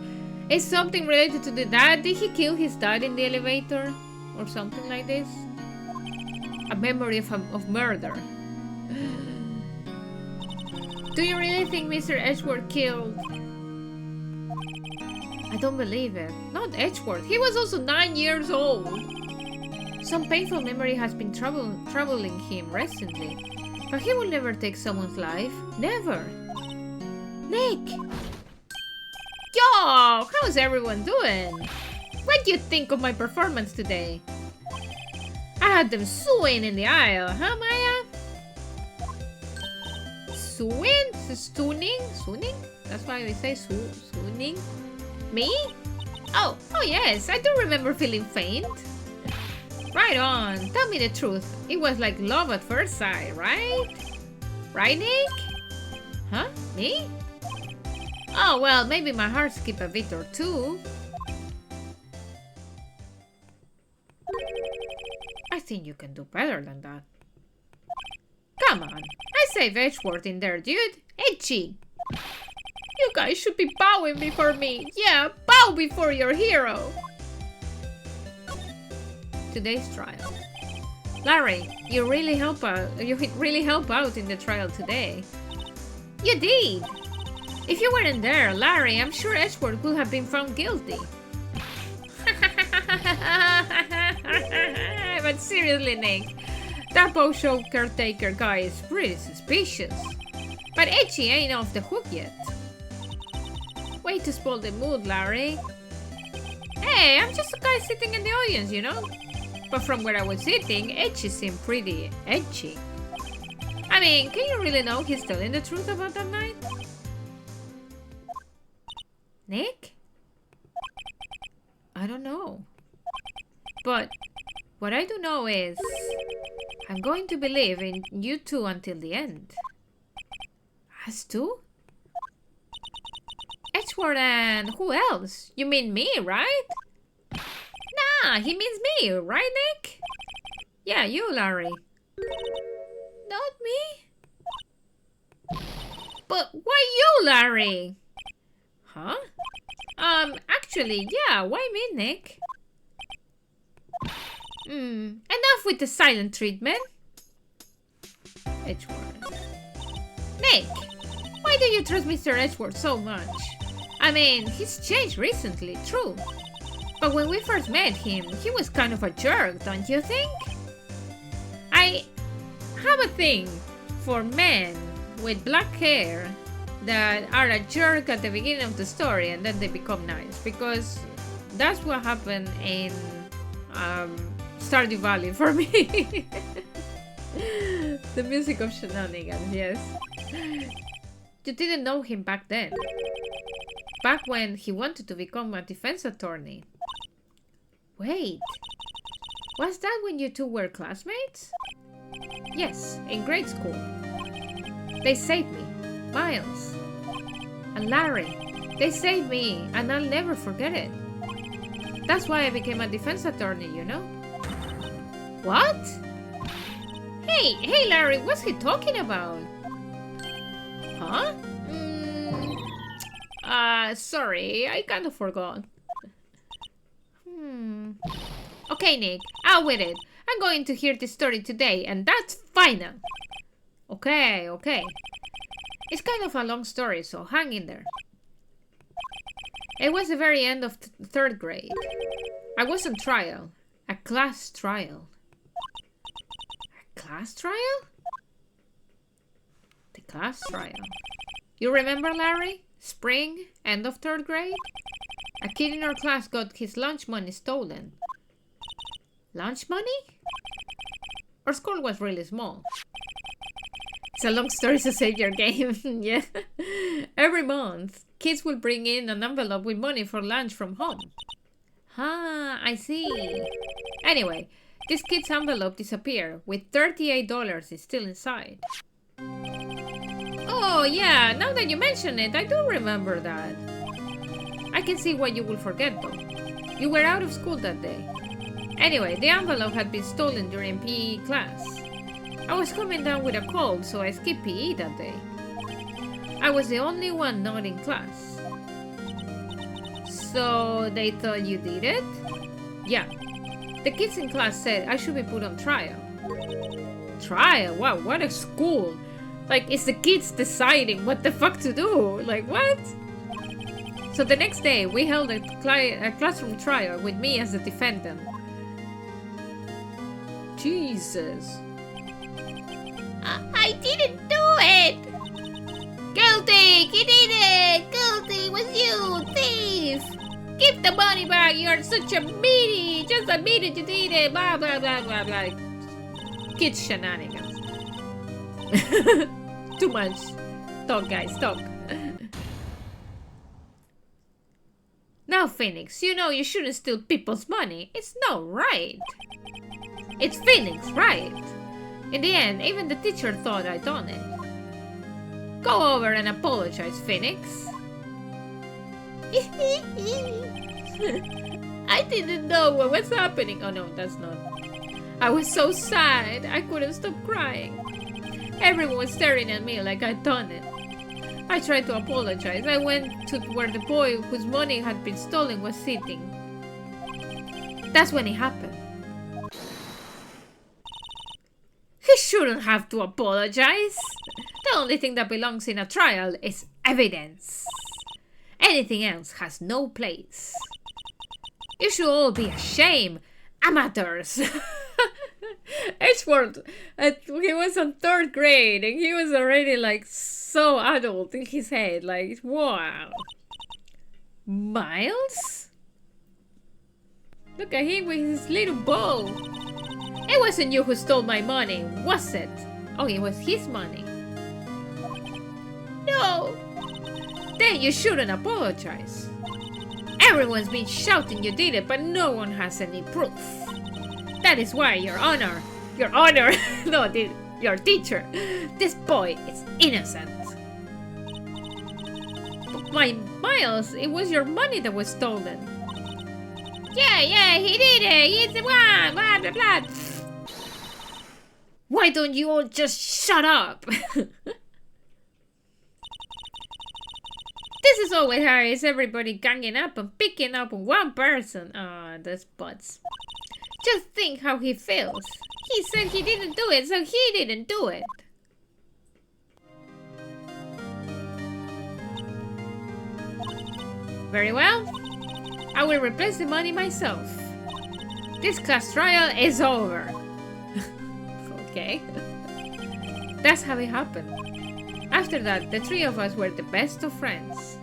Is something related to the dad? Did he kill his dad in the elevator? Or something like this? A memory of murder. Do you really think Mr. Edgeworth killed? I don't believe it. Not Edgeworth. He was also 9 years old. Some painful memory has been troubling him recently. But he will never take someone's life. Never. Nick! Yo! How's everyone doing? What do you think of my performance today? I had them swooning in the aisle, huh, Maya? Swooning? That's why we say swooning. Me? Oh yes, I do remember feeling faint. Right on, tell me the truth. It was like love at first sight, right? Right, Nick? Huh? Me? Oh, well, maybe my heart skipped a beat or two. I think you can do better than that. Come on, I saved Edgeworth in there, dude. Edgy. You guys should be bowing before me. Yeah, bow before your hero. Today's trial. Larry, you really help out. You really help out in the trial today. You did. If you weren't there, Larry, I'm sure Edgeworth would have been found guilty. But seriously, Nick, that bow show caretaker guy is pretty suspicious. But Edgy ain't off the hook yet. Way to spoil the mood, Larry. Hey, I'm just a guy sitting in the audience, you know? But from where I was sitting, Edgy seemed pretty edgy. I mean, can you really know he's telling the truth about that night? Nick? I don't know. But what I do know is I'm going to believe in you two until the end. Us two? Edgeworth and who else? You mean me, right? Ah, he means me, right, Nick? Yeah, you, Larry. Not me? But why you, Larry? Huh? Actually, yeah, why me, Nick? Enough with the silent treatment. Edgeworth. Nick, why do you trust Mr. Edgeworth so much? I mean, he's changed recently, true. But when we first met him, he was kind of a jerk, don't you think? I have a thing for men with black hair that are a jerk at the beginning of the story and then they become nice, because that's what happened in Stardew Valley for me. The music of shenanigans, yes. You didn't know him back then. Back when he wanted to become a defense attorney. Wait, was that when you two were classmates? Yes, in grade school. They saved me, Miles and Larry. They saved me, and I'll never forget it. That's why I became a defense attorney, you know? What? Hey, Larry, what's he talking about? Huh? Sorry, I kind of forgot. Okay, Nick, out with it. I'm going to hear this story today, and that's final. Okay. It's kind of a long story, so hang in there. It was the very end of third grade. I was on trial. A class trial. A class trial? The class trial. You remember, Larry? Spring, end of third grade? A kid in our class got his lunch money stolen. Lunch money? Our school was really small. It's a long story to save your game. Yeah. Every month, kids will bring in an envelope with money for lunch from home. Ah, I see. Anyway, this kid's envelope disappeared with $38 still inside. Oh yeah, now that you mention it, I do remember that. I can see why you will forget though. You were out of school that day. Anyway, the envelope had been stolen during PE class. I was coming down with a cold, so I skipped PE that day. I was the only one not in class. So they thought you did it? Yeah. The kids in class said I should be put on trial. Trial? Wow, what a school! Like, it's the kids deciding what the fuck to do. Like, what? So the next day, we held a classroom trial with me as the defendant. Jesus. I didn't do it! Guilty! He did it! Guilty was you, thief! Give the money back! You're such a meanie! Just admit it, you did it! Blah, blah, blah, blah, blah. Kids shenanigans. Too much. Talk, guys, talk. Now, Phoenix, you know you shouldn't steal people's money. It's not right. It's Phoenix, right? In the end, even the teacher thought I'd done it. Go over and apologize, Phoenix. I didn't know what was happening. Oh no, that's not. I was so sad, I couldn't stop crying. Everyone was staring at me like I'd done it. I tried to apologize. I went to where the boy whose money had been stolen was sitting. That's when it happened. He shouldn't have to apologize. The only thing that belongs in a trial is evidence. Anything else has no place. You should all be ashamed. Amateurs. Edgeworth, he was on third grade and he was already like so adult in his head. Like, wow. Miles? Look at him with his little bow. It wasn't you who stole my money, was it? Oh, it was his money. No. Then you shouldn't apologize. Everyone's been shouting you did it, but no one has any proof. That is why, Your Honor, no, your teacher, this boy is innocent. But Miles, it was your money that was stolen. Yeah, he did it. He's the one. Blah, blah, blah. Why don't you all just shut up? This is always how is everybody ganging up and picking up on one person. Ah, those butts. Just think how he feels. He said he didn't do it, so he didn't do it. Very well. I will replace the money myself. This class trial is over. Okay. That's how it happened. After that, the three of us were the best of friends.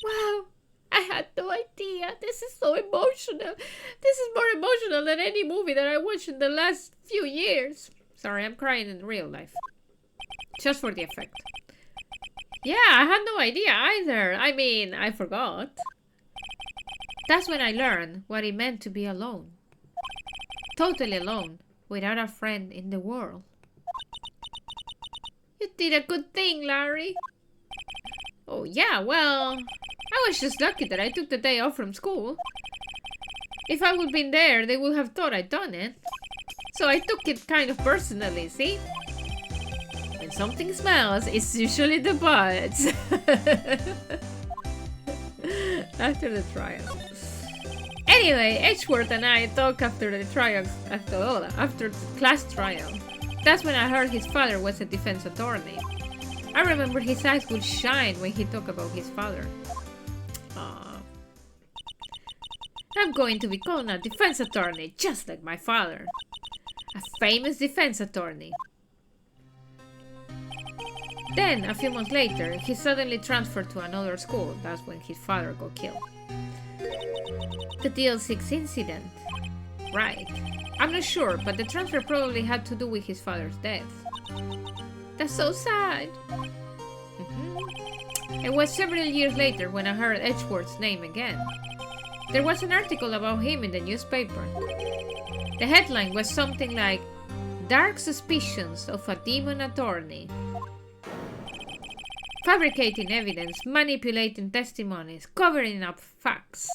Wow, I had no idea. This is so emotional. This is more emotional than any movie that I watched in the last few years. Sorry, I'm crying in real life. Just for the effect. Yeah, I had no idea either. I mean, I forgot. That's when I learned what it meant to be alone. Totally alone, without a friend in the world. You did a good thing, Larry. Oh, yeah, well, I was just lucky that I took the day off from school. If I would have been there, they would have thought I'd done it. So I took it kind of personally, see? When something smells, it's usually the buds. After the trial. Anyway, Edgeworth and I talked after the trial, after the class trial. That's when I heard his father was a defense attorney. I remember his eyes would shine when he talked about his father. Aww. I'm going to become a defense attorney, just like my father. A famous defense attorney. Then, a few months later, he suddenly transferred to another school. That's when his father got killed. The DL6 incident. Right. I'm not sure, but the transfer probably had to do with his father's death. That's so sad. It was several years later when I heard Edgeworth's name again. There was an article about him in the newspaper. The headline was something like, "Dark suspicions of a demon attorney. Fabricating evidence, manipulating testimonies, covering up facts."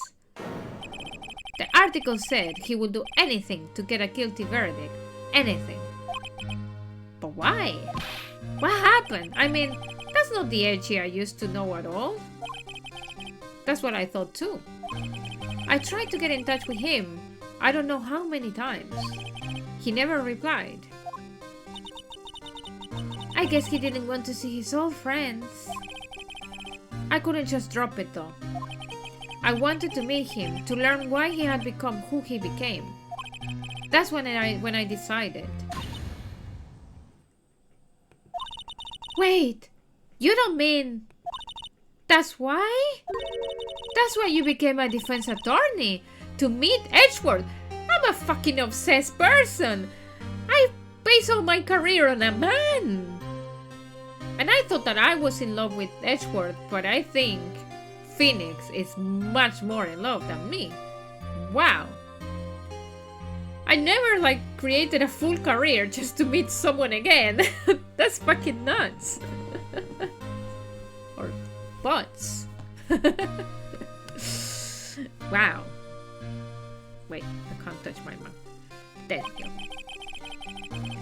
The article said he would do anything to get a guilty verdict. Anything. But why? What happened? I mean, that's not the Edgy I used to know at all. That's what I thought too. I tried to get in touch with him, I don't know how many times. He never replied. I guess he didn't want to see his old friends. I couldn't just drop it though. I wanted to meet him, to learn why he had become who he became. That's when I decided. Wait, you don't mean... That's why? That's why you became a defense attorney? To meet Edgeworth? I'm a fucking obsessed person. I base all my career on a man. And I thought that I was in love with Edgeworth, but I think Phoenix is much more in love than me. Wow. I never created a full career just to meet someone again. That's fucking nuts. Or butts. Wow. Wait, I can't touch my mouth. There you go.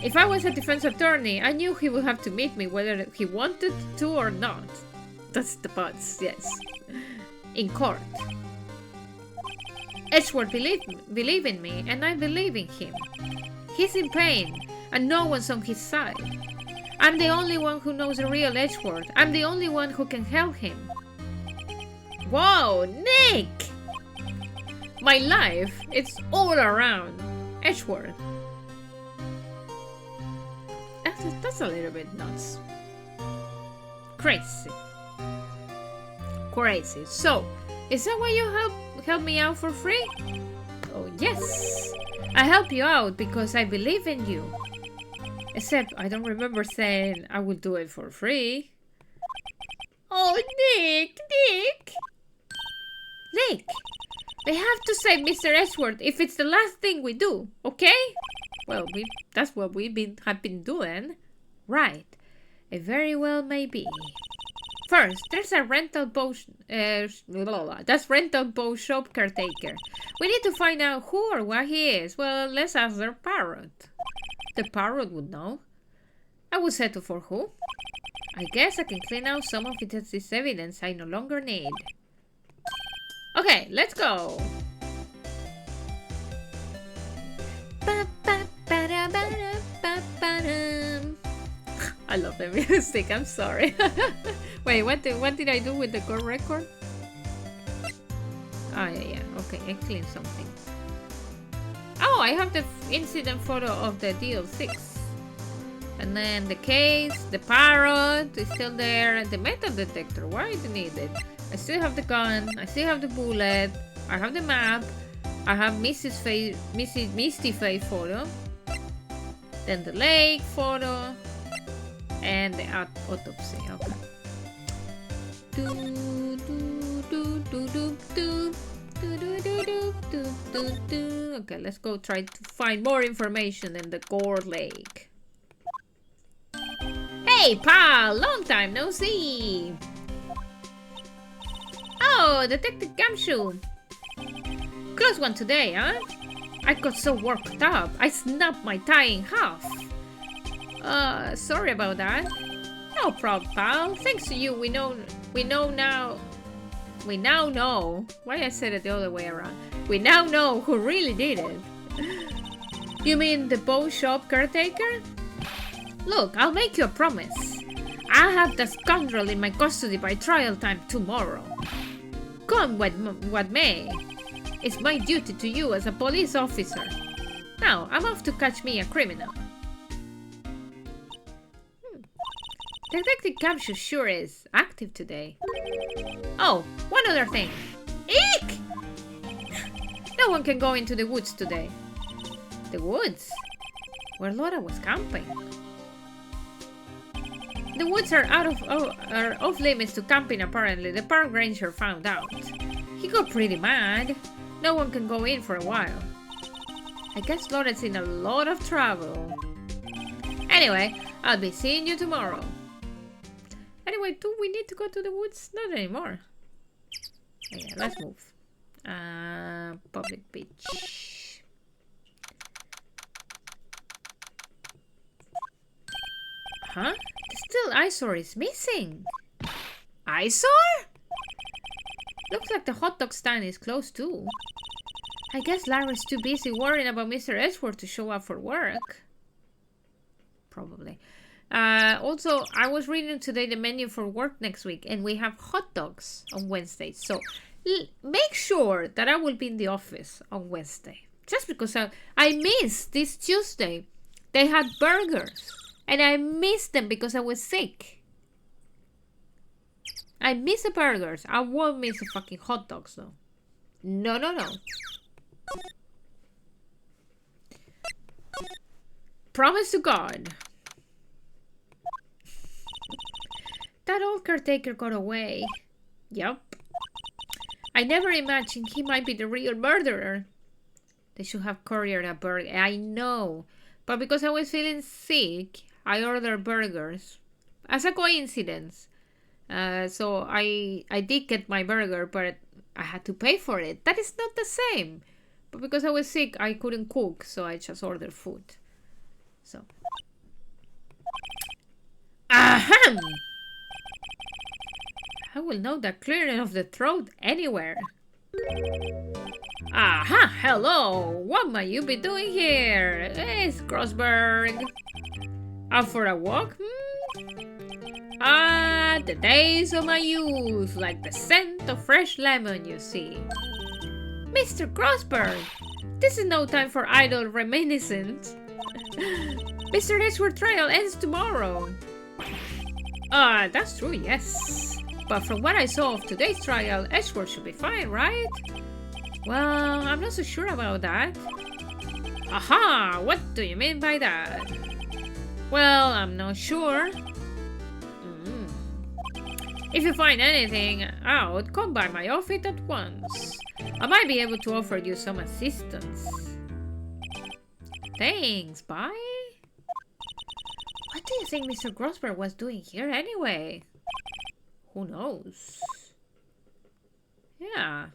If I was a defense attorney, I knew he would have to meet me whether he wanted to or not. That's the butts, yes. In court. Edgeworth believe in me, and I believe in him. He's in pain, and no one's on his side. I'm the only one who knows the real Edgeworth. I'm the only one who can help him. Whoa, Nick! My life, it's all around Edgeworth. That's a little bit nuts. Crazy. Crazy. So, is that why you help me out for free? Oh, yes. I help you out because I believe in you. Except I don't remember saying I would do it for free. Oh, Nick! They have to save Mr. Edgeworth if it's the last thing we do, okay? Well, that's what have been doing. Right. It very well may be. First, there's a rental boat. That's rental boat shop caretaker. We need to find out who or what he is. Well, let's ask their parrot. The parrot would know. I will settle for who? I guess I can clean out some of this evidence I no longer need. Okay, let's go. I love the music, I'm sorry. Wait, what did I do with the gold record? Oh, yeah. Okay, I cleaned something. Oh, I have the incident photo of the DL6. And then the case, the parrot is still there, and the metal detector. Why do you need it? I still have the gun, I still have the bullet, I have the map, I have Misty Face photo, then the lake photo, and the autopsy. Okay. Okay, let's go try to find more information in the Gore Lake. Hey, pal! Long time no see! Oh, Detective Gumshoe! Close one today, huh? I got so worked up, I snapped my tie in half. Sorry about that. No problem, pal. Thanks to you, we now know. Why I said it the other way around? We now know who really did it. You mean the bow shop caretaker? Look, I'll make you a promise. I'll have the scoundrel in my custody by trial time tomorrow. Come what may. It's my duty to you as a police officer. Now, I'm off to catch me a criminal. Detective Gumshoe sure is active today. Oh, one other thing. Eek! No one can go into the woods today. The woods? Where Laura was camping. The woods are off limits to camping apparently. The park ranger found out. He got pretty mad. No one can go in for a while. I guess Laura's in a lot of trouble. Anyway, I'll be seeing you tomorrow. Anyway, do we need to go to the woods? Not anymore. Yeah, let's move. Public beach. Huh? The steel eyesore is missing. Eyesore? Looks like the hot dog stand is closed too. I guess Larry's too busy worrying about Mr. Edgeworth to show up for work. Probably. Also, I was reading today the menu for work next week, and we have hot dogs on Wednesday. So make sure that I will be in the office on Wednesday. Just because I missed this Tuesday. They had burgers, and I missed them because I was sick. I miss the burgers. I won't miss the fucking hot dogs, though. No. Promise to God. That old caretaker got away. Yup. I never imagined he might be the real murderer. They should have couriered a burger. I know. But because I was feeling sick, I ordered burgers. As a coincidence. So I did get my burger, but I had to pay for it. That is not the same. But because I was sick, I couldn't cook, so I just ordered food. So. Ahem! I will know the clearing of the throat anywhere. Aha! Hello! What might you be doing here? It's Grossberg. Out for a walk? Ah, the days of my youth, like the scent of fresh lemon, you see. Mr. Grossberg, this is no time for idle reminiscence. Mr. Edgeworth trial ends tomorrow. That's true, yes. But from what I saw of today's trial, Edgeworth should be fine, right? Well, I'm not so sure about that. Aha! What do you mean by that? Well, I'm not sure. If you find anything out, come by my office at once. I might be able to offer you some assistance. Thanks, bye. What do you think Mr. Grossberg was doing here anyway? Who knows? Yeah.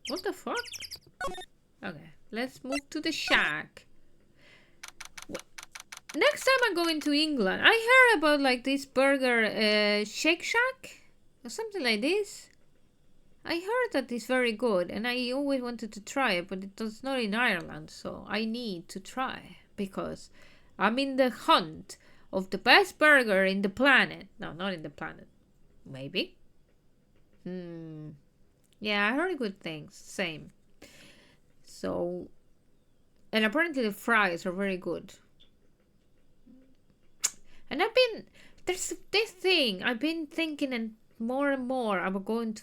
What the fuck? Okay, let's move to the shack. Next time I'm going to England, I heard about like this burger Shake Shack or something like this. I heard that it's very good and I always wanted to try it, but it's not in Ireland, so I need to try because I'm in the hunt of the best burger in the planet. No, not in the planet. Maybe. Yeah, I heard good things. Same. So, and apparently the fries are very good. And there's this thing, I've been thinking and more about going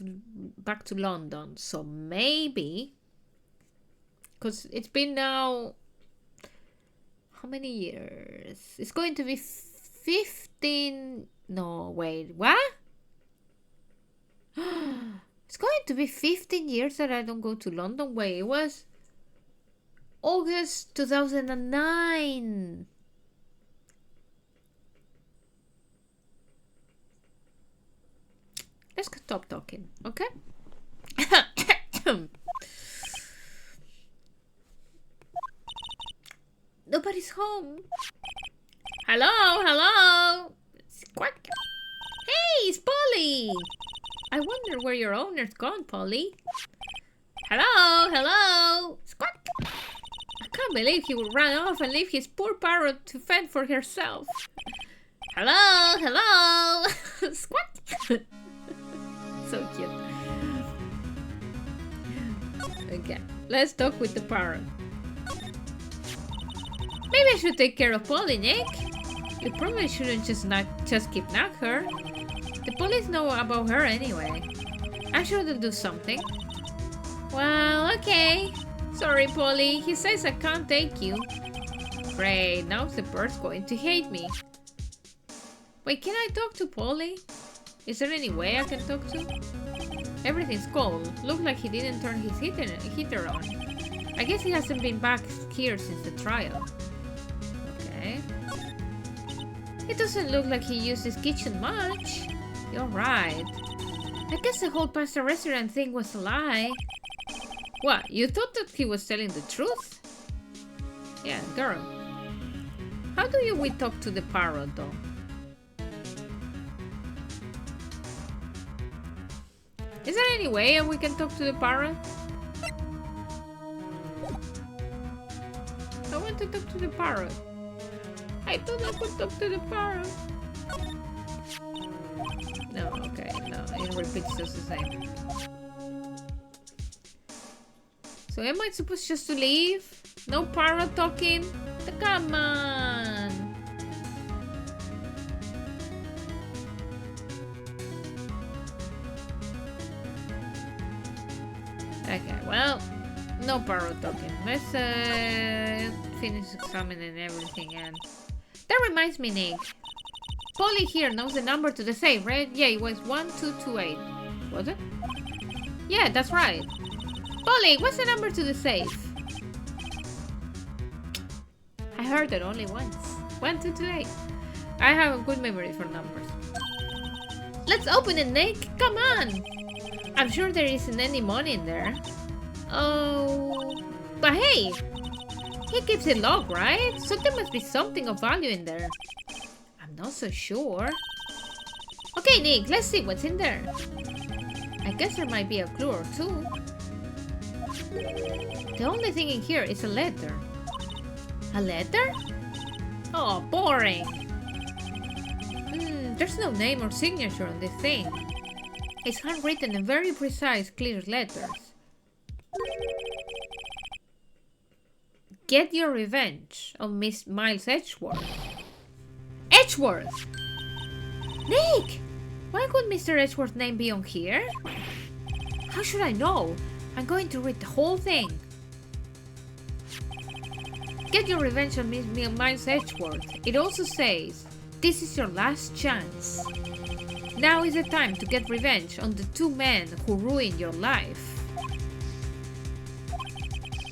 back to London. So maybe, because it's been now, how many years? It's going to be 15, no, wait, what? It's going to be 15 years that I don't go to London. Wait, it was August 2009. Let's stop talking, okay? Nobody's home. Hello? Squawk. Hey, it's Polly. I wonder where your owner's gone, Polly. Hello? Squawk. I can't believe he would run off and leave his poor parrot to fend for herself. Hello? Squawk. So cute. Okay, let's talk with the parrot. Maybe I should take care of Polly, Nick. You probably shouldn't just kidnap her. The police know about her anyway. I'm sure they'll do something. Well, okay. Sorry, Polly. He says I can't take you. Great, now the bird's going to hate me. Wait, can I talk to Polly? Is there any way I can talk to? Everything's cold. Looks like he didn't turn his heater on. I guess he hasn't been back here since the trial. Okay. It doesn't look like he used his kitchen much. You're right. I guess the whole pasta restaurant thing was a lie. What, you thought that he was telling the truth? Yeah, girl. How do we talk to the parrot, though? Is there any way we can talk to the parrot? I want to talk to the parrot. I thought I could talk to the parrot. No, okay, no, it repeats just the same. So am I supposed just to leave? No parrot talking? Come on! Okay, well, no parrot talking. Let's finish examining everything and... That reminds me, Nick. Polly here knows the number to the safe, right? Yeah, it was 1228. Was it? Yeah, that's right. Polly, what's the number to the safe? I heard it only once. 1228. I have a good memory for numbers. Let's open it, Nick. Come on. I'm sure there isn't any money in there. Oh, but hey, he keeps it locked, right? So there must be something of value in there. I'm not so sure. Okay, Nick, let's see what's in there. I guess there might be a clue or two. The only thing in here is a letter. A letter? Oh, boring. There's no name or signature on this thing. It's handwritten in very precise, clear letters. Get your revenge on Miss Miles Edgeworth. Edgeworth! Nick! Why could Mr. Edgeworth's name be on here? How should I know? I'm going to read the whole thing. Get your revenge on Miss Miles Edgeworth. It also says, this is your last chance. Now is the time to get revenge on the two men who ruined your life.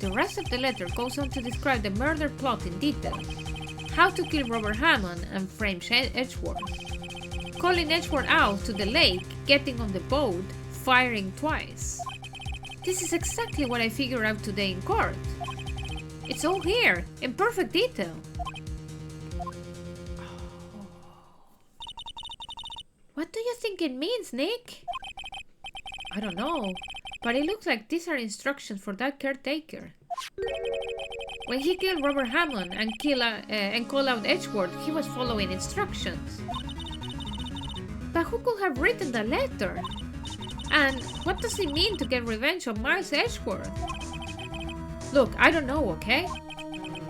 The rest of the letter goes on to describe the murder plot in detail. How to kill Robert Hammond and frame Edgeworth. Calling Edgeworth out to the lake getting on the boat, firing twice. This is exactly what I figured out today in court. It's all here, in perfect detail. What do you think it means, Nick? I don't know, but it looks like these are instructions for that caretaker. When he killed Robert Hammond and called out Edgeworth, he was following instructions. But who could have written the letter? And what does it mean to get revenge on Miles Edgeworth? Look, I don't know, okay?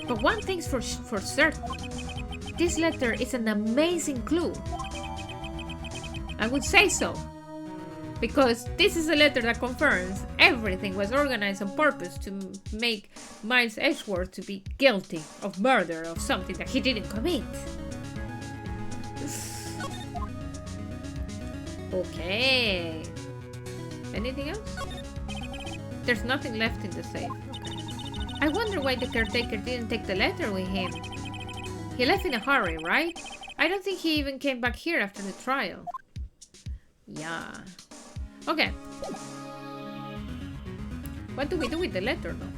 But one thing's for certain. This letter is an amazing clue. I would say so. Because this is a letter that confirms everything was organized on purpose to make Miles Edgeworth to be guilty of murder of something that he didn't commit. Okay. Anything else? There's nothing left in the safe. Okay. I wonder why the caretaker didn't take the letter with him. He left in a hurry, right? I don't think he even came back here after the trial. Yeah. Okay. What do we do with the letter, though?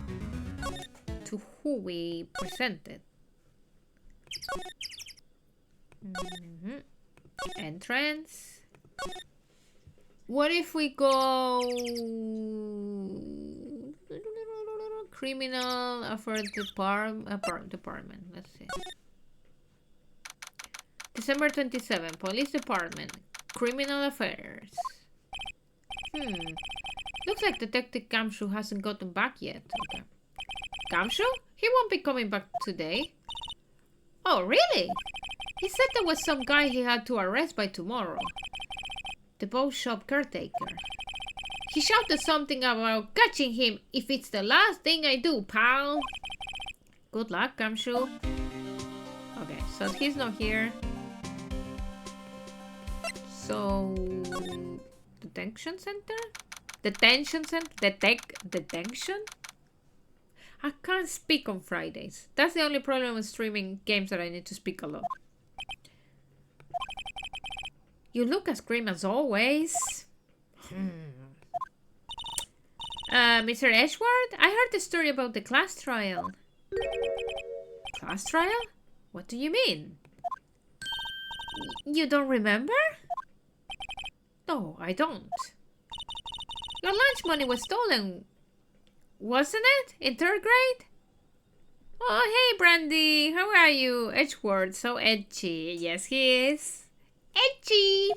To who we present it? Entrance. What if we go criminal affairs department? Let's see. December 27, police department, criminal affairs. Looks like Detective Gamshu hasn't gotten back yet. Okay. Gamshu? He won't be coming back today. Oh, really? He said there was some guy he had to arrest by tomorrow. The boat shop caretaker. He shouted something about catching him if it's the last thing I do, pal. Good luck, Gamshu. Okay, so he's not here. So... Detention center? Detention center? Detention? I can't speak on Fridays. That's the only problem with streaming games, that I need to speak a lot. You look as grim as always. Mr. Edgeworth? I heard the story about the class trial. Class trial? What do you mean? You don't remember? No, I don't. Your lunch money was stolen, wasn't it? In 3rd grade? Oh, hey, Brandy. How are you? Edgeworth, so edgy. Yes, he is. Edgy.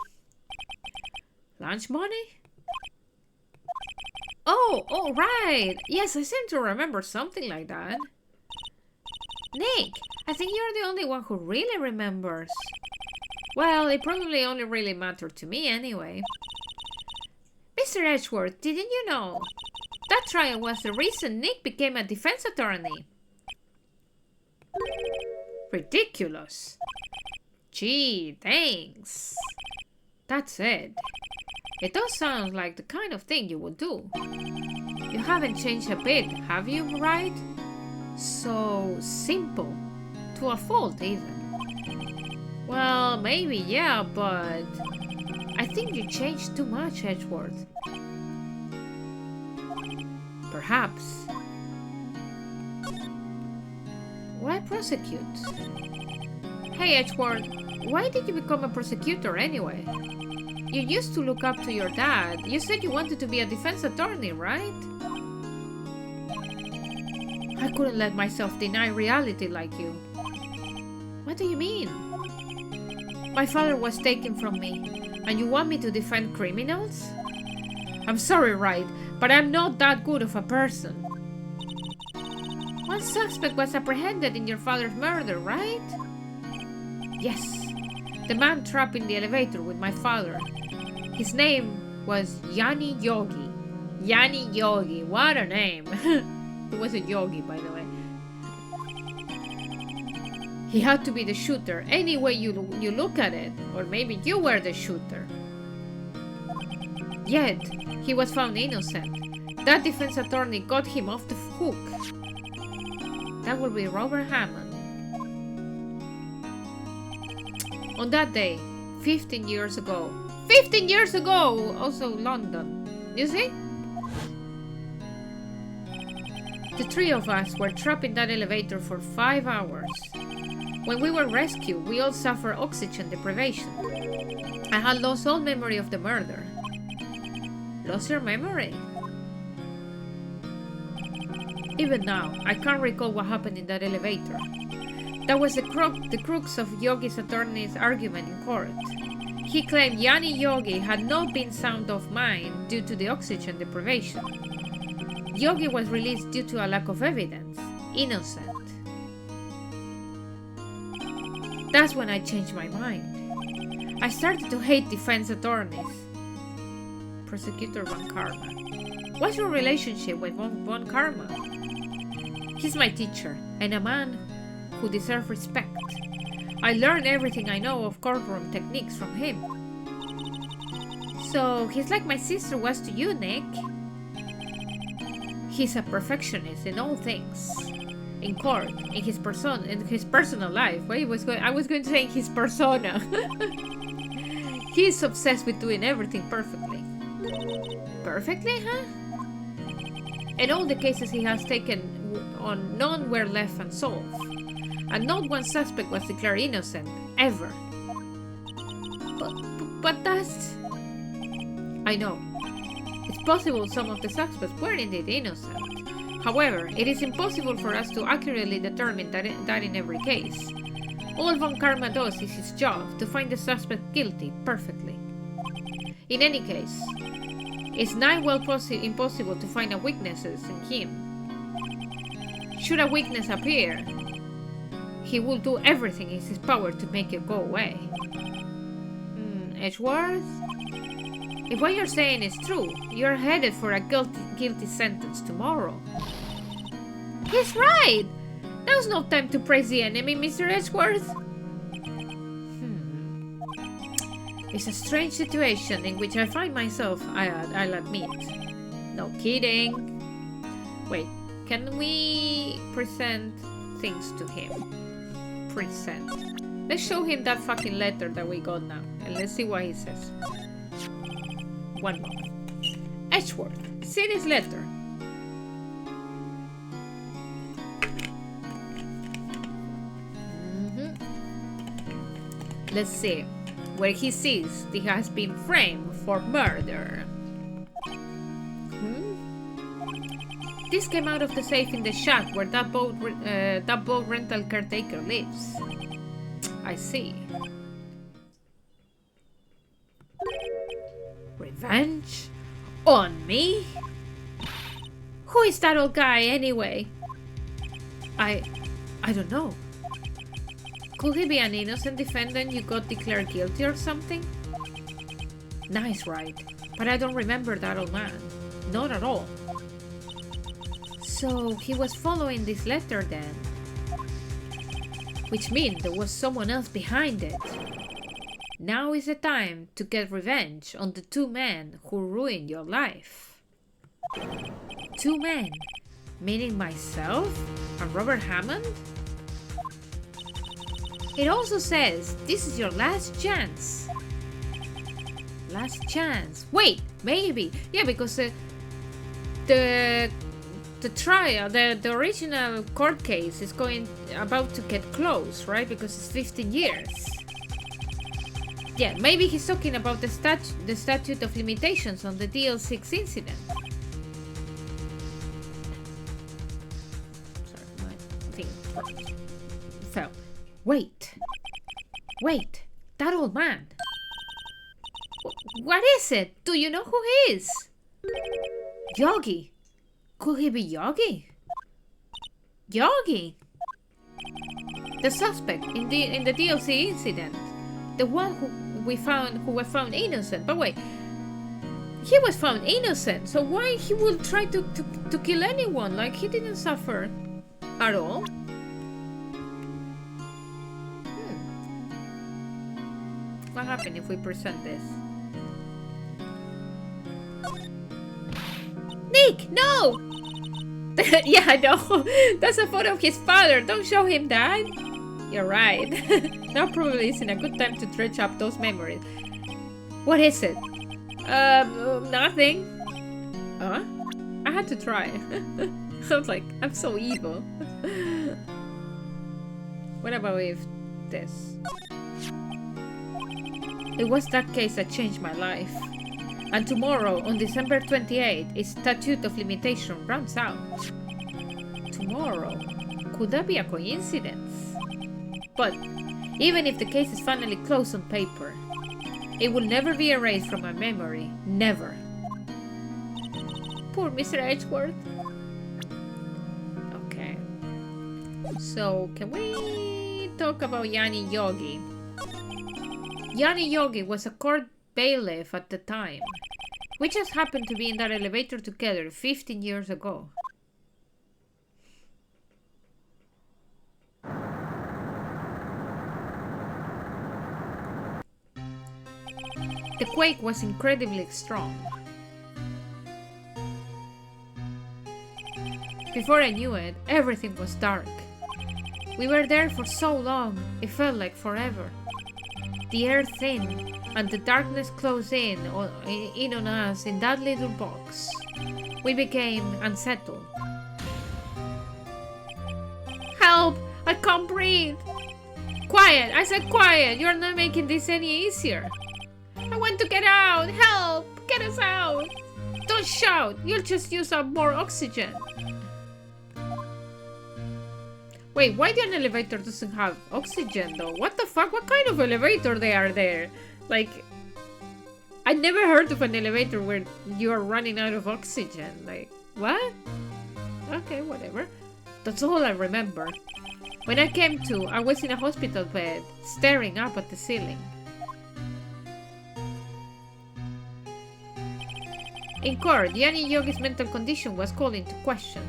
Lunch money? Oh, right. Yes, I seem to remember something like that. Nick, I think you're the only one who really remembers. Well, it probably only really mattered to me anyway. Mr. Edgeworth, didn't you know? That trial was the reason Nick became a defense attorney. Ridiculous. Gee, thanks. That's it. It does sound like the kind of thing you would do. You haven't changed a bit, have you, Wright? So simple. To a fault, even. Well, maybe, yeah, but... I think you changed too much, Edgeworth. Perhaps. Why prosecute? Hey, Edgeworth, why did you become a prosecutor anyway? You used to look up to your dad. You said you wanted to be a defense attorney, right? I couldn't let myself deny reality like you. What do you mean? My father was taken from me, and you want me to defend criminals? I'm sorry, Wright, but I'm not that good of a person. One suspect was apprehended in your father's murder, right? Yes, the man trapped in the elevator with my father. His name was Yanni Yogi. Yanni Yogi, what a name. He was a yogi, by the way. He had to be the shooter, any way you look at it. Or maybe you were the shooter. Yet, he was found innocent. That defense attorney got him off the hook. That will be Robert Hammond. On that day, 15 years ago. 15 years ago! Also London. You see? The three of us were trapped in that elevator for 5 hours. When we were rescued, we all suffered oxygen deprivation. I had lost all memory of the murder. Lost your memory? Even now, I can't recall what happened in that elevator. That was the crux of Yogi's attorney's argument in court. He claimed Yanni Yogi had not been sound of mind due to the oxygen deprivation. Yogi was released due to a lack of evidence. Innocent. That's when I changed my mind. I started to hate defense attorneys. Prosecutor Von Karma. What's your relationship with Von Karma? He's my teacher, and a man who deserves respect. I learned everything I know of courtroom techniques from him. So, he's like my sister was to you, Nick. He's a perfectionist in all things. In court, in his personal life. I was going to say in his persona. He's obsessed with doing everything perfectly. Perfectly, huh? And all the cases he has taken on, none were left unsolved. And not one suspect was declared innocent, ever. But that's... I know. It's possible some of the suspects were indeed innocent. However, it is impossible for us to accurately determine that in every case. All Von Karma does is his job, to find the suspect guilty perfectly. In any case, it's nigh well impossible to find weaknesses in him. Should a weakness appear, he will do everything in his power to make it go away. Edgeworth? If what you're saying is true, you're headed for a guilty sentence tomorrow. He's right! Now's no time to praise the enemy, Mr. Edgeworth. It's a strange situation in which I find myself, I'll admit. No kidding. Wait, can we present things to him? Present. Let's show him that fucking letter that we got now, and let's see what he says. One moment. Edgeworth, see this letter. Let's see. Where he says he has been framed for murder. This came out of the safe in the shack where that boat rental caretaker lives. I see. Revenge? On me? Who is that old guy anyway? I don't know. Could he be an innocent defendant you got declared guilty or something? Nice, Wright. But I don't remember that old man. Not at all. So he was following this letter then. Which means there was someone else behind it. Now is the time to get revenge on the two men who ruined your life. Two men? Meaning myself and Robert Hammond? It also says this is your last chance. Last chance. Wait, maybe. Yeah, because the trial, the original court case is about to get closed, right? Because it's 15 years. Yeah, maybe he's talking about the statute of limitations on the DL6 incident. Sorry, my thing fell. Wait, that old man. What is it? Do you know who he is? Yogi. Could he be Yogi? Yogi. The suspect in the DLC incident. The one who was found innocent. But wait, he was found innocent. So why he would try to kill anyone? Like he didn't suffer at all. What happened if we present this? Nick, no! Yeah, I know. That's a photo of his father. Don't show him that. You're right. Now probably isn't a good time to dredge up those memories. What is it? Nothing. Huh? I had to try. I was like, I'm so evil. What about if this? It was that case that changed my life. And tomorrow, on December 28th, its statute of limitation runs out. Tomorrow? Could that be a coincidence? But even if the case is finally closed on paper, it will never be erased from my memory. Never. Poor Mr. Edgeworth. Okay. So, can we talk about Yanni Yogi? Yanni Yogi was a court bailiff at the time. We just happened to be in that elevator together 15 years ago. The quake was incredibly strong. Before I knew it, everything was dark. We were there for so long, it felt like forever. The air thinned, and the darkness closed in on us in that little box. We became unsettled. Help! I can't breathe! Quiet! I said quiet! You're not making this any easier. I want to get out! Help! Get us out! Don't shout! You'll just use up more oxygen. Wait, why the elevator doesn't have oxygen though? What the fuck? What kind of elevator they are there? Like, I never heard of an elevator where you are running out of oxygen. Like, what? Okay, whatever. That's all I remember. When I came to, I was in a hospital bed, staring up at the ceiling. In court, Yanni Yogi's mental condition was called into question.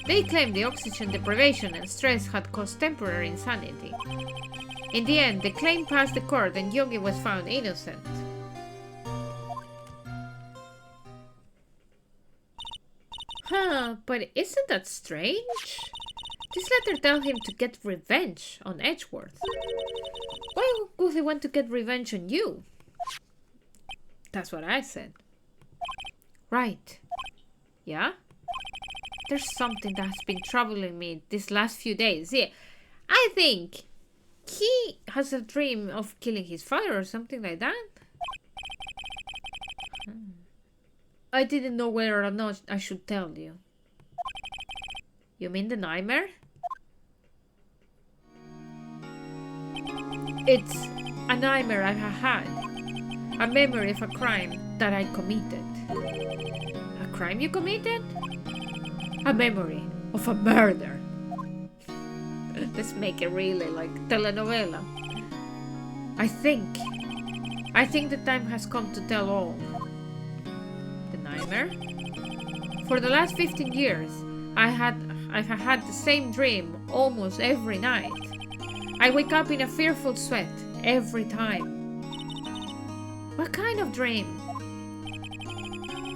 They claimed the oxygen deprivation and stress had caused temporary insanity. In the end, the claim passed the court and Yogi was found innocent. Huh, but isn't that strange? This letter tells him to get revenge on Edgeworth. Why would he want to get revenge on you? That's what I said. Right. Yeah? There's something that has been troubling me these last few days. Yeah, I think he has a dream of killing his father or something like that. I didn't know whether or not I should tell you. You mean the nightmare? It's a nightmare I have had. A memory of a crime that I committed. A crime you committed? A memory of a murder. Let's make it really like telenovela. I think the time has come to tell all. The nightmare? For the last 15 years, I've had the same dream almost every night. I wake up in a fearful sweat every time. What kind of dream?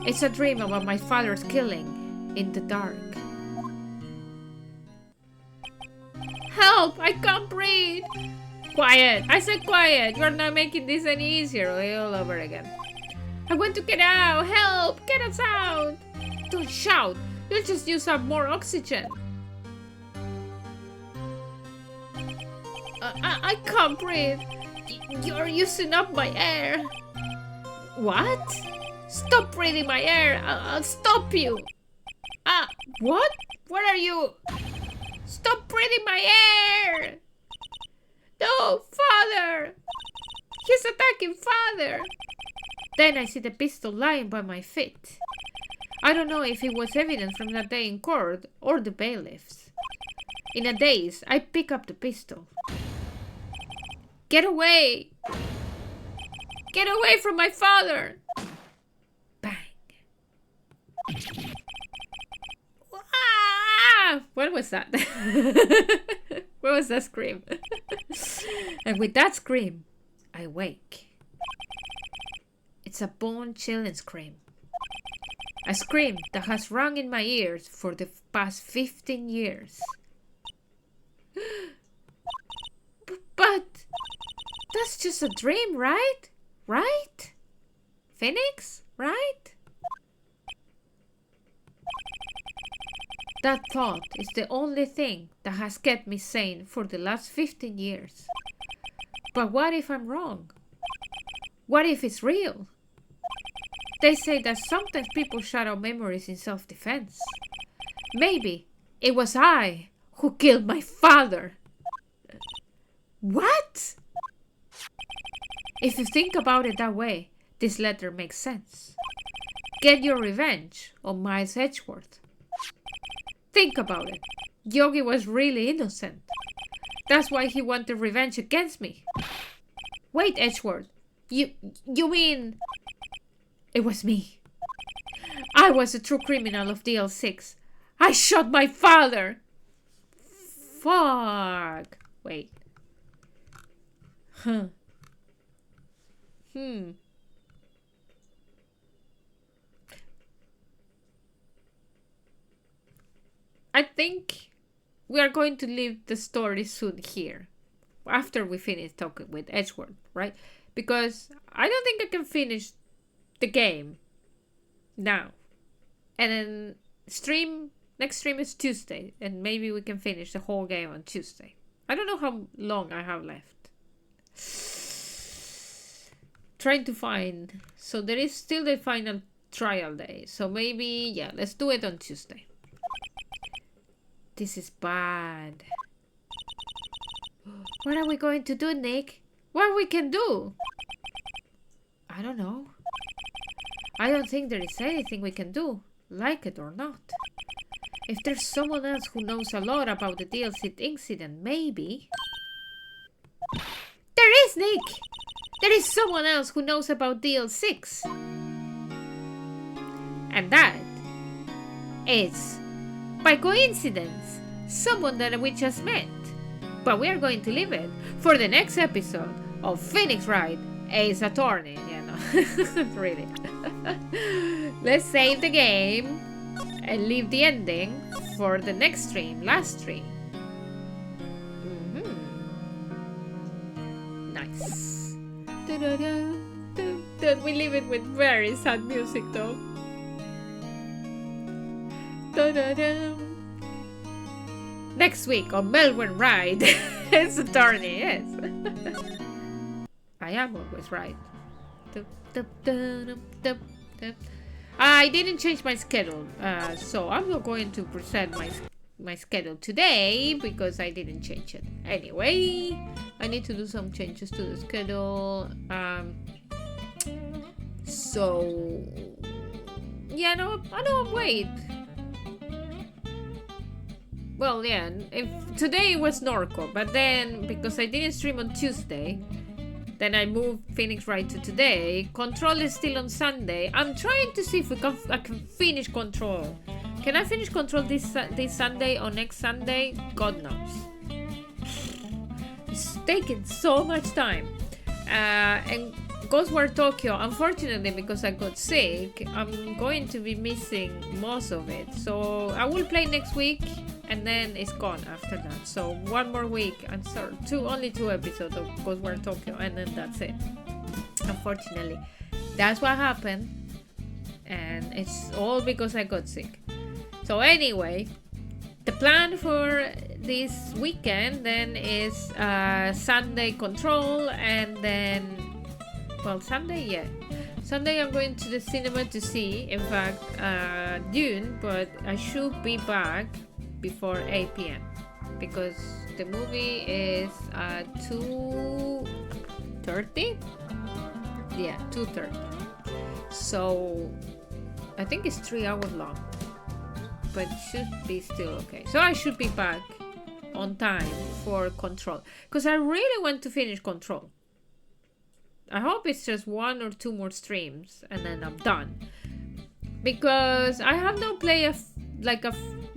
It's a dream about my father's killing in the dark. Help! I can't breathe! Quiet! I said quiet! You're not making this any easier. All over again. I want to get out! Help! Get us out! Don't shout! You'll just use up more oxygen. I can't breathe. You're using up my air. What? Stop breathing my air. I'll stop you. What? What are you? Stop breathing my air. No, father. He's attacking father. Then I see the pistol lying by my feet. I don't know if it was evidence from that day in court or the bailiffs. In a daze, I pick up the pistol. Get away! Get away from my father! Bang! Ah! What was that? What was that scream? And with that scream, I wake. It's a bone-chilling scream. A scream that has rung in my ears for the past 15 years. was just a dream, right? Right? Phoenix, right? That thought is the only thing that has kept me sane for the last 15 years. But what if I'm wrong? What if it's real? They say that sometimes people shut out memories in self-defense. Maybe it was I who killed my father. What? If you think about it that way, this letter makes sense. Get your revenge on Miles Edgeworth. Think about it. Yogi was really innocent. That's why he wanted revenge against me. Wait, Edgeworth. You mean... It was me. I was a true criminal of DL6. I shot my father. Fuck. Wait. Huh. I think we are going to leave the story soon here. After we finish talking with Edgeworth, right? Because I don't think I can finish the game now. And then next stream is Tuesday. And maybe we can finish the whole game on Tuesday. I don't know how long I have left. Trying to find. So there is still the final trial day. So maybe, yeah, let's do it on Tuesday. This is bad. What are we going to do, Nick? What we can do? I don't know. I don't think there is anything we can do, like it or not. If there's someone else who knows a lot about the DLC incident, maybe... There is, Nick! There is someone else who knows about DL6. And that is, by coincidence, someone that we just met. But we are going to leave it for the next episode of Phoenix Wright Ace Attorney. Yeah, no, really. Let's save the game and leave the ending for the next stream, last stream. Nice. We leave it with very sad music though. Next week on Melbourne Ride, it's Attorney, yes. I am always right. I didn't change my schedule, so I'm not going to present my schedule today because I didn't change it. Anyway, I need to do some changes to the schedule. So yeah, no, I don't wait. Well, yeah, if today was Norco, but then because I didn't stream on Tuesday, then I moved Phoenix Wright to today. Control is still on Sunday. I'm trying to see if I can finish Control. Can I finish Control this Sunday or next Sunday? God knows. It's taking so much time. And Ghostwire Tokyo, unfortunately, because I got sick, I'm going to be missing most of it. So I will play next week, and then it's gone after that. So one more week, I'm sorry, only 2 episodes of Ghostwire Tokyo, and then that's it. Unfortunately, that's what happened, and it's all because I got sick. So anyway, the plan for this weekend then is Sunday Control, and then, well, Sunday, yeah. Sunday I'm going to the cinema to see, in fact, Dune, but I should be back before 8 p.m. because the movie is 2:30? Yeah, 2:30. So I think it's 3 hours long, but it should be still okay. So I should be back on time for Control because I really want to finish Control. I hope it's just 1 or 2 more streams and then I'm done, because I have not played a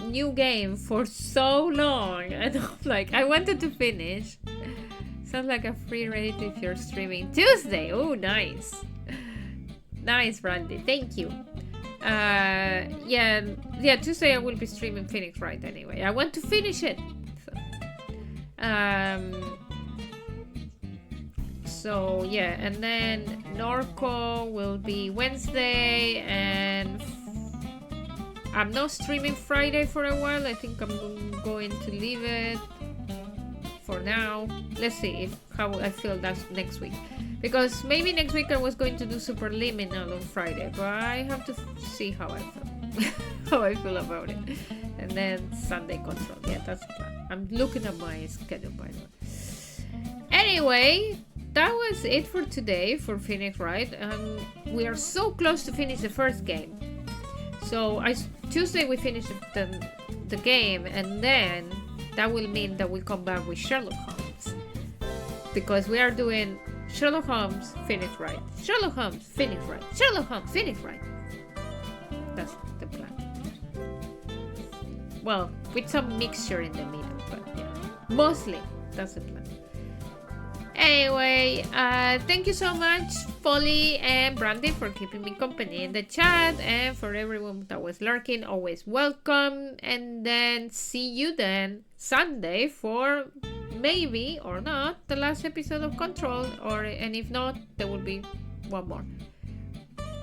new game for so long, and I'm like, I wanted to finish. Sounds like a free rate if you're streaming Tuesday. Oh, nice. Nice, Randy. Thank you. Yeah, Tuesday I will be streaming Phoenix Wright anyway. I want to finish it. So yeah, and then Norco will be Wednesday, and I'm not streaming Friday for a while. I think I'm going to leave it for now. Let's see how I feel that's next week, because maybe next week I was going to do Superliminal on Friday, but I have to see how I feel how I feel about it. And then Sunday Control. Yeah, that's the plan. I'm looking at my schedule, by the way. Anyway, that was it for today for Phoenix Wright. We are so close to finish the first game. So Tuesday we finish the game, and then that will mean that we come back with Sherlock Holmes, because we are doing Sherlock Holmes, Phoenix Wright, Sherlock Holmes, Phoenix Wright, Sherlock Holmes, Phoenix Wright. That's the plan. Well, with some mixture in the middle, but yeah, mostly that's the plan. Anyway, thank you so much, Polly and Brandy, for keeping me company in the chat, and for everyone that was lurking, always welcome. And then see you then Sunday for maybe or not the last episode of Control, and if not, there will be one more.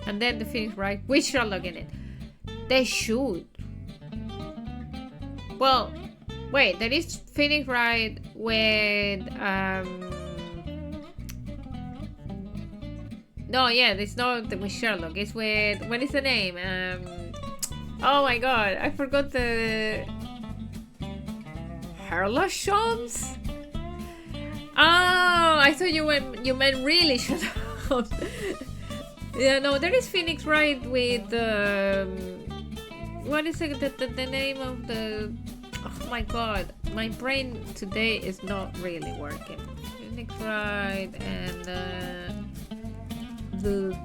And then the Phoenix Wright with Sherlock in it. They should. Well, wait, there is Phoenix Wright with no, yeah, it's not with Sherlock. It's with, what is the name? Oh my god, I forgot the Sherlock Holmes. Oh, I thought you meant really Sherlock Holmes. Yeah, no, there is Phoenix Wright with what is it, the name of the? Oh my god, my brain today is not really working. Phoenix Wright and and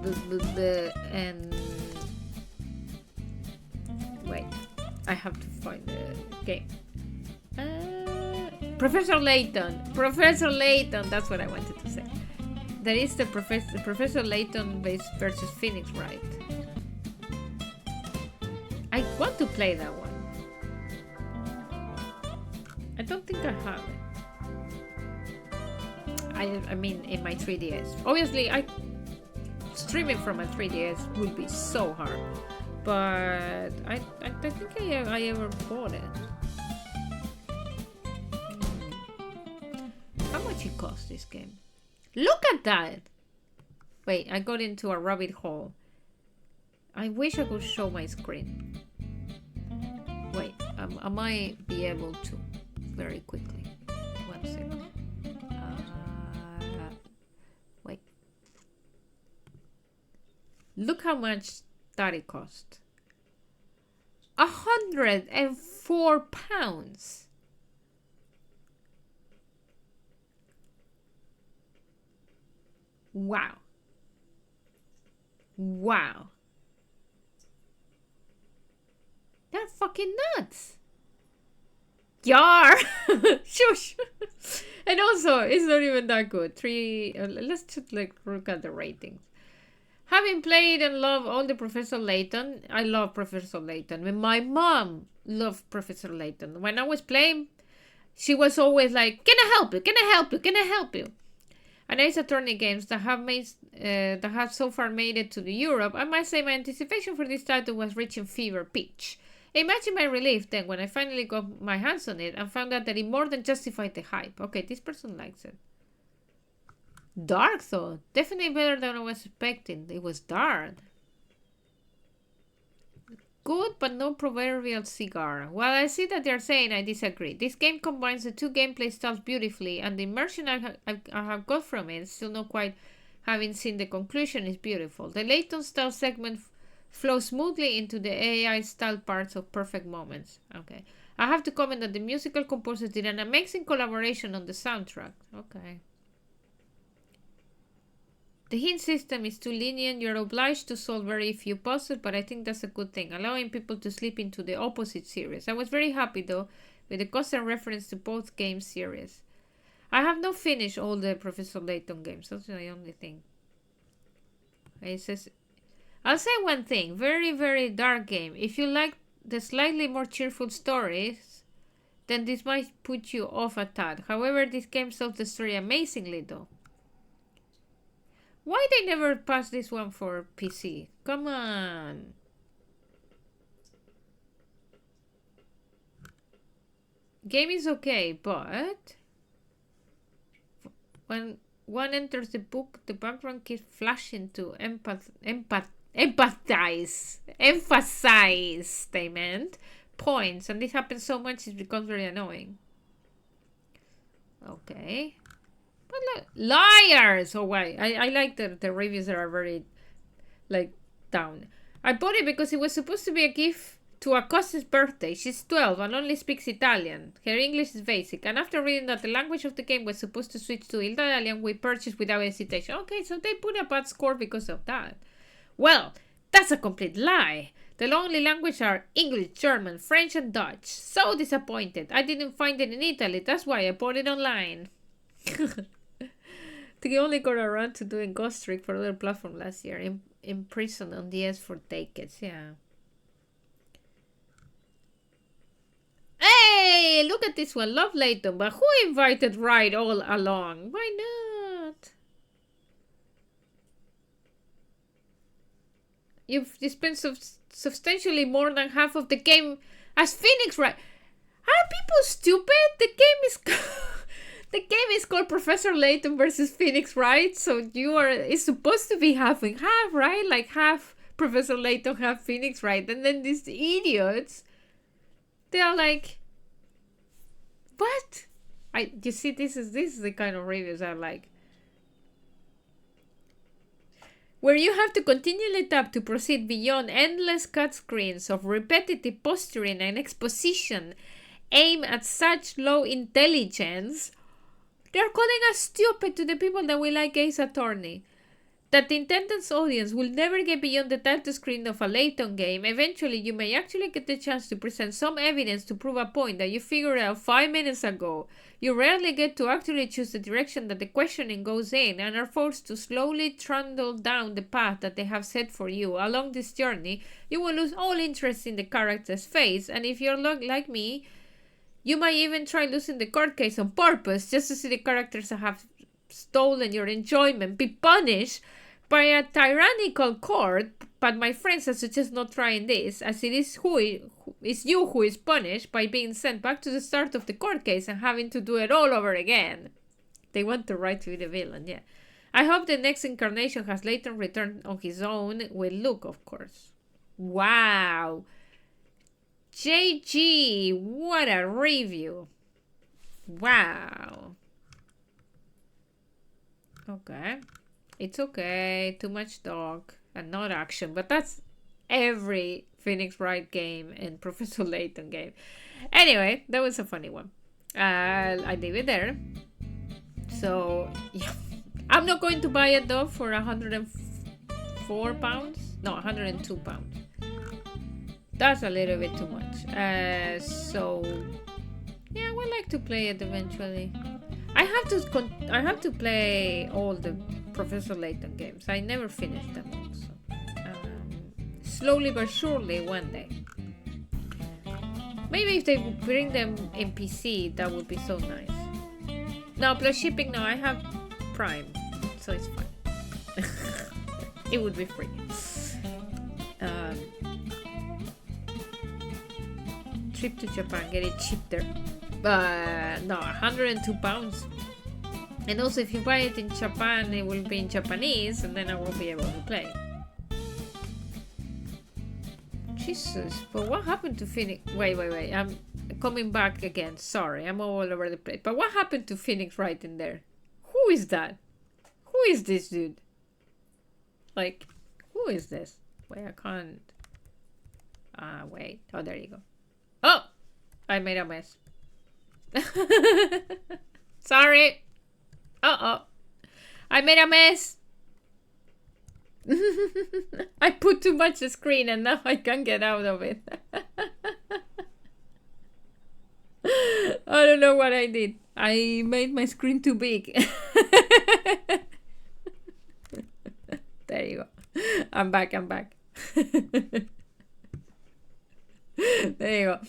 wait, I have to find the game. Professor Layton. Professor Layton. That's what I wanted to say. There is the Professor Layton versus Phoenix Wright. I want to play that one. I don't think I have it. I mean, in my 3DS. Obviously, streaming from my 3DS would be so hard, but I think I ever bought it. How much it cost, this game? Look at that! Wait, I got into a rabbit hole. I wish I could show my screen. Wait, I might be able to very quickly. 1 second. Wait. Look how much that it cost. £104. Wow. Wow. That's fucking nuts. Yar! Shush! And also, it's not even that good. Let's just look at the ratings. Having played and loved all the Professor Layton, I love Professor Layton. When my mom loved Professor Layton. When I was playing, she was always like, "Can I help you? Can I help you? Can I help you?" And Ace Attorney games that have so far made it to the Europe, I must say my anticipation for this title was reaching fever pitch. Imagine my relief then when I finally got my hands on it and found out that it more than justified the hype. Okay, this person likes it. Dark though. Definitely better than I was expecting. It was dark. Good, but no proverbial cigar. While I see that they're saying, I disagree. This game combines the two gameplay styles beautifully, and the immersion I have got from it, still not quite having seen the conclusion, is beautiful. The Layton style segment flows smoothly into the AI style parts of perfect moments. Okay. I have to comment that the musical composers did an amazing collaboration on the soundtrack. Okay. The hint system is too lenient. You're obliged to solve very few puzzles, but I think that's a good thing, allowing people to slip into the opposite series. I was very happy, though, with the constant reference to both game series. I have not finished all the Professor Layton games. That's the only thing. It says, I'll say one thing. Very, very dark game. If you like the slightly more cheerful stories, then this might put you off a tad. However, this game tells the story amazingly, though. Why they never pass this one for PC? Come on. Game is okay, but when one enters the book, the background keeps flashing to emphasize statement points, and this happens so much it becomes very annoying. Okay. But look, liars! Oh, why? I like the reviews that are very, like, down. I bought it because it was supposed to be a gift to Acosta's birthday. She's 12 and only speaks Italian. Her English is basic. And after reading that the language of the game was supposed to switch to Italian, we purchased without hesitation. Okay, so they put a bad score because of that. Well, that's a complete lie. The only languages are English, German, French, and Dutch. So disappointed. I didn't find it in Italy. That's why I bought it online. They only got around to doing Ghost Trick for other platform last year. In prison on DS for Takes, yeah. Hey, look at this one. Love Layton, but who invited Wright all along? Why not? You've spent substantially more than half of the game as Phoenix Wright. Are people stupid? The game is the game is called Professor Layton versus Phoenix Wright, so it's supposed to be half and half, right? Like half Professor Layton, half Phoenix Wright, and then these idiots, they are like, what? You see, this is the kind of reviews I like, where you have to continually tap to proceed beyond endless cut screens of repetitive posturing and exposition aimed at such low intelligence. They're calling us stupid to the people that we like Ace Attorney. That the intended audience will never get beyond the title screen of a Layton game. Eventually, you may actually get the chance to present some evidence to prove a point that you figured out 5 minutes ago. You rarely get to actually choose the direction that the questioning goes in and are forced to slowly trundle down the path that they have set for you. Along this journey, you will lose all interest in the character's face, and if you're like me, you might even try losing the court case on purpose just to see the characters that have stolen your enjoyment be punished by a tyrannical court. But my friends, I suggest not trying this, as it is you who is punished by being sent back to the start of the court case and having to do it all over again. They want the right to be the villain, yeah. I hope the next incarnation has Layton returned on his own with Luke, of course. Wow. JG, what a review. Wow. Okay. It's okay. Too much talk and not action. But that's every Phoenix Wright game and Professor Layton game. Anyway, that was a funny one. I leave it there. So, yeah. I'm not going to buy it though for £104. No, £102. That's a little bit too much. So, yeah, I would like to play it eventually. I have to play all the Professor Layton games. I never finished them all. So, slowly but surely, one day. Maybe if they bring them in PC, that would be so nice. No, plus shipping. No, I have Prime, so it's fine. It would be free. Trip to Japan, get it cheap there. No, £102. And also, if you buy it in Japan, it will be in Japanese, and then I won't be able to play. Jesus, but what happened to Phoenix? Wait, I'm coming back again. Sorry, I'm all over the place. But what happened to Phoenix Wright in there? Who is that? Who is this dude? Like, who is this? Wait, I can't. Wait. Oh, there you go. Oh! I made a mess. Sorry. Uh-oh. I made a mess. I put too much screen and now I can't get out of it. I don't know what I did. I made my screen too big. There you go. I'm back. There you go.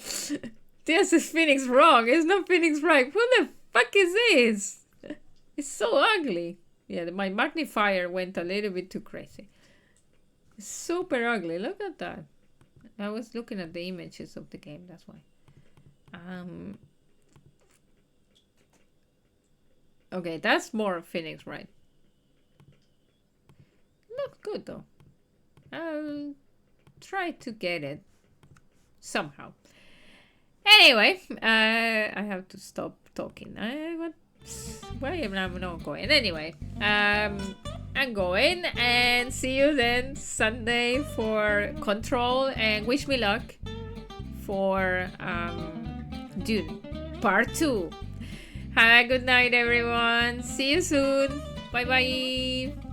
This is Phoenix wrong. It's not Phoenix right. Who the fuck is this? It's so ugly. Yeah, my magnifier went a little bit too crazy. Super ugly. Look at that. I was looking at the images of the game, that's why. Okay, that's more Phoenix, right? Looks good though. I'll try to get it somehow. Anyway, I have to stop talking. Why am I not going? Anyway, I'm going, and see you then Sunday for Control, and wish me luck for Dune Part 2. Have a good night, everyone. See you soon. Bye bye.